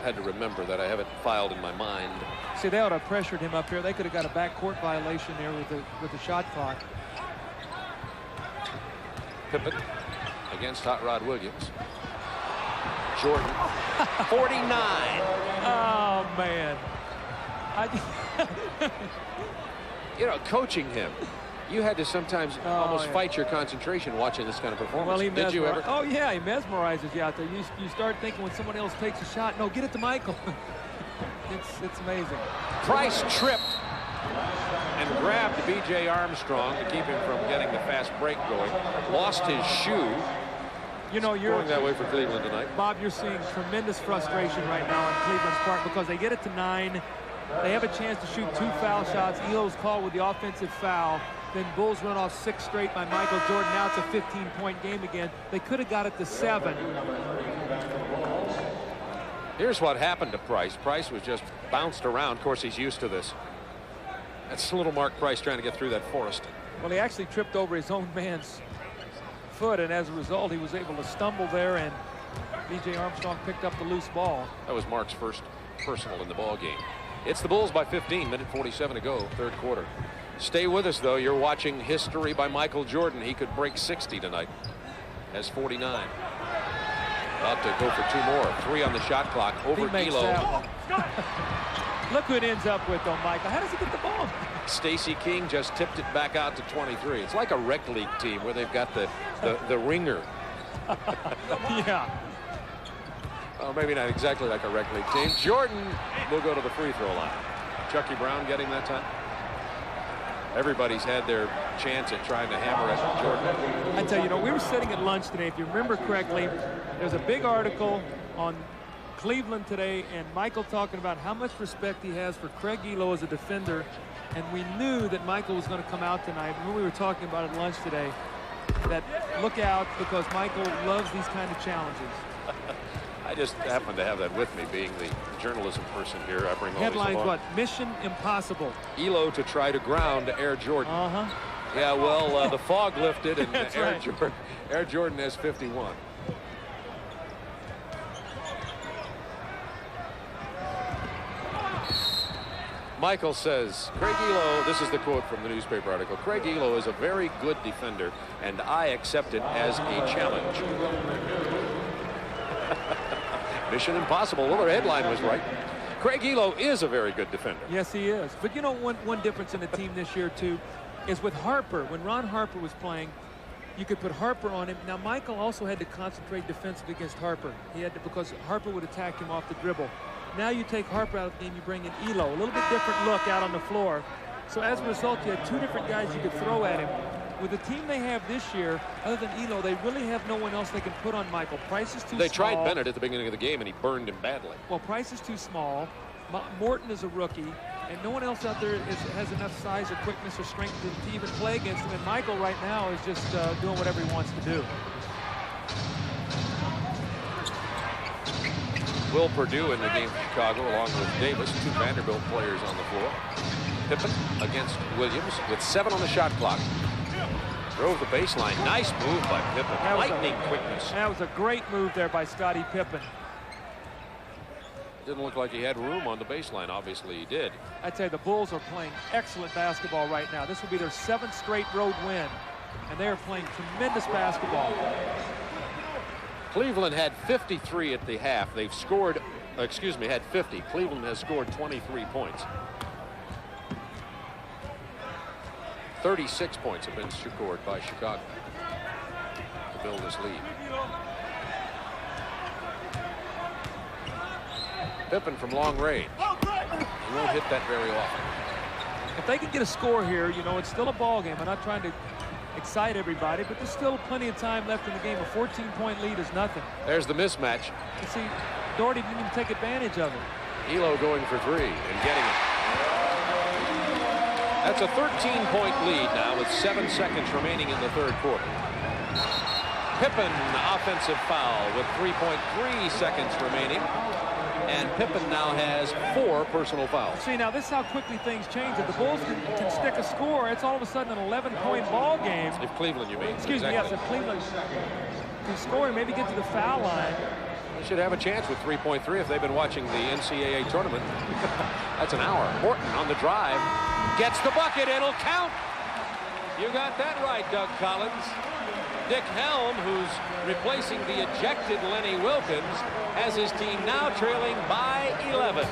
had to remember that. I have it filed in my mind. See, they ought to have pressured him up here. They could have got a backcourt violation there with the shot clock. Pippen against Hot Rod Williams. Jordan, 49. Oh, man. You know, coaching him, you had to sometimes almost fight your concentration watching this kind of performance. Well, Did you ever? Oh, yeah, he mesmerizes you out there. You start thinking when someone else takes a shot, no, get it to Michael. It's amazing. Price tripped and grabbed B.J. Armstrong to keep him from getting the fast break going. Lost his shoe. You know, you're going that way for Cleveland tonight. Bob, you're seeing tremendous frustration right now on Cleveland's part because they get it to 9. They have a chance to shoot 2 foul shots. Ehlo's called with the offensive foul. Then Bulls run off 6 straight by Michael Jordan. Now it's a 15-point game again. They could have got it to 7. Here's what happened to Price. Price was just bounced around. Of course, he's used to this. That's a little Mark Price trying to get through that forest. Well, he actually tripped over his own man's foot, and as a result, he was able to stumble there, and B.J. Armstrong picked up the loose ball. That was Mark's first personal in the ball game. It's the Bulls by 15, minute 47 to go, third quarter. Stay with us, though. You're watching history by Michael Jordan. He could break 60 tonight. Has 49. About to go for 2 more. 3 on the shot clock. Over Ehlo. Look who it ends up with, though, Michael. How does he get the ball? Stacey King just tipped it back out to 23. It's like a rec league team where they've got the ringer. Yeah. Well, maybe not exactly like a rec league team. Jordan will go to the free throw line. Chucky Brown getting that time. Everybody's had their chance at trying to hammer at Jordan. I tell you, we were sitting at lunch today. If you remember correctly, there's a big article on Cleveland today, and Michael talking about how much respect he has for Craig Ehlo as a defender. And we knew that Michael was going to come out tonight. When we were talking about it at lunch today, that look out because Michael loves these kind of challenges. I just happen to have that with me, being the journalism person here. I bring all headlines this along. what? Mission impossible. Ehlo to try to ground Air Jordan. Yeah, well, the fog lifted, and Air Jordan has 51. Michael says, Craig Ehlo, this is the quote from the newspaper article, Craig Ehlo is a very good defender, and I accept it as a challenge. Mission impossible. Well, their headline was right. Craig Ehlo is a very good defender. Yes, he is. But you know, one difference in the team this year, too, is with Harper. When Ron Harper was playing, you could put Harper on him. Now, Michael also had to concentrate defensively against Harper. He had to, because Harper would attack him off the dribble. Now you take Harper out of the game, you bring in Ehlo. A little bit different look out on the floor. So as a result, you had two different guys you could throw at him. With the team they have this year, other than Ehlo, they really have no one else they can put on Michael. Price is too small. They tried Bennett at the beginning of the game, and he burned him badly. Well, Price is too small. Morton is a rookie, and no one else out there has enough size or quickness or strength to even play against him. And Michael right now is just doing whatever he wants to do. Will Perdue in the game for Chicago, along with Davis, two Vanderbilt players on the floor. Pippen against Williams with 7 on the shot clock. Drove the baseline. Nice move by Pippen. Lightning quickness. That was a great move there by Scottie Pippen. Didn't look like he had room on the baseline. Obviously, he did. I'd say the Bulls are playing excellent basketball right now. This will be their 7th straight road win, and they are playing tremendous basketball. Cleveland had 53 at the half. They've scored, had 50. Cleveland has scored 23 points. 36 points have been scored by Chicago to build this lead. Pippen from long range. He won't hit that very often. If they can get a score here, you know, it's still a ball game. I'm not trying to excite everybody, but there's still plenty of time left in the game. A 14-point lead is nothing. There's the mismatch. You see, Daugherty didn't even take advantage of it. Ehlo going for 3 and getting it. That's a 13-point lead now with 7 seconds remaining in the third quarter. Pippen, offensive foul with 3.3 seconds remaining. And Pippen now has 4 personal fouls. See, now this is how quickly things change. If the Bulls can stick a score, it's all of a sudden an 11-point ball game. If Cleveland, you mean? Excuse me, yes, if Cleveland can score and maybe get to the foul line. They should have a chance with 3.3 if they've been watching the NCAA tournament. That's an hour. Morton on the drive. Gets the bucket. It'll count. You got that right, Doug Collins. Dick Helm, who's replacing the ejected Lenny Wilkins, has his team now trailing by 11.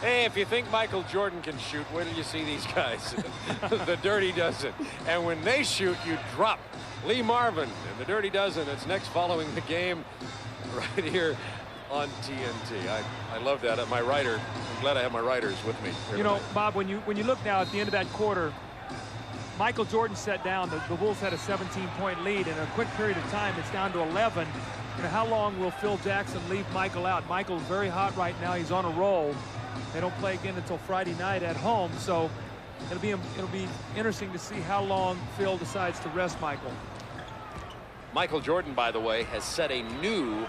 Hey, if you think Michael Jordan can shoot, wait till you see these guys. The Dirty Dozen. And when they shoot, you drop. Lee Marvin and the Dirty Dozen. It's next following the game right here on TNT. I love that. My writer, I'm glad I have my writers with me. You know, Bob, when you look now at the end of that quarter, Michael Jordan set down. The Bulls had a 17-point lead. In a quick period of time, it's down to 11. You know, how long will Phil Jackson leave Michael out? Michael's very hot right now. He's on a roll. They don't play again until Friday night at home, so it'll be interesting to see how long Phil decides to rest Michael. Michael Jordan, by the way, has set a new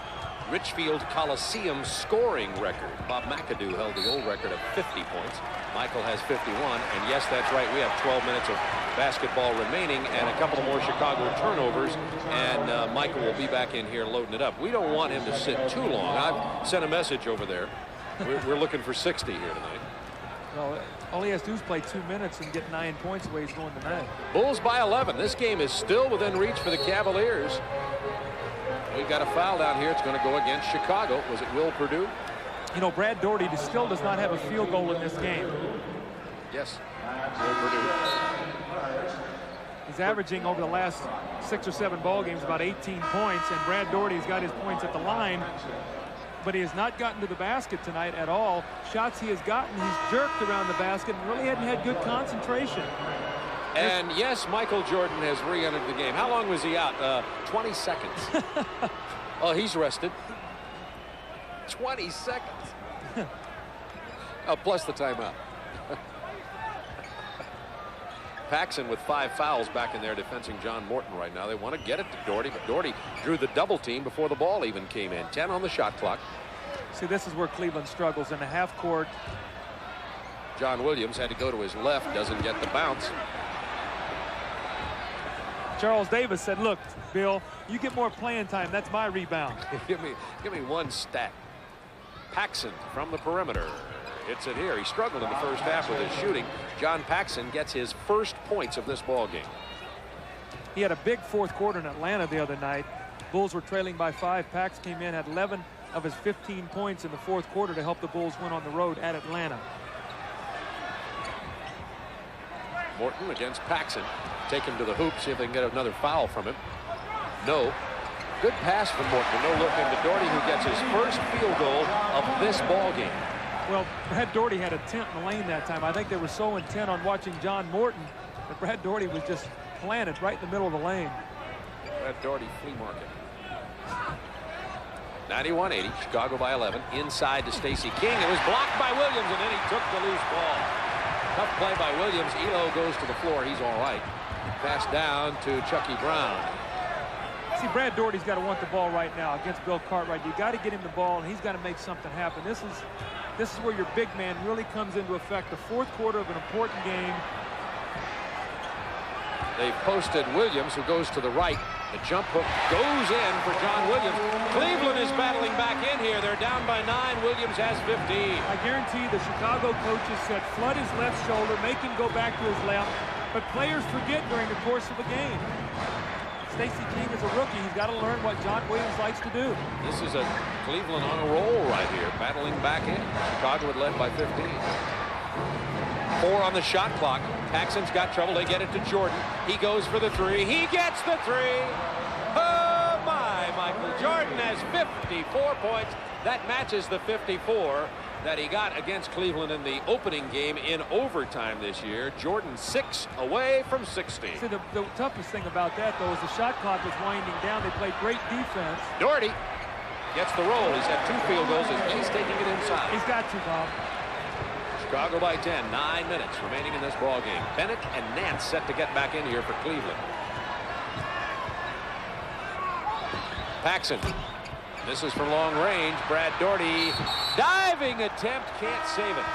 Richfield Coliseum scoring record. Bob McAdoo held the old record of 50 points. Michael has 51, and yes, that's right, we have 12 minutes of basketball remaining and a couple more Chicago turnovers, and Michael will be back in here loading it up. We don't want him to sit too long. I've sent a message over there. We're looking for 60 here tonight. Well, all he has to do is play 2 minutes and get 9 points the way he's going tonight. Bulls by 11. This game is still within reach for the Cavaliers. We've got a foul down here. It's going to go against Chicago. Was it Will Perdue? You know, Brad Daugherty still does not have a field goal in this game. Yes, Will Perdue. He's averaging over the last 6 or 7 ball games about 18 points, and Brad Daugherty's got his points at the line, but he has not gotten to the basket tonight at all. Shots he has gotten, he's jerked around the basket and really hadn't had good concentration. And yes, Michael Jordan has re-entered the game. How long was he out? 20 seconds. Oh, he's rested. 20 seconds. Oh, plus the timeout. Paxson with 5 fouls back in there defending John Morton right now. They want to get it to Daugherty, but Daugherty drew the double team before the ball even came in. 10 on the shot clock. See, this is where Cleveland struggles in the half court. John Williams had to go to his left, doesn't get the bounce. Charles Davis said, look, Bill, you get more playing time. That's my rebound. give me one stat. Paxson from the perimeter. Hits it here. He struggled in the first half with his shooting. John Paxson gets his first points of this ball game. He had a big fourth quarter in Atlanta the other night. Bulls were trailing by 5. Pax came in, had 11 of his 15 points in the fourth quarter to help the Bulls win on the road at Atlanta. Morton against Paxson. Take him to the hoop, see if they can get another foul from him. No. Good pass from Morton. No look into Daugherty, who gets his first field goal of this ball game. Well, Brad Daugherty had a tent in the lane that time. I think they were so intent on watching John Morton that Brad Daugherty was just planted right in the middle of the lane. Brad Daugherty flea market. 91-80, Chicago by 11. Inside to Stacey King. It was blocked by Williams, and then he took the loose ball. Tough play by Williams. Ehlo goes to the floor. He's all right. Pass down to Chucky Brown. See, Brad Daugherty's got to want the ball right now against Bill Cartwright. You got to get him the ball, and he's got to make something happen. This is where your big man really comes into effect. The fourth quarter of an important game. They've posted Williams, who goes to the right. The jump hook goes in for John Williams. Cleveland is battling back in here. They're down by 9. Williams has 15. I guarantee the Chicago coaches said flood his left shoulder, make him go back to his left. But players forget during the course of a game. Stacey King is a rookie. He's got to learn what John Williams likes to do. This is a Cleveland on a roll right here, battling back in. Chicago had led by 15. 4 on the shot clock. Paxson's got trouble. They get it to Jordan. He goes for the 3. He gets the 3. Oh, my. Michael Jordan has 54 points. That matches the 54 that he got against Cleveland in the opening game in overtime this year. Jordan 6 away from 16. See, the toughest thing about that, though, is the shot clock was winding down. They played great defense. Daugherty gets the roll. He's had 2 field goals. He's taking it inside. He's got to, Bob. Chicago by 10. 9 minutes remaining in this ball game. Bennett and Nance set to get back in here for Cleveland. Paxson. This is from long range. Brad Daugherty. Diving attempt. Can't save it.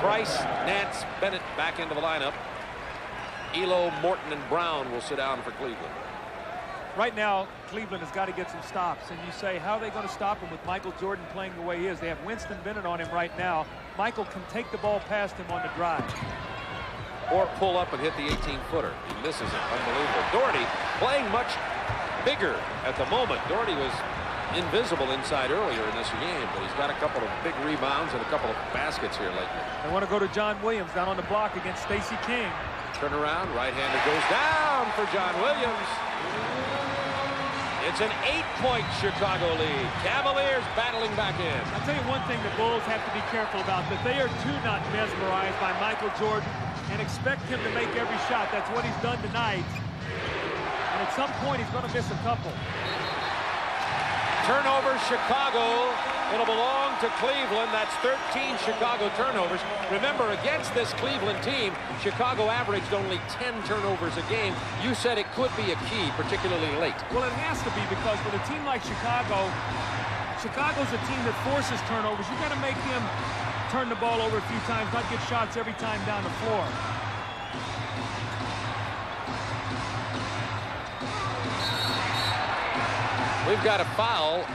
Price, Nance, Bennett back into the lineup. Ehlo, Morton, and Brown will sit down for Cleveland. Right now, Cleveland has got to get some stops. And you say, how are they going to stop him with Michael Jordan playing the way he is? They have Winston Bennett on him right now. Michael can take the ball past him on the drive. Or pull up and hit the 18-footer. He misses it. Unbelievable. Daugherty playing much bigger at the moment. Daugherty was invisible inside earlier in this game, but he's got a couple of big rebounds and a couple of baskets here lately. They want to go to John Williams down on the block against Stacey King. Turnaround, right-hander goes down for John Williams. It's an 8-point Chicago lead. Cavaliers battling back in. I'll tell you one thing the Bulls have to be careful about, that they are too not mesmerized by Michael Jordan and expect him to make every shot. That's what he's done tonight. And at some point, he's going to miss a couple. Turnover, Chicago. It'll belong to Cleveland. That's 13 Chicago turnovers. Remember, against this Cleveland team, Chicago averaged only 10 turnovers a game. You said it could be a key, particularly late. Well, it has to be, because with a team like Chicago, Chicago's a team that forces turnovers. You've got to make them turn the ball over a few times, not get shots every time down the floor. We've got a foul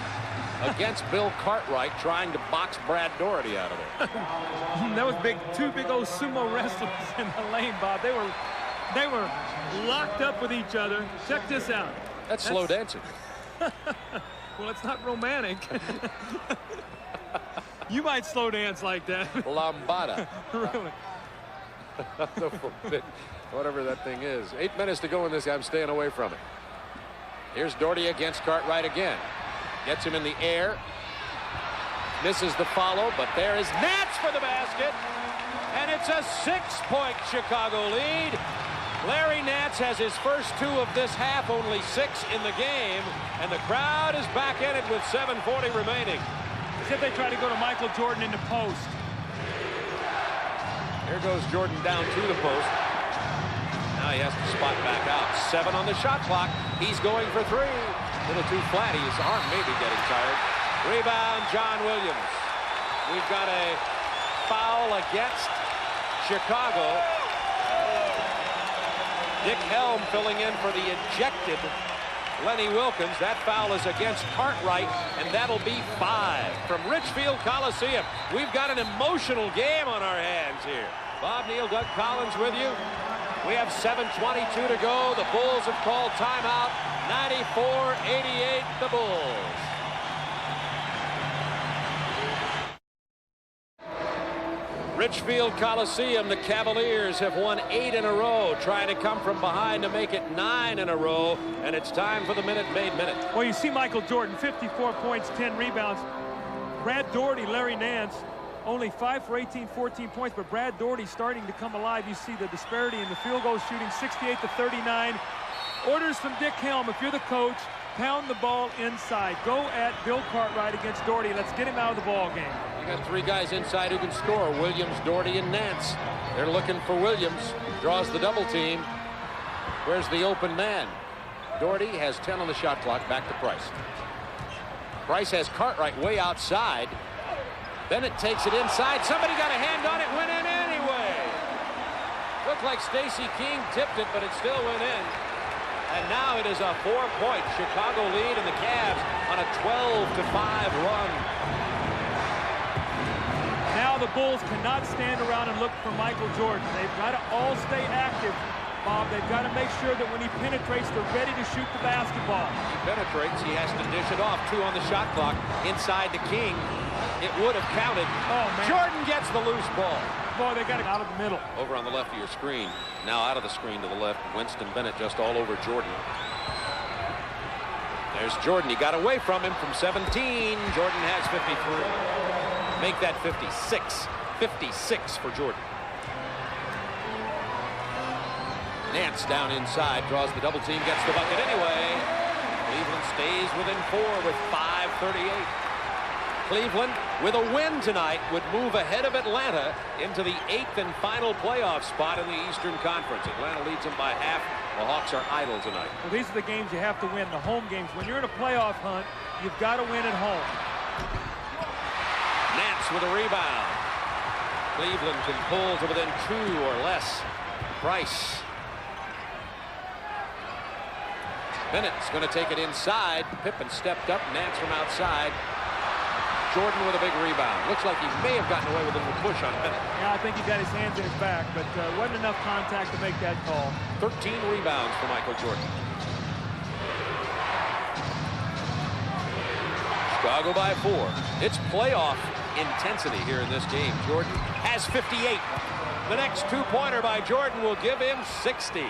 against Bill Cartwright trying to box Brad Daugherty out of it. That was big. 2 big old sumo wrestlers in the lane, Bob. They were locked up with each other. Check this out. That's slow dancing. Well, it's not romantic. You might slow dance like that. Lambada. Really? Whatever that thing is. 8 minutes to go in this. I'm staying away from it. Here's Daugherty against Cartwright again. Gets him in the air. Misses the follow, but there is Nance for the basket. And it's a 6-point Chicago lead. Larry Nance has his first 2 of this half, only 6 in the game. And the crowd is back in it with 7:40 remaining. As if they try to go to Michael Jordan in the post. Here goes Jordan down to the post. Now he has to spot back out. 7 on the shot clock. He's going for 3. A little too flat. His arm may be getting tired. Rebound, John Williams. We've got a foul against Chicago. Dick Helm filling in for the ejected Lenny Wilkins. That foul is against Cartwright, and that'll be 5 from Richfield Coliseum. We've got an emotional game on our hands here. Bob Neal, Doug Collins with you. We have 7:22 to go. The Bulls have called timeout. 94-88, the Bulls. Richfield Coliseum, the Cavaliers have won 8 in a row, trying to come from behind to make it 9 in a row, and it's time for the Minute Maid Minute. Well, you see Michael Jordan, 54 points, 10 rebounds. Brad Daugherty, Larry Nance, only 5 for 18, 14 points, but Brad Daugherty starting to come alive. You see the disparity in the field goal shooting, 68-39. Orders from Dick Helm, if you're the coach, pound the ball inside. Go at Bill Cartwright against Daugherty. Let's get him out of the ball game. You got 3 guys inside who can score, Williams, Daugherty, and Nance. They're looking for Williams. Draws the double team. Where's the open man? Daugherty has 10 on the shot clock. Back to Price. Price has Cartwright way outside. Bennett takes it inside. Somebody got a hand on it. Went in anyway. Looked like Stacey King tipped it, but it still went in. And now it is a 4-point Chicago lead, and the Cavs on a 12-5 run. Now the Bulls cannot stand around and look for Michael Jordan. They've got to all stay active, Bob. They've got to make sure that when he penetrates, they're ready to shoot the basketball. He penetrates. He has to dish it off. 2 on the shot clock. Inside to King. It would have counted. Oh, man. Jordan gets the loose ball. Boy, they got it out of the middle. Over on the left of your screen. Now out of the screen to the left. Winston Bennett just all over Jordan. There's Jordan. He got away from him from 17. Jordan has 53. Make that 56. 56 for Jordan. Nance down inside. Draws the double team. Gets the bucket anyway. Cleveland stays within 4 with 5:38. Cleveland, with a win tonight, would move ahead of Atlanta into the 8th and final playoff spot in the Eastern Conference. Atlanta leads them by half. The Hawks are idle tonight. Well, these are the games you have to win, the home games. When you're in a playoff hunt, you've got to win at home. Nance with a rebound. Cleveland can pull to within 2 or less. Price. Bennett's going to take it inside. Pippen stepped up. Nance from outside. Jordan with a big rebound. Looks like he may have gotten away with a little push on Bennett. Yeah, I think he got his hands in his back, but wasn't enough contact to make that call. 13 rebounds for Michael Jordan. Chicago by 4. It's playoff intensity here in this game. Jordan has 58. The next 2-pointer by Jordan will give him 60.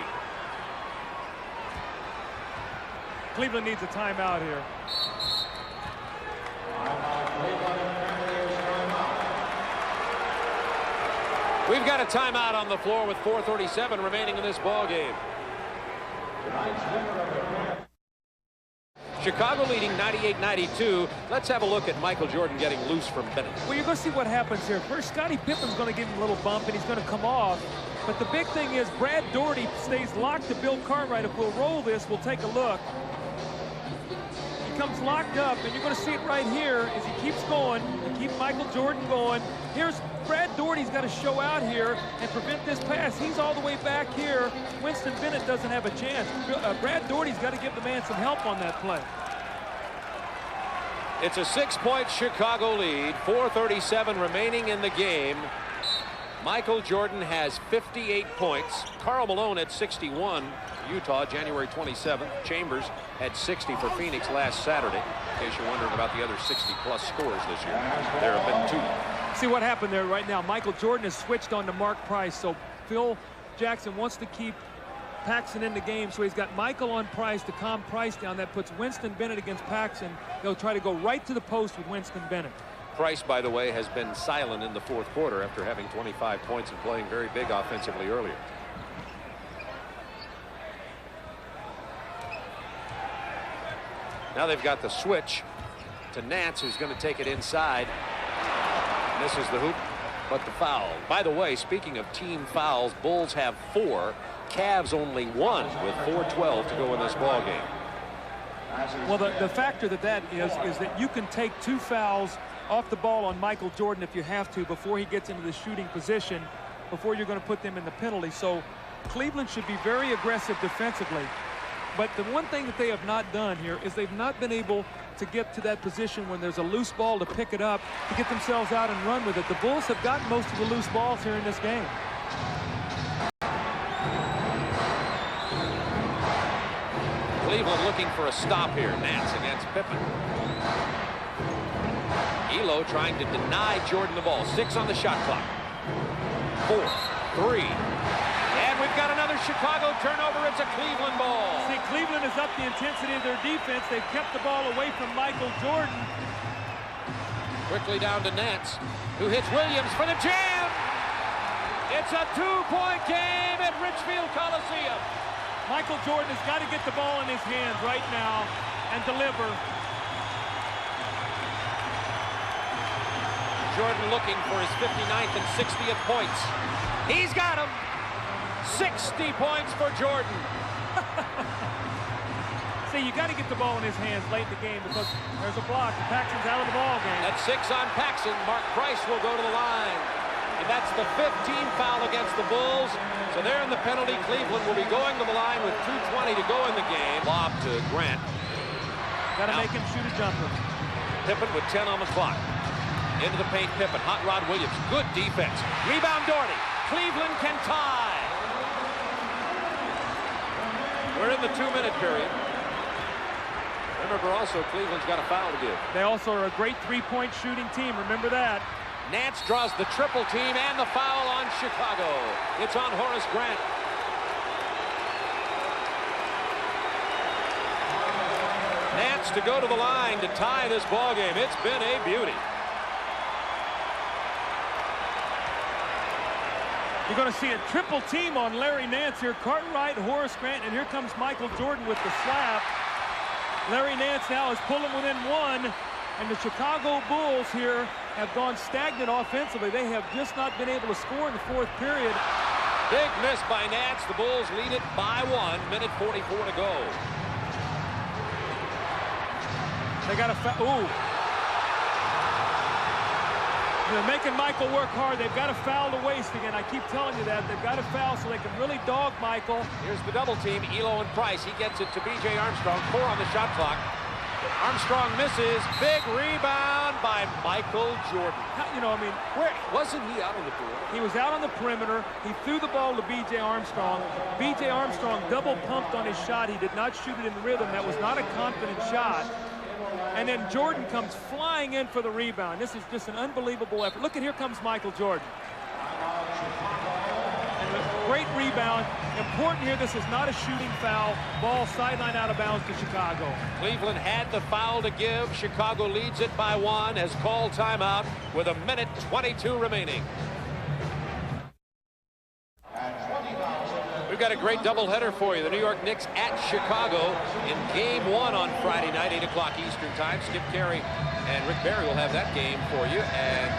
Cleveland needs a timeout here. We've got a timeout on the floor with 4:37 remaining in this ball game. Chicago leading 98-92. Let's have a look at Michael Jordan getting loose from Bennett. Well, you're going to see what happens here. First, Scottie Pippen's going to give him a little bump, and he's going to come off. But the big thing is Brad Daugherty stays locked to Bill Cartwright. If we'll roll this, we'll take a look. He comes locked up, and you're going to see it right here as he keeps going. He keeps Michael Jordan going. Here's Brad Daugherty's got to show out here and prevent this pass. He's all the way back here. Winston Bennett doesn't have a chance. Brad Daugherty's got to give the man some help on that play. It's a 6-point Chicago lead. 4:37 remaining in the game. Michael Jordan has 58 points. Karl Malone had 61. Utah, January 27th. Chambers had 60 for Phoenix last Saturday. In case you're wondering about the other 60-plus scores this year, there have been 2. See what happened there right now. Michael Jordan has switched on to Mark Price, so Phil Jackson wants to keep Paxson in the game, so he's got Michael on Price to calm Price down. That puts Winston Bennett against Paxson. They'll try to go right to the post with Winston Bennett. Price, by the way, has been silent in the 4th quarter after having 25 points and playing very big offensively earlier. Now they've got the switch to Nance, who's going to take it inside. Misses the hoop, but the foul. By the way, speaking of team fouls, Bulls have 4. Cavs only 1 with 4:12 to go in this ball game. Well, the factor that is that you can take 2 fouls off the ball on Michael Jordan if you have to before he gets into the shooting position, before you're going to put them in the penalty. So Cleveland should be very aggressive defensively. But the one thing that they have not done here is they've not been able to get to that position when there's a loose ball to pick it up, to get themselves out and run with it. The Bulls have gotten most of the loose balls here in this game. Cleveland looking for a stop here. Nance against Pippen. Ehlo trying to deny Jordan the ball. 6 on the shot clock. 4, 3. And we've got another Chicago turnover. It's a Cleveland ball. See, Cleveland has upped the intensity of their defense. They've kept the ball away from Michael Jordan. Quickly down to Nance, who hits Williams for the jam. It's a 2-point game at Richfield Coliseum. Michael Jordan has got to get the ball in his hands right now and deliver. Jordan looking for his 59th and 60th points. He's got them. 60 points for Jordan. See, you got to get the ball in his hands late in the game because there's a block. Paxson's out of the ball game. That's 6 on Paxson. Mark Price will go to the line. And that's the 15th foul against the Bulls. So they're in the penalty. Cleveland will be going to the line with 2:20 to go in the game. Lob to Grant. Got to make him shoot a jumper. Pippen with 10 on the clock. Into the paint, Pippen. Hot Rod Williams. Good defense. Rebound Daugherty. Cleveland can tie. We're in the 2-minute period. Remember also, Cleveland's got a foul to give. They also are a great three-point shooting team. Remember that. Nance draws the triple team and the foul on Chicago. It's on Horace Grant. Nance to go to the line to tie this ball game. It's been a beauty. You're going to see a triple team on Larry Nance here. Cartwright, Horace Grant, and here comes Michael Jordan with the slap. Larry Nance now has pulled him within 1, and the Chicago Bulls here have gone stagnant offensively. They have just not been able to score in the 4th period. Big miss by Nance. The Bulls lead it by 1. Minute 44 to go. They got a foul. Ooh. They're making Michael work hard. They've got a foul to waste again. I keep telling you that. They've got a foul so they can really dog Michael. Here's the double team. Ehlo and Price. He gets it to B.J. Armstrong. 4 on the shot clock. Armstrong misses. Big rebound by Michael Jordan. You know, I mean, where wasn't he out on the perimeter? He was out on the perimeter. He threw the ball to B.J. Armstrong. B.J. Armstrong double pumped on his shot. He did not shoot it in rhythm. That was not a confident shot. And then Jordan comes flying in for the rebound. This is just an unbelievable effort. Look at, here comes Michael Jordan. And a great rebound. Important here, this is not a shooting foul. Ball sideline out of bounds to Chicago. Cleveland had the foul to give. Chicago leads it by 1, has called timeout with 1:22 remaining. We've got a great doubleheader for you. The New York Knicks at Chicago in Game 1 on Friday night, 8 o'clock Eastern Time. Skip Carey and Rick Barry will have that game for you. And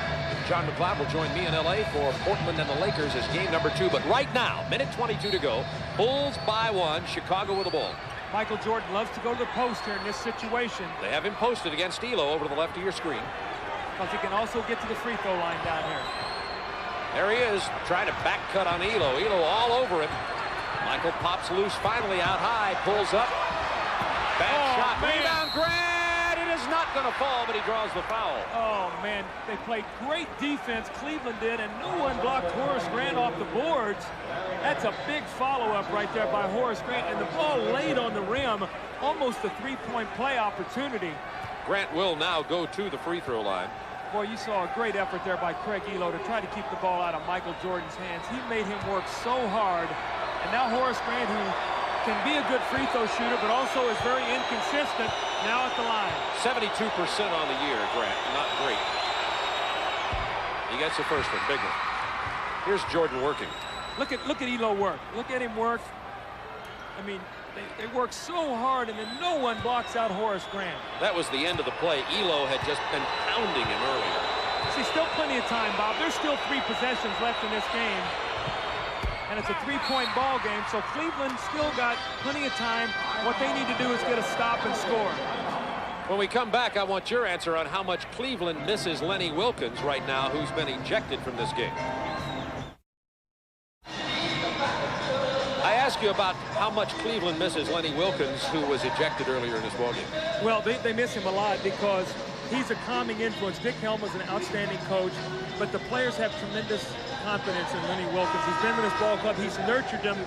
John McLeod will join me in L.A. for Portland and the Lakers as game number 2. But right now, minute 22 to go. Bulls by 1, Chicago with the ball. Michael Jordan loves to go to the post here in this situation. They have him posted against Ehlo over to the left of your screen. Because he can also get to the free throw line down here. There he is, trying to back cut on Ehlo. Ehlo all over him. Michael pops loose, finally out high, pulls up. Bad shot, man. Rebound, Grant. It is not going to fall, but he draws the foul. Oh, man, they played great defense, Cleveland did, and no one blocked Horace Grant off the boards. That's a big follow-up right there by Horace Grant, and the ball laid on the rim, almost a three-point play opportunity. Grant will now go to the free throw line. Boy, you saw a great effort there by Craig Ehlo to try to keep the ball out of Michael Jordan's hands. He made him work so hard. And now Horace Grant, who can be a good free throw shooter, but also is very inconsistent, now at the line. 72% on the year, Grant. Not great. He gets the first one, big one. Here's Jordan working. Look at Ehlo work. Look at him work. I mean, they work so hard, and then no one blocks out Horace Grant. That was the end of the play. Ehlo had just been pounding him earlier. See, still plenty of time, Bob. There's still 3 possessions left in this game. And it's a 3-point ball game, so Cleveland still got plenty of time. What they need to do is get a stop and score. When we come back, I want your answer on how much Cleveland misses Lenny Wilkins right now, who's been ejected from this game. ask you about how much Cleveland misses Lenny Wilkens, who was ejected earlier in this ballgame. Well, they miss him a lot because he's a calming influence. Dick Helmer's an outstanding coach, but the players have tremendous confidence in Lenny Wilkens. He's been with this ball club. He's nurtured them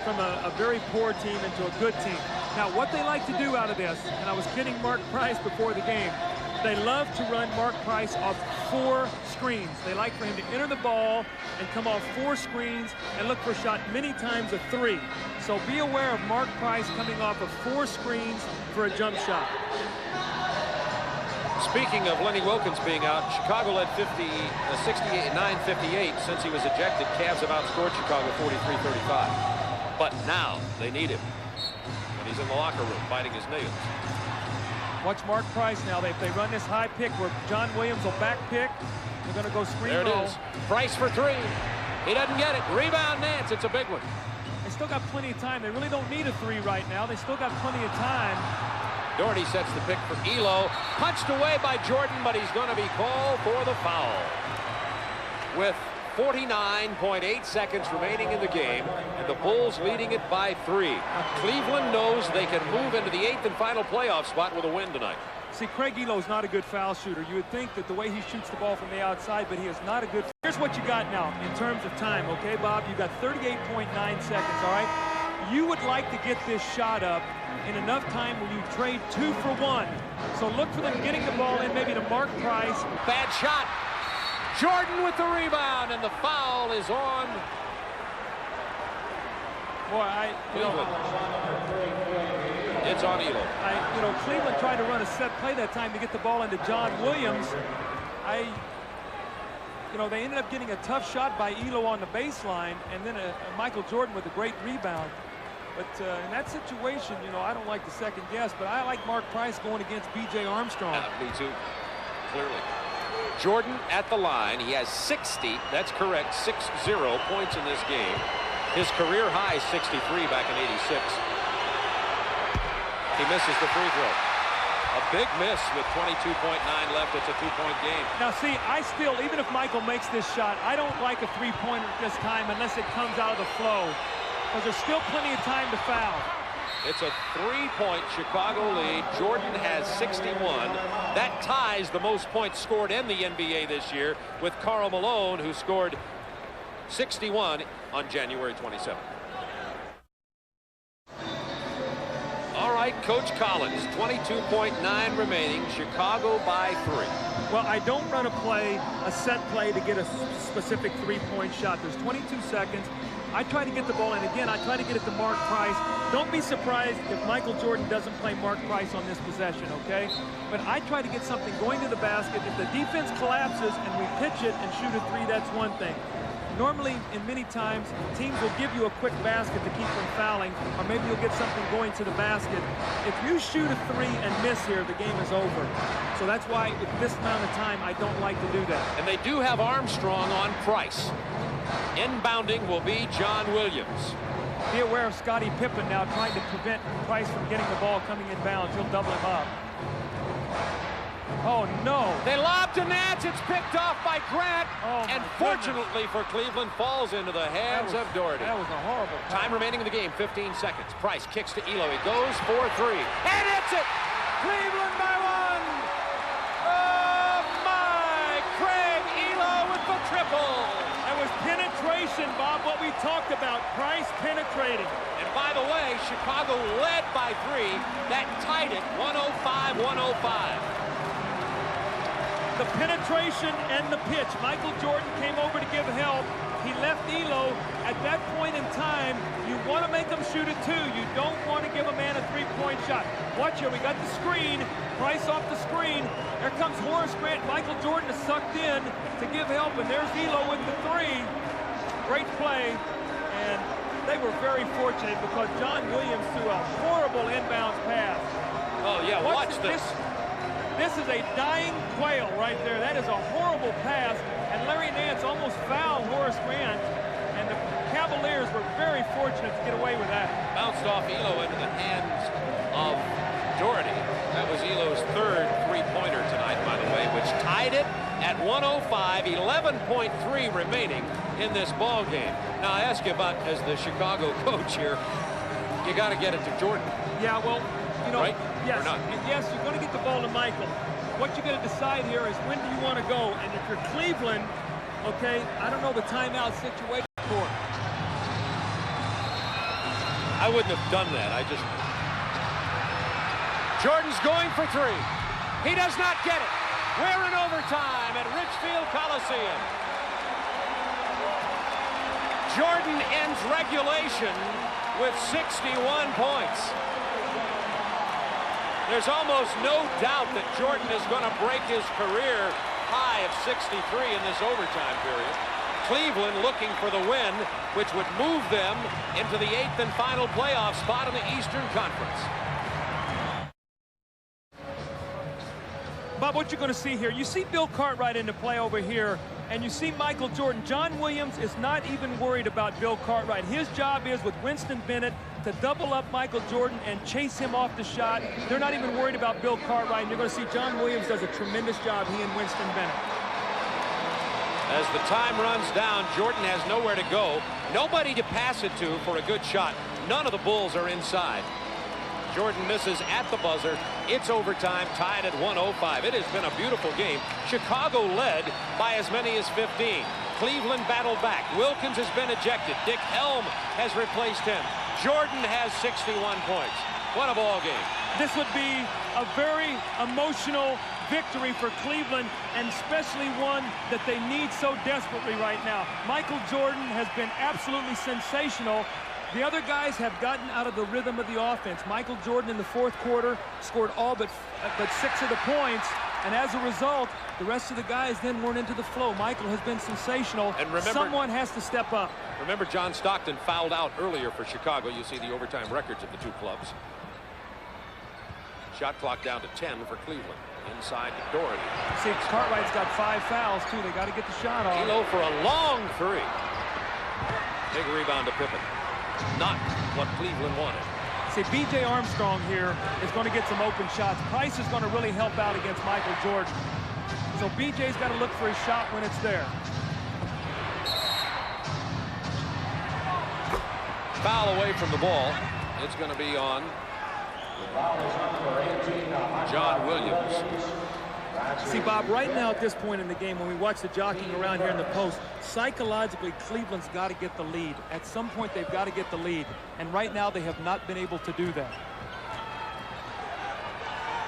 from a very poor team into a good team. Now, what they like to do out of this, and I was kidding Mark Price before the game, they love to run Mark Price off 4 screens. They like for him to enter the ball and come off 4 screens and look for a shot, many times a 3. So be aware of Mark Price coming off of 4 screens for a jump shot. Speaking of Lenny Wilkens being out, Chicago led 69-58 since he was ejected. Cavs have outscored Chicago 43-35. But now they need him. And he's in the locker room biting his nails. Watch Mark Price now. If they run this high pick where John Williams will back pick, they're going to go screen roll. There it is. Price for 3. He doesn't get it. Rebound, Nance. It's a big one. They still got plenty of time. They really don't need a 3 right now. They still got plenty of time. Daugherty sets the pick for Ehlo. Punched away by Jordan, but he's going to be called for the foul. With 49.8 seconds remaining in the game, and the Bulls leading it by 3. Cleveland knows they can move into the 8th and final playoff spot with a win tonight. See, Craig Ehlo's not a good foul shooter. You would think that the way he shoots the ball from the outside, but he is not a good. Here's what you got now in terms of time, okay, Bob? You got 38.9 seconds, all right? You would like to get this shot up in enough time where you trade 2 for 1. So look for them getting the ball in, maybe to Mark Price. Bad shot. Jordan with the rebound, and the foul is on. Boy, it's on Ehlo. Cleveland tried to run a set play that time to get the ball into John Williams. They ended up getting a tough shot by Ehlo on the baseline, and then Michael Jordan with a great rebound. But in that situation, I don't like to second guess, but I like Mark Price going against B.J. Armstrong. Me too, clearly. Jordan at the line. He has 60, that's correct, 60 points in this game. His career high is 63 back in '86. He misses the free throw. A big miss with 22.9 left. It's a 2-point game. Now, see, even if Michael makes this shot, I don't like a 3-pointer at this time unless it comes out of the flow, because there's still plenty of time to foul. It's a 3-point Chicago lead. Jordan has 61. That ties the most points scored in the NBA this year with Karl Malone, who scored 61 on January 27th. All right, Coach Collins, 22.9 remaining. Chicago by 3. Well, I don't run a set play to get a specific 3-point shot. There's 22 seconds. I try to get the ball in. Again, I try to get it to Mark Price. Don't be surprised if Michael Jordan doesn't play Mark Price on this possession, okay? But I try to get something going to the basket. If the defense collapses and we pitch it and shoot a 3, that's one thing. Normally, in many times, teams will give you a quick basket to keep from fouling, or maybe you'll get something going to the basket. If you shoot a 3 and miss here, the game is over. So that's why, with this amount of time, I don't like to do that. And they do have Armstrong on Price. Inbounding will be John Williams. Be aware of Scottie Pippen now trying to prevent Price from getting the ball coming inbounds. He'll double him up. Oh, no. They lob to Nance. It's picked off by Grant. Oh, and fortunately for Cleveland, falls into the hands of Daugherty. That was a horrible pass. Time remaining in the game, 15 seconds. Price kicks to Ehlo. He goes for 3. And hits it! Cleveland by 1! Oh, my! Craig Ehlo with the triple! That was penetration, Bob, what we talked about. Price penetrating. And by the way, Chicago led by 3. That tied it, 105-105. The penetration and the pitch. Michael Jordan came over to give help. He left Ehlo. At that point in time, you want to make him shoot a 2. You don't want to give a man a 3-point shot. Watch here. We got the screen. Price off the screen. There comes Horace Grant. Michael Jordan is sucked in to give help. And there's Ehlo with the 3. Great play. And they were very fortunate because John Williams threw a horrible inbounds pass. Oh, yeah. Watch this. This is a dying quail right there. That is a horrible pass. And Larry Nance almost fouled Horace Grant. And the Cavaliers were very fortunate to get away with that. Bounced off Ehlo into the hands of Daugherty. That was Ehlo's 3rd 3-pointer tonight, by the way, which tied it at 105, 11.3 remaining in this ball game. Now, I ask you about, as the Chicago coach here, you got to get it to Jordan. Yeah, well, you know, right? Yes, and yes, you're going to get the ball to Michael. What you got to decide here is when do you want to go? And if you're Cleveland, okay, I don't know the timeout situation for it. I wouldn't have done that. Jordan's going for three. He does not get it. We're in overtime at Richfield Coliseum. Jordan ends regulation with 61 points. There's almost no doubt that Jordan is going to break his career high of 63 in this overtime period. Cleveland looking for the win, which would move them into the 8th and final playoff spot in the Eastern Conference. Bob, what you're going to see here, you see Bill Cartwright into play over here, and you see Michael Jordan. John Williams is not even worried about Bill Cartwright. His job is with Winston Bennett to double up Michael Jordan and chase him off the shot. They're not even worried about Bill Cartwright, and you're going to see John Williams does a tremendous job, he and Winston Bennett. As the time runs down, Jordan has nowhere to go. Nobody to pass it to for a good shot. None of the Bulls are inside. Jordan misses at the buzzer. It's overtime, tied at 105. It has been a beautiful game. Chicago led by as many as 15. Cleveland battled back. Wilkins has been ejected. Dick Helm has replaced him. Jordan has 61 points. What a ball game. This would be a very emotional victory for Cleveland, and especially one that they need so desperately right now. Michael Jordan has been absolutely sensational. The other guys have gotten out of the rhythm of the offense. Michael Jordan in the fourth quarter scored all but 6 of the points, and as a result, the rest of the guys then weren't into the flow. Michael has been sensational, and remember, someone has to step up. Remember, John Stockton fouled out earlier for Chicago. You see the overtime records of the two clubs. Shot clock down to 10 for Cleveland. Inside to Daugherty. See, Cartwright's got 5 fouls, too. They got to get the shot off. Ehlo for a long three. Big rebound to Pippen. Not what Cleveland wanted. See, B.J. Armstrong here is going to get some open shots. Price is going to really help out against Michael Jordan. So B.J.'s got to look for his shot when it's there. Foul away from the ball. It's going to be on John Williams. See, Bob, right now at this point in the game, when we watch the jockeying around here in the post, psychologically, Cleveland's got to get the lead. At some point, they've got to get the lead. And right now, they have not been able to do that.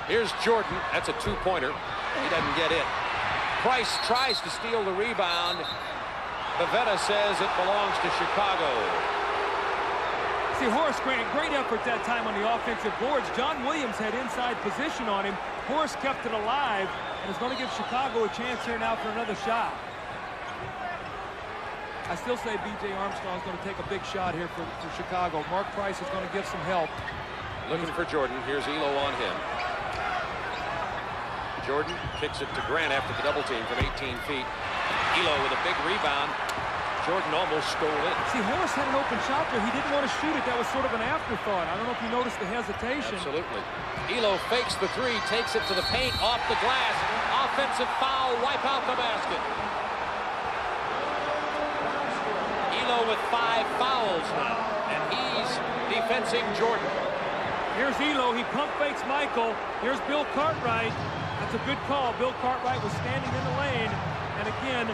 Here's Jordan. That's a two-pointer. He doesn't get it. Price tries to steal the rebound. Bavetta says it belongs to Chicago. See, Horace Grant, great effort that time on the offensive boards. John Williams had inside position on him. Horace kept it alive and is going to give Chicago a chance here now for another shot. I still say B.J. Armstrong is going to take a big shot here for Chicago. Mark Price is going to give some help. Looking for Jordan. Here's Ehlo on him. Jordan kicks it to Grant after the double team from 18 feet. Ehlo with a big rebound. Jordan almost stole it. See, Horace had an open shot there. He didn't want to shoot it. That was sort of an afterthought. I don't know if you noticed the hesitation. Absolutely. Ehlo fakes the three, takes it to the paint, off the glass. Offensive foul, wipe out the basket. Ehlo with 5 fouls now, and he's defensing Jordan. Here's Ehlo. He pump fakes Michael. Here's Bill Cartwright. That's a good call. Bill Cartwright was standing in the lane. And again,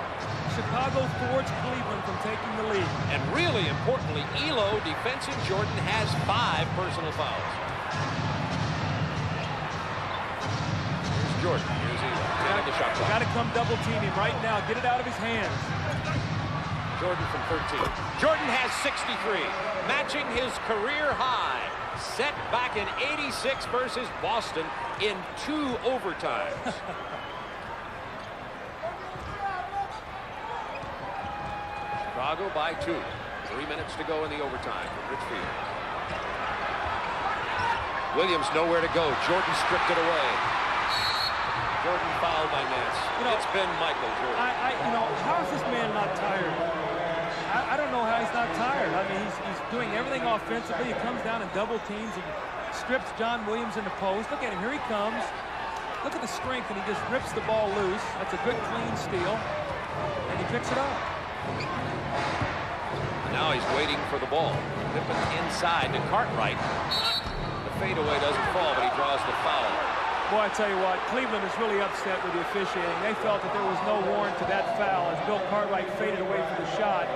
Chicago thwarts Cleveland from taking the lead. And really importantly, Ehlo, defensing Jordan, has 5 personal fouls. Here's Jordan. Here's Ehlo. The shot clock. Got to come double team him right now. Get it out of his hands. Jordan from 13. Jordan has 63, matching his career high, set back in '86 versus Boston in 2 overtimes. Chicago by 2. 3 minutes to go in the overtime from Richfield. Williams nowhere to go. Jordan stripped it away. Jordan fouled by Nance. It's been Michael Jordan. How is this man not tired? I don't know how he's not tired. I mean, he's doing everything offensively. He comes down and double teams and strips John Williams in the post. Look at him. Here he comes. Look at the strength, and he just rips the ball loose. That's a good, clean steal. And he picks it up. And now he's waiting for the ball. Pippen inside to Cartwright. The fadeaway doesn't fall, but he draws the foul. Boy, I tell you what, Cleveland is really upset with the officiating. They felt that there was no warrant to that foul as Bill Cartwright faded away for the shot.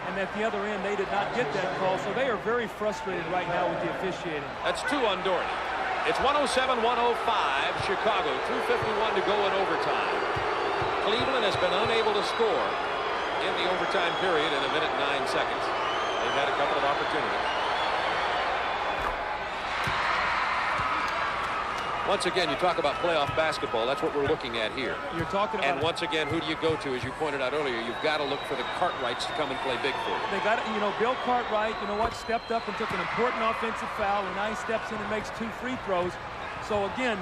And at the other end, they did not get that call, so they are very frustrated right now with the officiating. That's 2 on Daugherty. It's 107-105, Chicago. 2:51 to go in overtime. Cleveland has been unable to score in the overtime period in 1 minute and 9 seconds. They've had a couple of opportunities. Once again, you talk about playoff basketball. That's what we're looking at here. You're talking about. And once again, who do you go to? As you pointed out earlier, you've got to look for the Cartwrights to come and play big for you. They got, you know, Bill Cartwright, you know what, stepped up and took an important offensive foul, and now he steps in and makes 2 free throws. So again,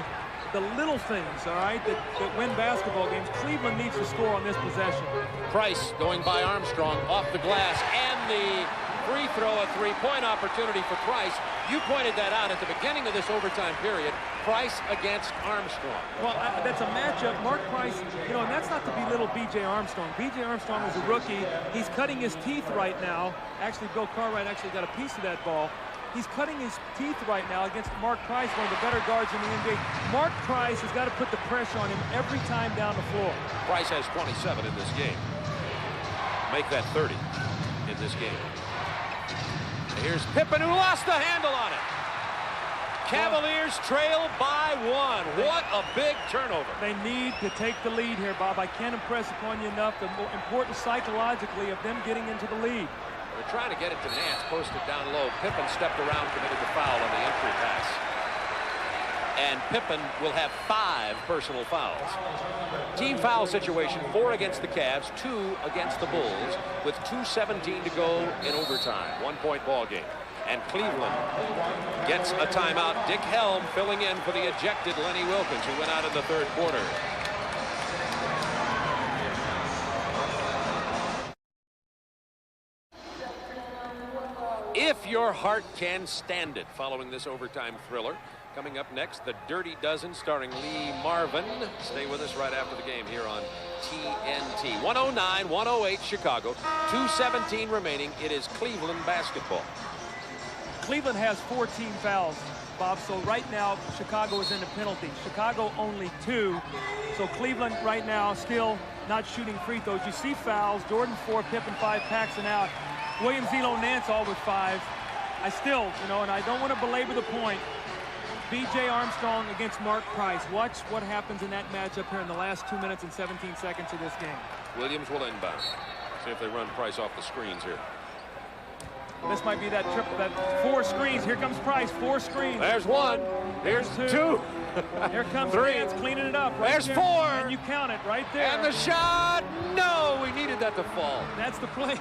the little things, all right, that win basketball games. Cleveland needs to score on this possession. Price going by Armstrong off the glass, and the free throw, a 3-point opportunity for Price. You pointed that out at the beginning of this overtime period. Price against Armstrong. Well, that's a matchup. Mark Price, you know, and that's not to belittle B.J. Armstrong. B.J. Armstrong is a rookie. He's cutting his teeth right now. Actually, Bill Cartwright actually got a piece of that ball. He's cutting his teeth right now against Mark Price, one of the better guards in the NBA. Mark Price has got to put the pressure on him every time down the floor. Price has 27 in this game. Make that 30 in this game. Here's Pippen, who lost the handle on it. Cavaliers trail by 1. What a big turnover. They need to take the lead here, Bob. I can't impress upon you enough the importance psychologically of them getting into the lead. They're trying to get it to Nance, posted down low. Pippen stepped around, committed the foul on the entry pass. And Pippen will have 5 personal fouls. Team foul situation, 4 against the Cavs, 2 against the Bulls, with 2:17 to go in overtime. 1-point ball game. And Cleveland gets a timeout. Dick Helm filling in for the ejected Lenny Wilkins, who went out in the 3rd quarter. If your heart can stand it, following this overtime thriller. Coming up next, the Dirty Dozen starring Lee Marvin. Stay with us right after the game here on TNT. 109-108 Chicago. 2:17 remaining. It is Cleveland basketball. Cleveland has 14 fouls, Bob. So right now, Chicago is in the penalty. Chicago only 2. So Cleveland right now still not shooting free throws. You see fouls. Jordan 4, Pippen 5, Paxson out. Williams, Ehlo, Nance all with 5. I still, you know, and I don't want to belabor the point. B.J. Armstrong against Mark Price. Watch what happens in that matchup here in the last 2 minutes and 17 seconds of this game. Williams will inbound. See if they run Price off the screens here. This might be that triple, that 4 screens. Here comes Price, 4 screens. There's 1. Here's 2. Here comes 3. Nance cleaning it up. Right There's there. 4. And you count it right there. And the shot. No, we needed that to fall. That's the play.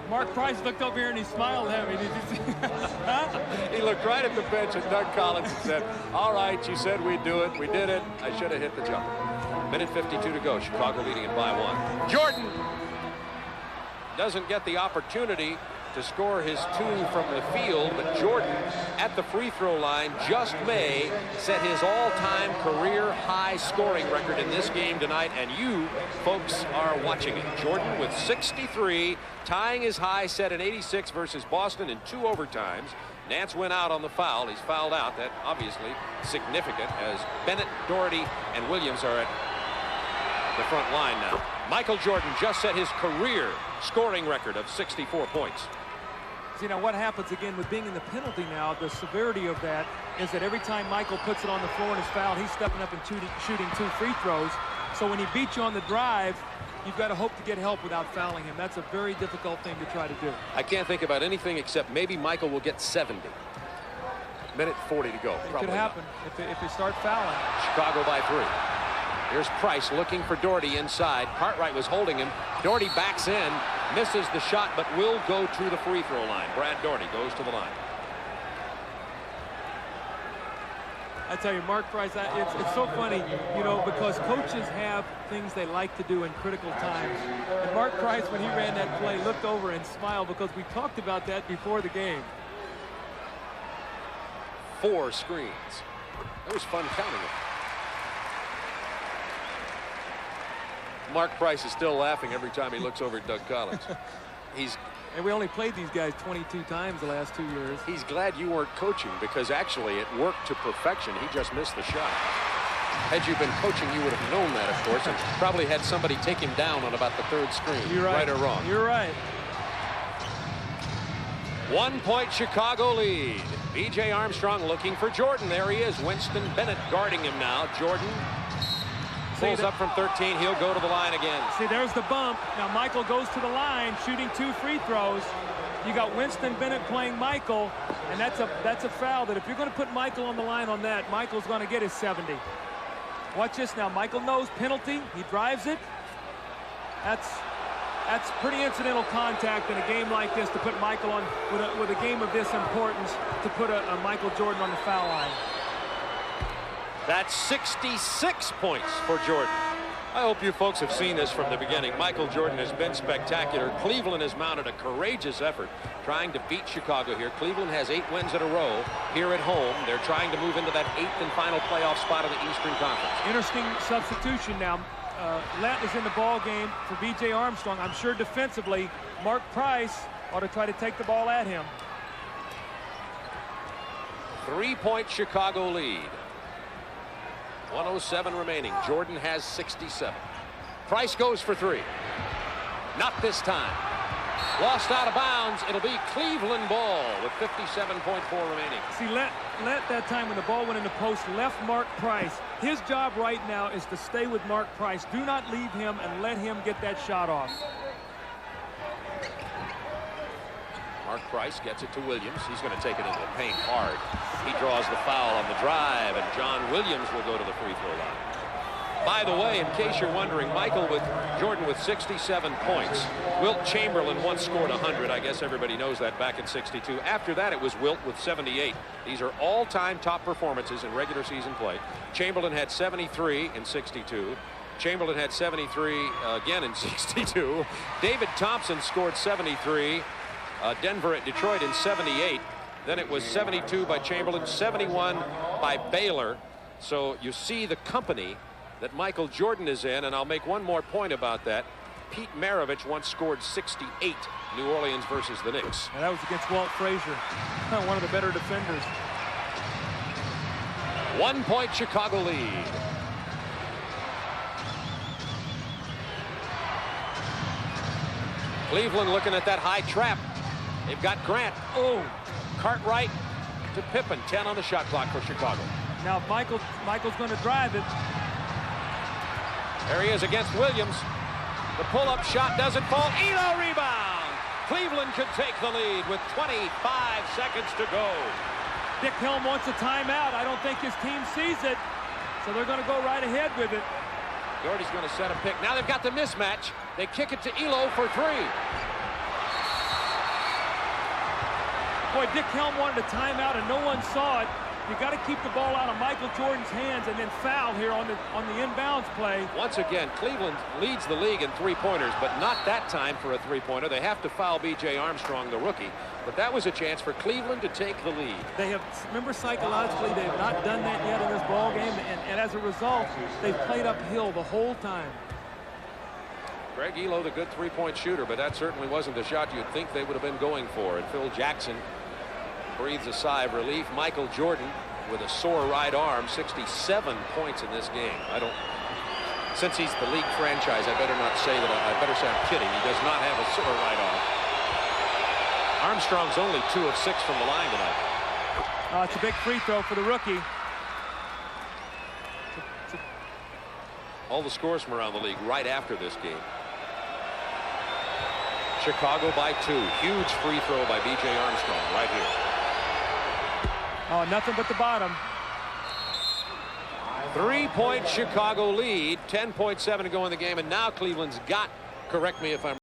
Mark Price looked over here and he smiled at me. Did you see? Huh? He looked right at the bench at Doug Collins and said, all right, you said we'd do it. We did it. I should have hit the jumper. 1:52 to go. Chicago leading it by 1. Jordan doesn't get the opportunity to score his 2 from the field, but Jordan at the free throw line just may set his all-time career high scoring record in this game tonight, and you folks are watching it. Jordan with 63, tying his high set in 86 versus Boston in 2 overtimes. Nance went out on the foul. He's fouled out. That obviously significant, as Bennett, Daugherty, and Williams are at the front line now. Michael Jordan just set his career scoring record of 64 points. You know what happens again with being in the penalty now, the severity of that is that every time Michael puts it on the floor and is fouled, he's stepping up and shooting 2 free throws. So when he beats you on the drive, you've got to hope to get help without fouling him. That's a very difficult thing to try to do. I can't think about anything except maybe Michael will get 70. 1:40 to go. It Probably could happen if they start fouling. Chicago by 3. Here's Price looking for Daugherty inside. Cartwright was holding him. Daugherty backs in, misses the shot, but will go to the free throw line. Brad Daugherty goes to the line. I tell you, Mark Price, it's so funny, you know, because coaches have things they like to do in critical times. And Mark Price, when he ran that play, looked over and smiled because we talked about that before the game. 4 screens. It was fun counting it. Mark Price is still laughing every time he looks over at Doug Collins. And we only played these guys 22 times the last 2 years. He's glad you weren't coaching, because actually it worked to perfection. He just missed the shot. Had you been coaching, you would have known that, of course, and probably had somebody take him down on about the 3rd screen. You're right. Right or wrong? You're right. 1 point Chicago lead. B.J. Armstrong looking for Jordan. There he is. Winston Bennett guarding him now. Jordan pulls up from 13. He'll go to the line again. See, there's the bump. Now Michael goes to the line, shooting 2 free throws. You got Winston Bennett playing Michael, and that's a foul that if you're going to put Michael on the line on that, Michael's going to get his 70. Watch this now. Michael knows penalty. He drives it. That's pretty incidental contact in a game like this to put Michael on, with a game of this importance, to put a Michael Jordan on the foul line. That's 66 points for Jordan. I hope you folks have seen this from the beginning. Michael Jordan has been spectacular. Cleveland has mounted a courageous effort trying to beat Chicago here. Cleveland has 8 wins in a row here at home. They're trying to move into that 8th and final playoff spot of the Eastern Conference. Interesting substitution now. Lett is in the ball game for B.J. Armstrong. I'm sure defensively, Mark Price ought to try to take the ball at him. 3-point Chicago lead. 1:07 remaining. Jordan has 67. Price goes for 3. Not this time. Lost out of bounds. It'll be Cleveland ball with 57.4 remaining. See, Lett that time when the ball went in the post left Mark Price. His job right now is to stay with Mark Price. Do not leave him and let him get that shot off. Mark Price gets it to Williams. He's going to take it into the paint hard. He draws the foul on the drive, and John Williams will go to the free throw line. By the way, in case you're wondering, Jordan with 67 points. Wilt Chamberlain once scored 100. I guess everybody knows that, back in '62. After that, it was Wilt with 78. These are all-time top performances in regular season play. Chamberlain had 73 in '62. Chamberlain had 73 again in '62. David Thompson scored 73. Denver at Detroit in 78. Then it was 72 by Chamberlain, 71 by Baylor. So you see the company that Michael Jordan is in, and I'll make one more point about that. Pete Maravich once scored 68, New Orleans versus the Knicks. And that was against Walt Frazier, one of the better defenders. 1 point Chicago lead. Cleveland looking at that high trap. They've got Grant. Oh, Cartwright to Pippen. 10 on the shot clock for Chicago. Now Michael's going to drive it. There he is against Williams. The pull-up shot doesn't fall. Ehlo rebound. Cleveland could take the lead with 25 seconds to go. Dick Helm wants a timeout. I don't think his team sees it, so they're going to go right ahead with it. Dougherty's going to set a pick. Now they've got the mismatch. They kick it to Ehlo for 3. Boy, Dick Helm wanted a timeout and no one saw it. You got to keep the ball out of Michael Jordan's hands and then foul here on the inbounds play. Once again, Cleveland leads the league in 3-pointers, but not that time for a 3-pointer. They have to foul B.J. Armstrong, the rookie. But that was a chance for Cleveland to take the lead. They have, remember, psychologically, they have not done that yet in this ball game, and as a result, they've played uphill the whole time. Greg Ehlo, the good 3-point shooter, but that certainly wasn't the shot you'd think they would have been going for. And Phil Jackson breathes a sigh of relief. Michael Jordan with a sore right arm, 67 points in this game. Since he's the league franchise, I better not say that. I better say I'm kidding. He does not have a sore right arm. Armstrong's only 2 of 6 from the line tonight. It's a big free throw for the rookie. All the scores from around the league right after this game. Chicago by 2. Huge free throw by B.J. Armstrong right here. Oh, nothing but the bottom. 3-point Chicago lead. 10.7 to go in the game, and now Cleveland's got, correct me if I'm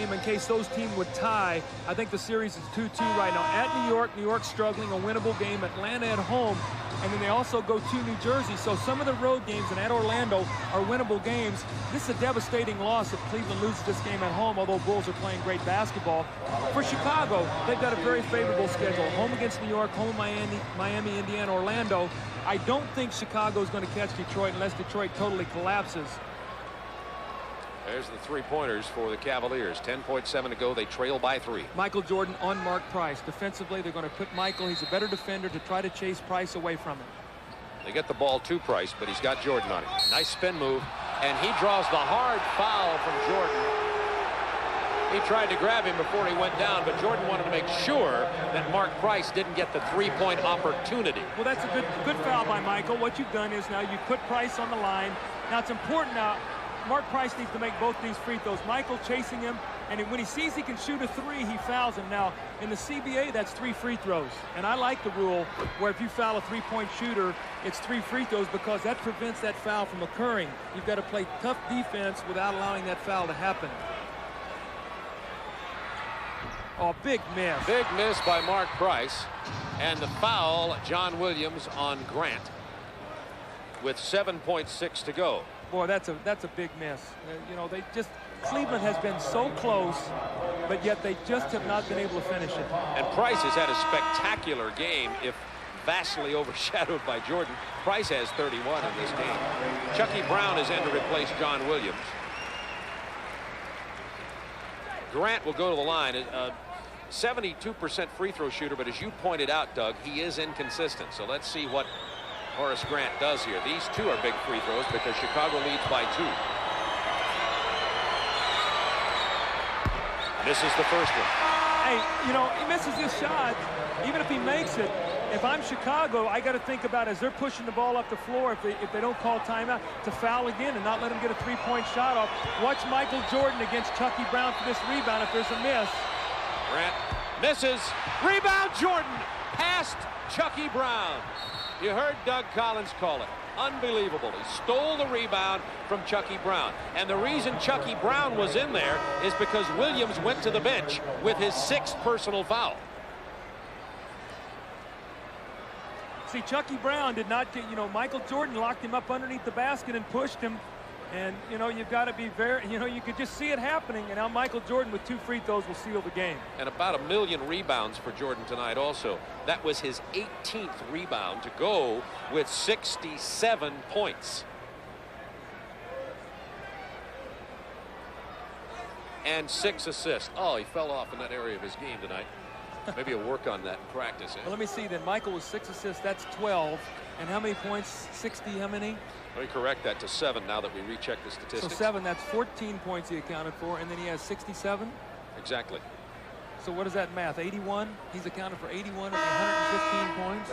them in case those teams would tie. I think the series is 2-2 right now. At New York, New York struggling, a winnable game. Atlanta at home, and then they also go to New Jersey. So some of the road games and at Orlando are winnable games. This is a devastating loss if Cleveland loses this game at home, although Bulls are playing great basketball. For Chicago, they've got a very favorable schedule. Home against New York, home Miami, Indiana, Orlando. I don't think Chicago is going to catch Detroit unless Detroit totally collapses. There's the three-pointers for the Cavaliers. 10.7 to go. They trail by 3. Michael Jordan on Mark Price. Defensively, they're going to put Michael. He's a better defender to try to chase Price away from him. They get the ball to Price, but he's got Jordan on him. Nice spin move, and he draws the hard foul from Jordan. He tried to grab him before he went down, but Jordan wanted to make sure that Mark Price didn't get the three-point opportunity. Well, that's a good foul by Michael. What you've done is now you put Price on the line. Now it's important now. Mark Price needs to make both these free throws. Michael chasing him, and when he sees he can shoot a 3, he fouls him. Now, in the CBA, that's 3 free throws. And I like the rule where if you foul a three-point shooter, it's 3 free throws because that prevents that foul from occurring. You've got to play tough defense without allowing that foul to happen. Oh, big miss. Big miss by Mark Price. And the foul, John Williams on Grant with 7.6 to go. Boy, that's a big miss. You know, Cleveland has been so close, but yet they just have not been able to finish it. And Price has had a spectacular game, if vastly overshadowed by Jordan. Price has 31 in this game. Chucky Brown is in to replace John Williams. Grant will go to the line. 72% free throw shooter, but as you pointed out, Doug, he is inconsistent. So let's see what Horace Grant does here. These two are big free throws because Chicago leads by 2. Misses the first one. Hey, you know, he misses this shot. Even if he makes it, if I'm Chicago, I got to think about as they're pushing the ball up the floor, if they don't call timeout, to foul again and not let him get a three-point shot off. Watch Michael Jordan against Chucky Brown for this rebound if there's a miss. Grant misses. Rebound Jordan past Chucky Brown. You heard Doug Collins call it. Unbelievable. He stole the rebound from Chucky Brown. And the reason Chucky Brown was in there is because Williams went to the bench with his 6th personal foul. See, Chucky Brown did not get, you know, Michael Jordan locked him up underneath the basket and pushed him. And, you know, you've got to be very, you know, you could just see it happening. And now Michael Jordan with 2 free throws will seal the game. And about 1 million rebounds for Jordan tonight also. That was his 18th rebound to go with 67 points. And 6 assists. Oh, he fell off in that area of his game tonight. Maybe he'll work on that in practice. Well, let me see then. Michael was 6 assists. That's 12. And how many points? 60, how many? Let me correct that to 7 now that we recheck the statistics. So 7, that's 14 points he accounted for, and then he has 67? Exactly. So what is that math, 81? He's accounted for 81 of the 115 points?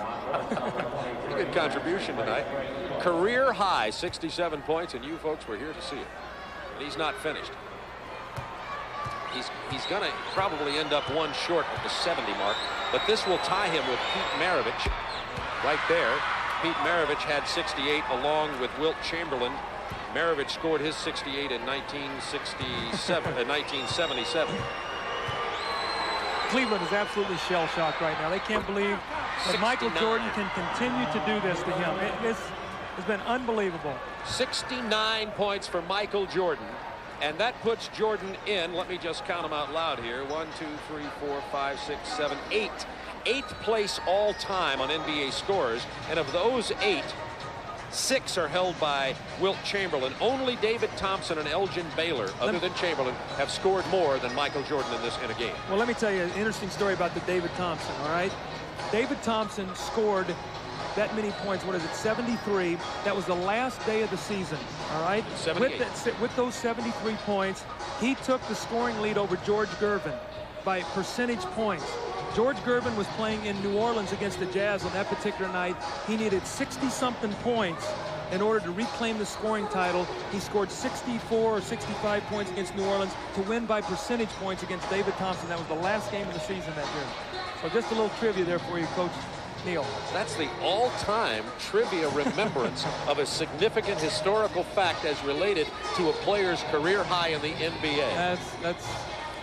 Pretty good contribution tonight. Career high, 67 points, and you folks were here to see it. And he's not finished. He's going to probably end up 1 short of the 70 mark, but this will tie him with Pete Maravich right there. Pete Maravich had 68 along with Wilt Chamberlain. Maravich scored his 68 in 1977. Cleveland is absolutely shell-shocked right now. They can't believe that Michael Jordan can continue to do this to him. It has been unbelievable. 69 points for Michael Jordan. And that puts Jordan in, let me just count them out loud here, 1, 2, 3, 4, 5, 6, 7, 8. 8th place all time on NBA scorers. And of those 8, 6 are held by Wilt Chamberlain. Only David Thompson and Elgin Baylor, other than Chamberlain, have scored more than Michael Jordan in a game. Well, let me tell you an interesting story about the David Thompson, all right? David Thompson scored that many points. What is it, 73? That was the last day of the season, all right? 78. With those 73 points, he took the scoring lead over George Gervin by percentage points. George Gervin was playing in New Orleans against the Jazz on that particular night. He needed 60-something points in order to reclaim the scoring title. He scored 64 or 65 points against New Orleans to win by percentage points against David Thompson. That was the last game of the season that year. So just a little trivia there for you, Coach Neal. That's the all-time trivia remembrance of a significant historical fact as related to a player's career high in the NBA.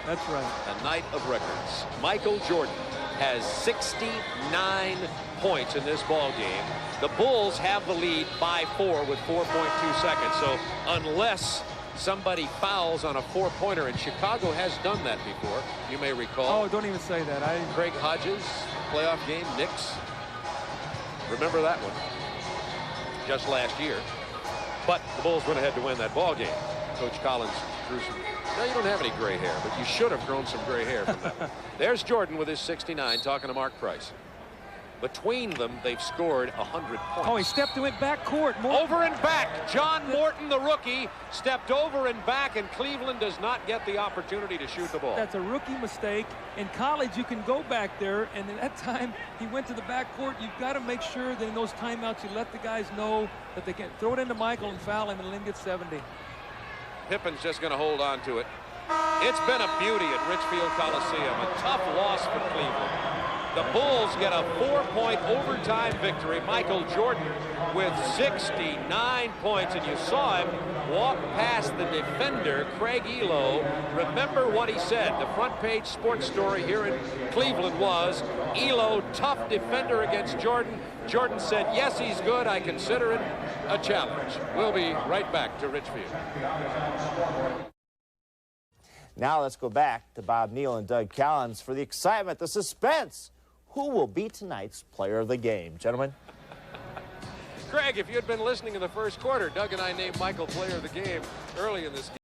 That's right. A night of records. Michael Jordan has 69 points in this ball game. The Bulls have the lead by 4 with 4.2 seconds. So unless somebody fouls on a 4-pointer, and Chicago has done that before, you may recall. Oh, don't even say that. Craig Hodges, playoff game, Knicks. Remember that one? Just last year. But the Bulls went ahead to win that ball game. Coach Collins drew some. No, you don't have any gray hair, but you should have grown some gray hair from that one. There's Jordan with his 69 talking to Mark Price. Between them, they've scored 100 points. Oh, he stepped and went back court. Over and back. John Morton, the rookie, stepped over and back, and Cleveland does not get the opportunity to shoot the ball. That's a rookie mistake. In college, you can go back there, and at that time, he went to the back court. You've got to make sure that in those timeouts, you let the guys know that they can throw it into Michael and foul him, and then get 70. Pippen's just going to hold on to it. It's been a beauty at Richfield Coliseum. A tough loss for Cleveland. The Bulls get a 4-point overtime victory. Michael Jordan with 69 points, and you saw him walk past the defender, Craig Ehlo. Remember what he said. The front page sports story here in Cleveland was, Ehlo, tough defender against Jordan. Jordan said, yes, he's good. I consider it a challenge. We'll be right back to Richfield. Now let's go back to Bob Neal and Doug Collins for the excitement, the suspense. Who will be tonight's player of the game, gentlemen? Greg, if you had been listening in the first quarter, Doug and I named Michael player of the game early in this game.